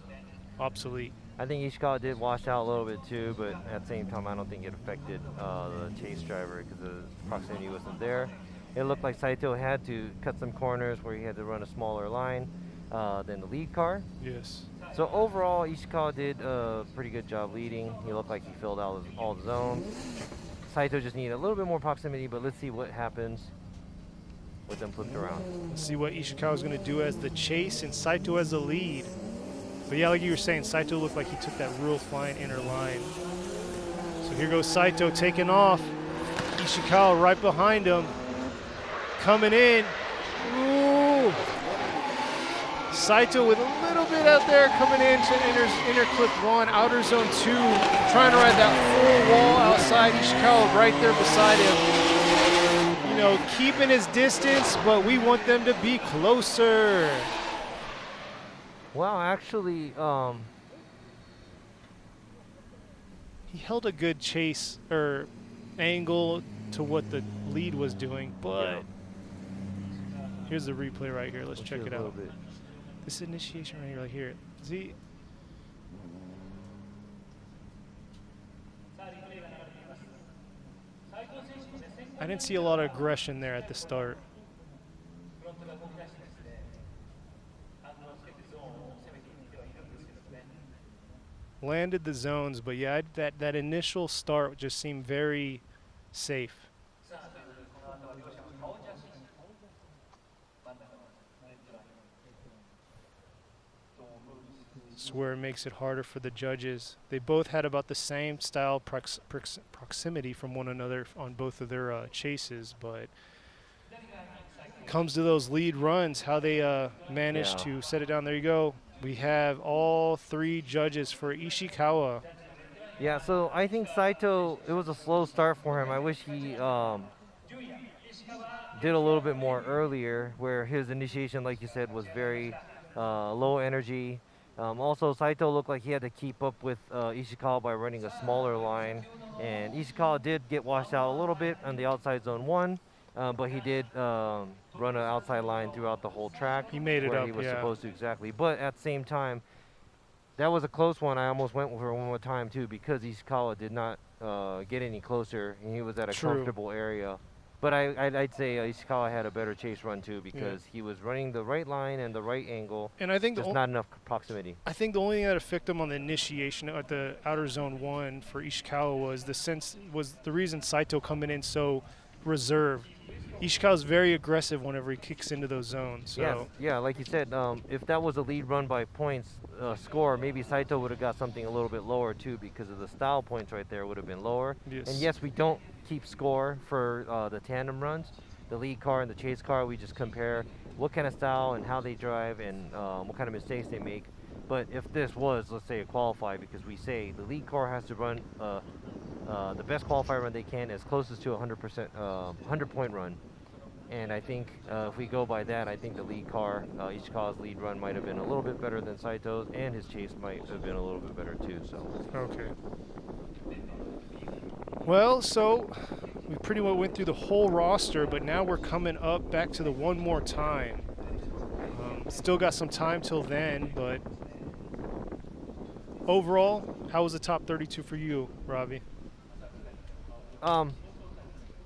obsolete. I think Ishikawa did wash out a little bit too, but at the same time, I don't think it affected the chase driver because the proximity wasn't there. It looked like Saito had to cut some corners where he had to run a smaller line than the lead car. Yes. So overall, Ishikawa did a pretty good job leading. He looked like he filled out all the zones. Saito just needed a little bit more proximity, but let's see what happens with them flipped around. Let's see what Ishikawa's going to do as the chase and Saito as the lead. But yeah, like you were saying, Saito looked like he took that real fine inner line. So here goes Saito taking off. Ishikawa right behind him. Coming in. Ooh. Saito with a little bit out there coming in to inner clip 1, outer zone 2, trying to ride that full wall outside. Ishikawa right there beside him. You know, keeping his distance, but we want them to be closer. Wow, actually, he held a good chase or angle to what the lead was doing, but here's the replay right here. Let's check it out. This initiation right here, like here. See? I didn't see a lot of aggression there at the start. Landed the zones, but yeah, that initial start just seemed very safe. It's where it makes it harder for the judges. They both had about the same style proximity from one another on both of their chases, but comes to those lead runs, how they managed to set it down. There you go. We have all 3 judges for Ishikawa. Yeah, so I think Saito, it was a slow start for him. I wish he did a little bit more earlier, where his initiation, like you said, was very low energy. Also, Saito looked like he had to keep up with Ishikawa by running a smaller line. And Ishikawa did get washed out a little bit on the outside zone 1, but he did run an outside line throughout the whole track. He made it where up, he was yeah. supposed to, exactly. But at the same time, that was a close one. I almost went for one more time, too, because Ishikawa did not get any closer, and he was at a comfortable area. But I'd say Ishikawa had a better chase run, too, because he was running the right line and the right angle, and I think just not enough proximity. I think the only thing that affected him on the initiation at the outer zone 1 for Ishikawa was the reason Saito coming in so reserved. Ishikawa's very aggressive whenever he kicks into those zones. So. Yeah, like you said, if that was a lead run by points score, maybe Saito would have got something a little bit lower too, because of the style points right there would have been lower. Yes. And yes, we don't keep score for the tandem runs. The lead car and the chase car, we just compare what kind of style and how they drive and what kind of mistakes they make. But if this was, let's say, a qualify, because we say the lead car has to run the best qualifier run they can as closest to 100%, 100-point run. And I think if we go by that, I think the lead car, Ishikawa's lead run might have been a little bit better than Saito's, and his chase might have been a little bit better too. So. Okay. Well, so we pretty well went through the whole roster, but now we're coming up back to the one more time. Still got some time till then, but overall, how was the top 32 for you, Robbie?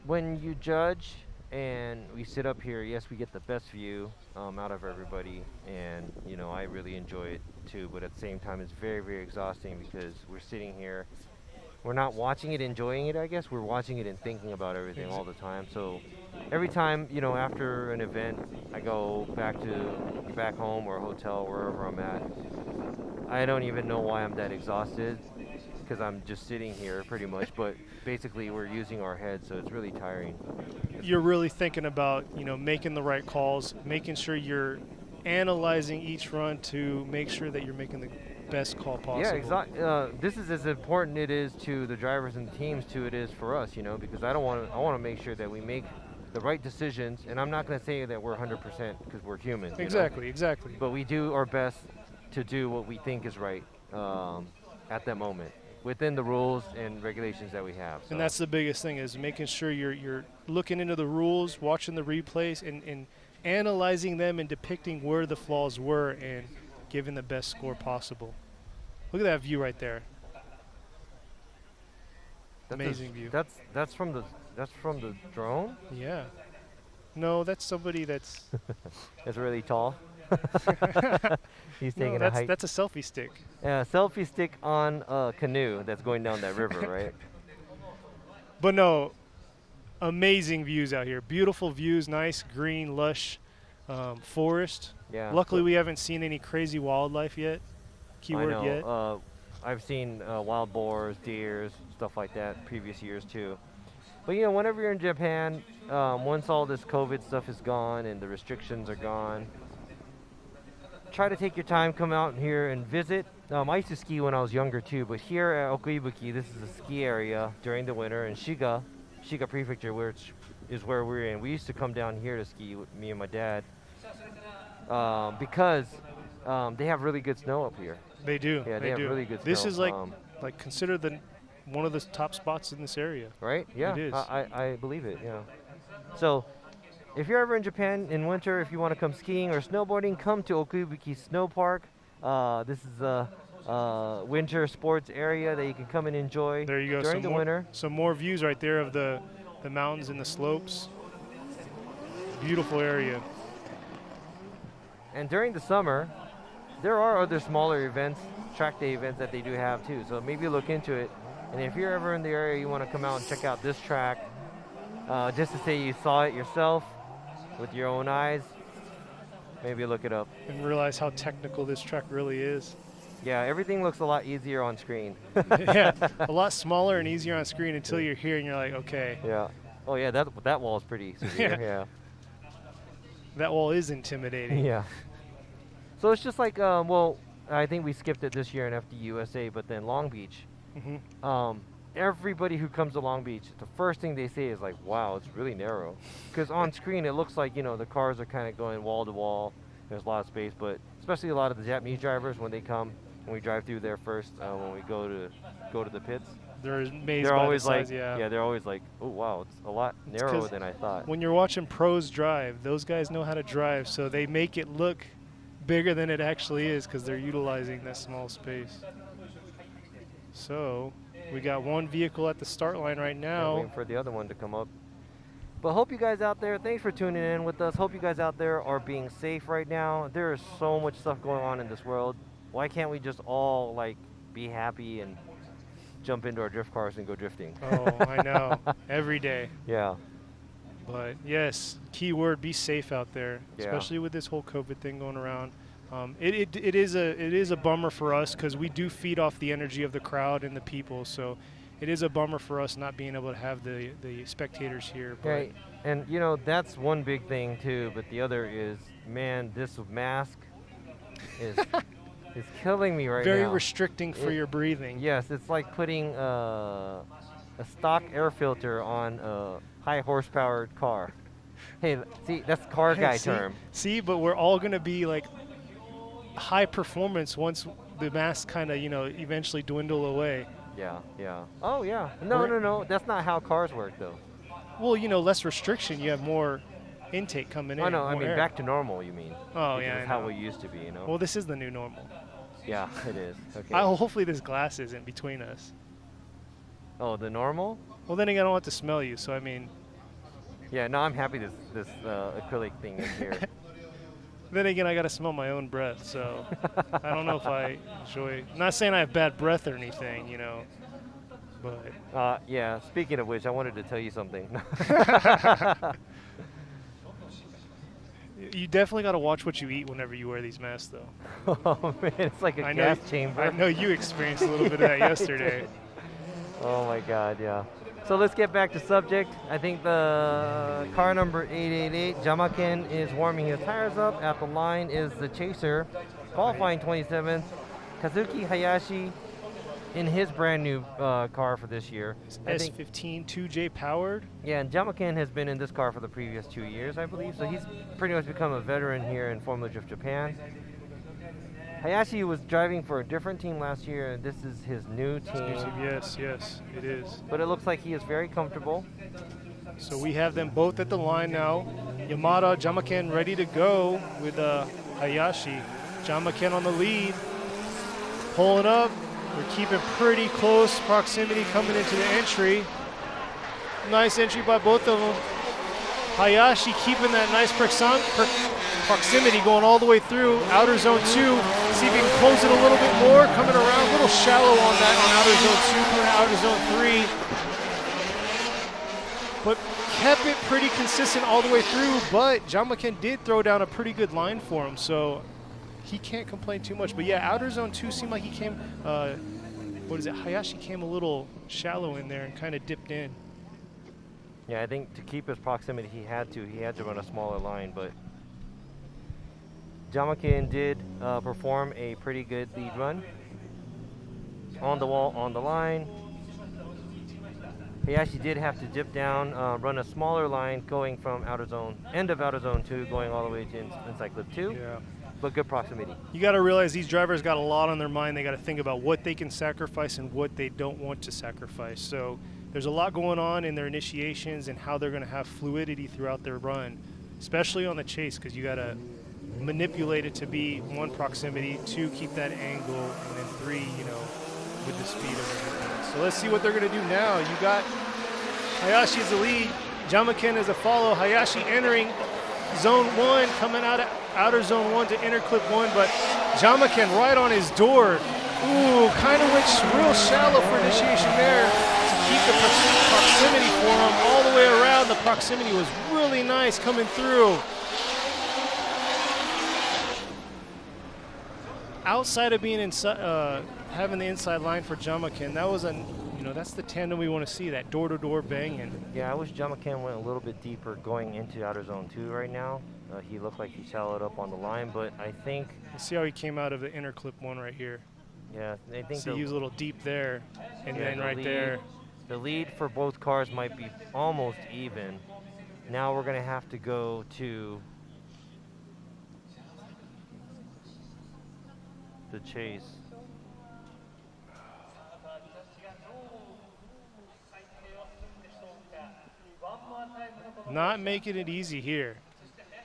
When you judge and we sit up here, yes, we get the best view out of everybody, and you know, I really enjoy it too, but at the same time it's very, very exhausting because we're sitting here, we're not watching it, enjoying it, I guess, we're watching it and thinking about everything all the time. So every time, you know, after an event, I go back home or a hotel, wherever I'm at, I don't even know why I'm that exhausted, because I'm just sitting here pretty much, but basically we're using our heads, so it's really tiring. You're really thinking about, you know, making the right calls, making sure you're analyzing each run to make sure that you're making the best call possible. Yeah, exactly. This is as important it is to the drivers and the teams to it is for us, you know, because I want to make sure that we make the right decisions, and I'm not going to say that we're 100% because we're human. Exactly, exactly. But we do our best to do what we think is right at that moment, within the rules and regulations that we have. So. And that's the biggest thing, is making sure you're looking into the rules, watching the replays, and analyzing them and depicting where the flaws were and giving the best score possible. Look at that view right there. Amazing view. That's from the drone? Yeah. No, that's somebody that's that's really tall. He's taking a hike. That's a selfie stick. Yeah, selfie stick on a canoe that's going down that river, right? But no, amazing views out here. Beautiful views, nice green, lush forest. Yeah. Luckily, we haven't seen any crazy wildlife yet. Keyword I know. yet. I've seen wild boars, deers, stuff like that previous years too. But you know, whenever you're in Japan, once all this COVID stuff is gone and the restrictions are gone, try to take your time, come out here and visit. I used to ski when I was younger too, but here at Okuibuki, this is a ski area during the winter, and Shiga Prefecture, which is where we're in. We used to come down here to ski with me and my dad because they have really good snow up here. They do. Yeah, they have really good snow. This is like considered one of the top spots in this area. Right? Yeah, it is. I believe it. Yeah. So, if you're ever in Japan in winter, if you want to come skiing or snowboarding, come to Okuibuki Snow Park. This is a winter sports area that you can come and enjoy there you go. during the winter. Some more views right there of the mountains and the slopes. Beautiful area. And during the summer, there are other smaller events, track day events that they do have too. So maybe look into it. And if you're ever in the area, you want to come out and check out this track, just to say you saw it yourself with your own eyes, maybe look it up. And realize how technical this track really is. Yeah, everything looks a lot easier on screen. Yeah, a lot smaller and easier on screen until you're here and you're like, okay. Yeah. Oh yeah, that wall is pretty severe. Yeah. That wall is intimidating. Yeah. So it's just like, well, I think we skipped it this year in FDUSA, but then Long Beach. Mm-hmm. Everybody who comes to Long Beach, the first thing they say is like, wow, it's really narrow. Because on screen, it looks like, you know, the cars are kind of going wall to wall. There's a lot of space, but especially a lot of the Japanese drivers, when they come, when we drive through there first, when we go to the pits, they're always the like, size, yeah, they're always like, oh wow, it's a lot narrower than I thought. When you're watching pros drive, those guys know how to drive, so they make it look bigger than it actually is because they're utilizing that small space. So we got one vehicle at the start line right now. Waiting for the other one to come up. But hope you guys out there, thanks for tuning in with us. Hope you guys out there are being safe right now. There is so much stuff going on in this world. Why can't we just all like be happy and jump into our drift cars and go drifting? Oh, I know. Every day. Yeah. But yes, key word, be safe out there, yeah, especially with this whole COVID thing going around. It is a bummer for us because we do feed off the energy of the crowd and the people. So it is a bummer for us not being able to have the spectators here. But right. And you know, that's one big thing too, but the other is, man, this mask is is killing me right now. Very restricting for your breathing. Yes, it's like putting a stock air filter on a high horsepower car. Hey, see, that's car guy term. See, but we're all gonna be like high performance once the masks kind of, you know, eventually dwindle away. Yeah, yeah. Oh, yeah. No. That's not how cars work, though. Well, you know, less restriction. You have more intake coming in. Oh, no, I more mean air. back to normal, you mean. Oh, Because yeah, it's I how know. we used to be, you know? Well, this is the new normal. Yeah, it is. Okay. Hopefully this glass isn't between us. Oh, the normal? Well, then again, I don't want to smell you, so I mean, Yeah, no, I'm happy this acrylic thing is here. then again, I got to smell my own breath, so I don't know if I enjoy. I'm not saying I have bad breath or anything, you know, but. Yeah, speaking of which, I wanted to tell you something. You definitely got to watch what you eat whenever you wear these masks, though. Oh, man, it's like a gas chamber. I know you experienced a little bit of that yesterday. Oh, my God, yeah. So let's get back to subject. I think the car number 888, Jamaken, is warming his tires up. At the line is the Chaser, qualifying 27th, Kazuki Hayashi, in his brand new car for this year. S15 2J powered. Yeah, and Jamaken has been in this car for the previous 2 years, I believe. So he's pretty much become a veteran here in Formula Drift Japan. Hayashi was driving for a different team last year, and this is his new team. Yes, yes, it is. But it looks like he is very comfortable. So we have them both at the line now. Yamada, Jamaken ready to go with Hayashi. Jamaken on the lead. Pulling up. We're keeping pretty close proximity coming into the entry. Nice entry by both of them. Hayashi keeping that nice proximity going all the way through outer zone 2. See if he can close it a little bit more. Coming around a little shallow on that on outer zone 2 and outer zone 3. But kept it pretty consistent all the way through. But Jamaken did throw down a pretty good line for him. So he can't complain too much. But yeah, outer zone 2 seemed like he came, Hayashi came a little shallow in there and kind of dipped in. Yeah, I think to keep his proximity, he had to run a smaller line, but Jamaken did perform a pretty good lead run. On the wall, on the line. Hayashi did have to dip down, run a smaller line going from end of outer zone 2, going all the way to inside clip 2. Yeah. But good proximity. You got to realize these drivers got a lot on their mind. They got to think about what they can sacrifice and what they don't want to sacrifice. So there's a lot going on in their initiations and how they're going to have fluidity throughout their run, especially on the chase, because you got to manipulate it to be 1, proximity, 2, keep that angle, and then 3, with the speed of everything. So let's see what they're going to do now. You got Hayashi as the lead, Jamaken as a follow. Hayashi entering zone 1, coming out of outer zone 1 to enter clip 1, but Jamaken right on his door. Ooh, kind of went real shallow for initiation there to keep the proximity for him all the way around. The proximity was really nice coming through. Outside of being inside, having the inside line for Jamaken, that was that's the tandem we want to see, that door-to-door banging. Yeah, I wish Jamaken went a little bit deeper going into outer zone 2 right now. He looked like he shallowed up on the line, but I think... Let's see how he came out of the inner clip 1 right here. Yeah, I think he was a little deep there, and then right lead, there. The lead for both cars might be almost even. Now we're going to have to go to the chase. Not making it easy here.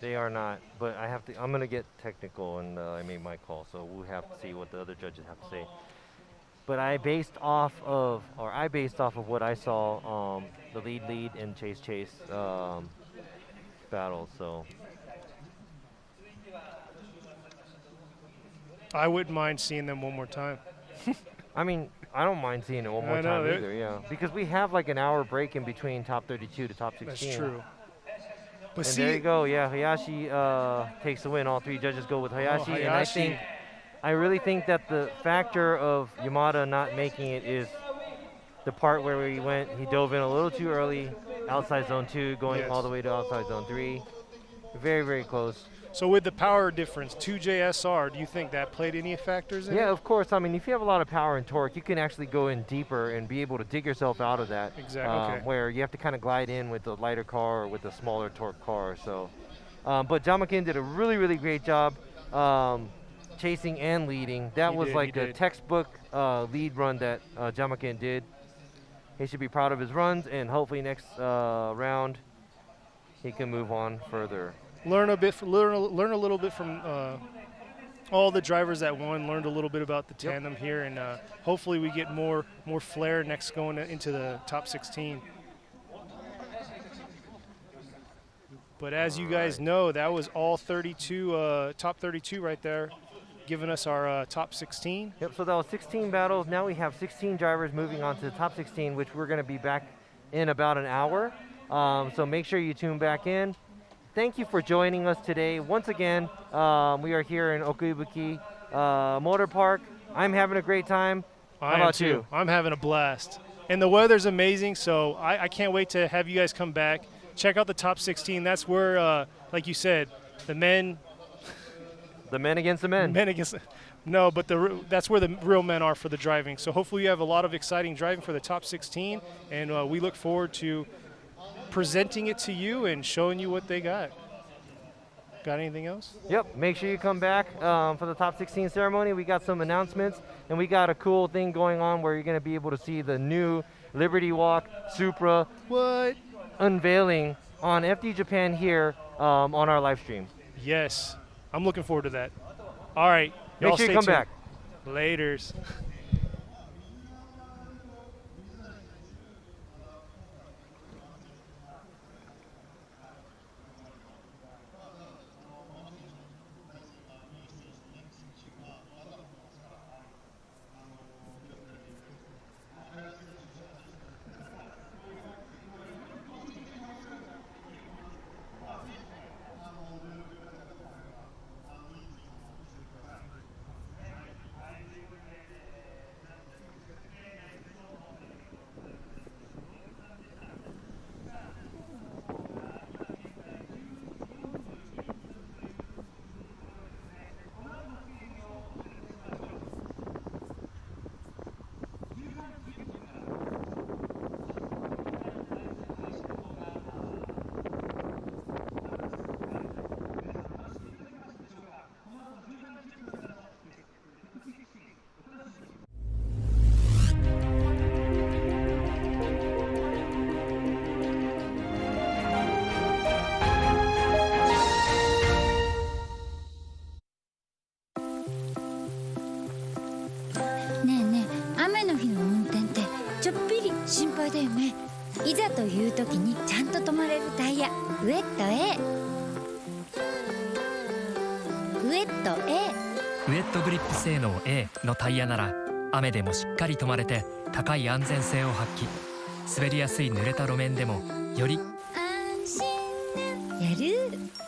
They are not, but I'm gonna get technical, and I made my call, so we'll have to see what the other judges have to say. But I based off of what I saw, the lead and chase battles. So I wouldn't mind seeing them one more time. I mean, I don't mind seeing it one more time either, yeah. Because we have like an hour break in between top 32 to top 16. That's true. But and there you go, yeah, Hayashi takes the win. All 3 judges go with Hayashi, and I really think that the factor of Yamada not making it is the part where he dove in a little too early, outside zone 2, going all the way to outside zone 3. Very, very close. So with the power difference, 2JSR, do you think that played any factors in it? Yeah, of course. I mean, if you have a lot of power and torque, you can actually go in deeper and be able to dig yourself out of that. Exactly. Where you have to kind of glide in with the lighter car or with the smaller torque car. So, but Jamaken did a really, really great job chasing and leading. That was like a textbook lead run that Jamaken did. He should be proud of his runs, and hopefully next round he can move on further. Learn a little bit from all the drivers that won. Learned a little bit about the tandem here, and hopefully we get more flair next going into the top 16. But as you guys know, that was all 32, top 32 right there, giving us our top 16. Yep, so that was 16 battles. Now we have 16 drivers moving on to the top 16, which we're going to be back in about an hour. So make sure you tune back in. Thank you for joining us today. Once again, we are here in Okuibuki Motor Park. I'm having a great time. How about you? I'm having a blast. And the weather's amazing, so I can't wait to have you guys come back. Check out the top 16. That's where, like you said, the men. The men against the men. Men against. No, but that's where the real men are for the driving. So hopefully you have a lot of exciting driving for the top 16, and we look forward to presenting it to you and showing you what they got. Got anything else? Yep. Make sure you come back for the top 16 ceremony. We got some announcements, and we got a cool thing going on where you're going to be able to see the new Liberty Walk Supra. What? Unveiling on FD Japan here on our live stream. Yes, I'm looking forward to that. All right, make sure you come back. Laters.心配だよね。いざという時にちゃんと止まれるタイヤ、ウェット A。ウェット A。ウェットグリップ性能 A のタイヤなら雨でもしっかり止まれて高い安全性を発揮。滑りやすい濡れた路面でもより安心なやる。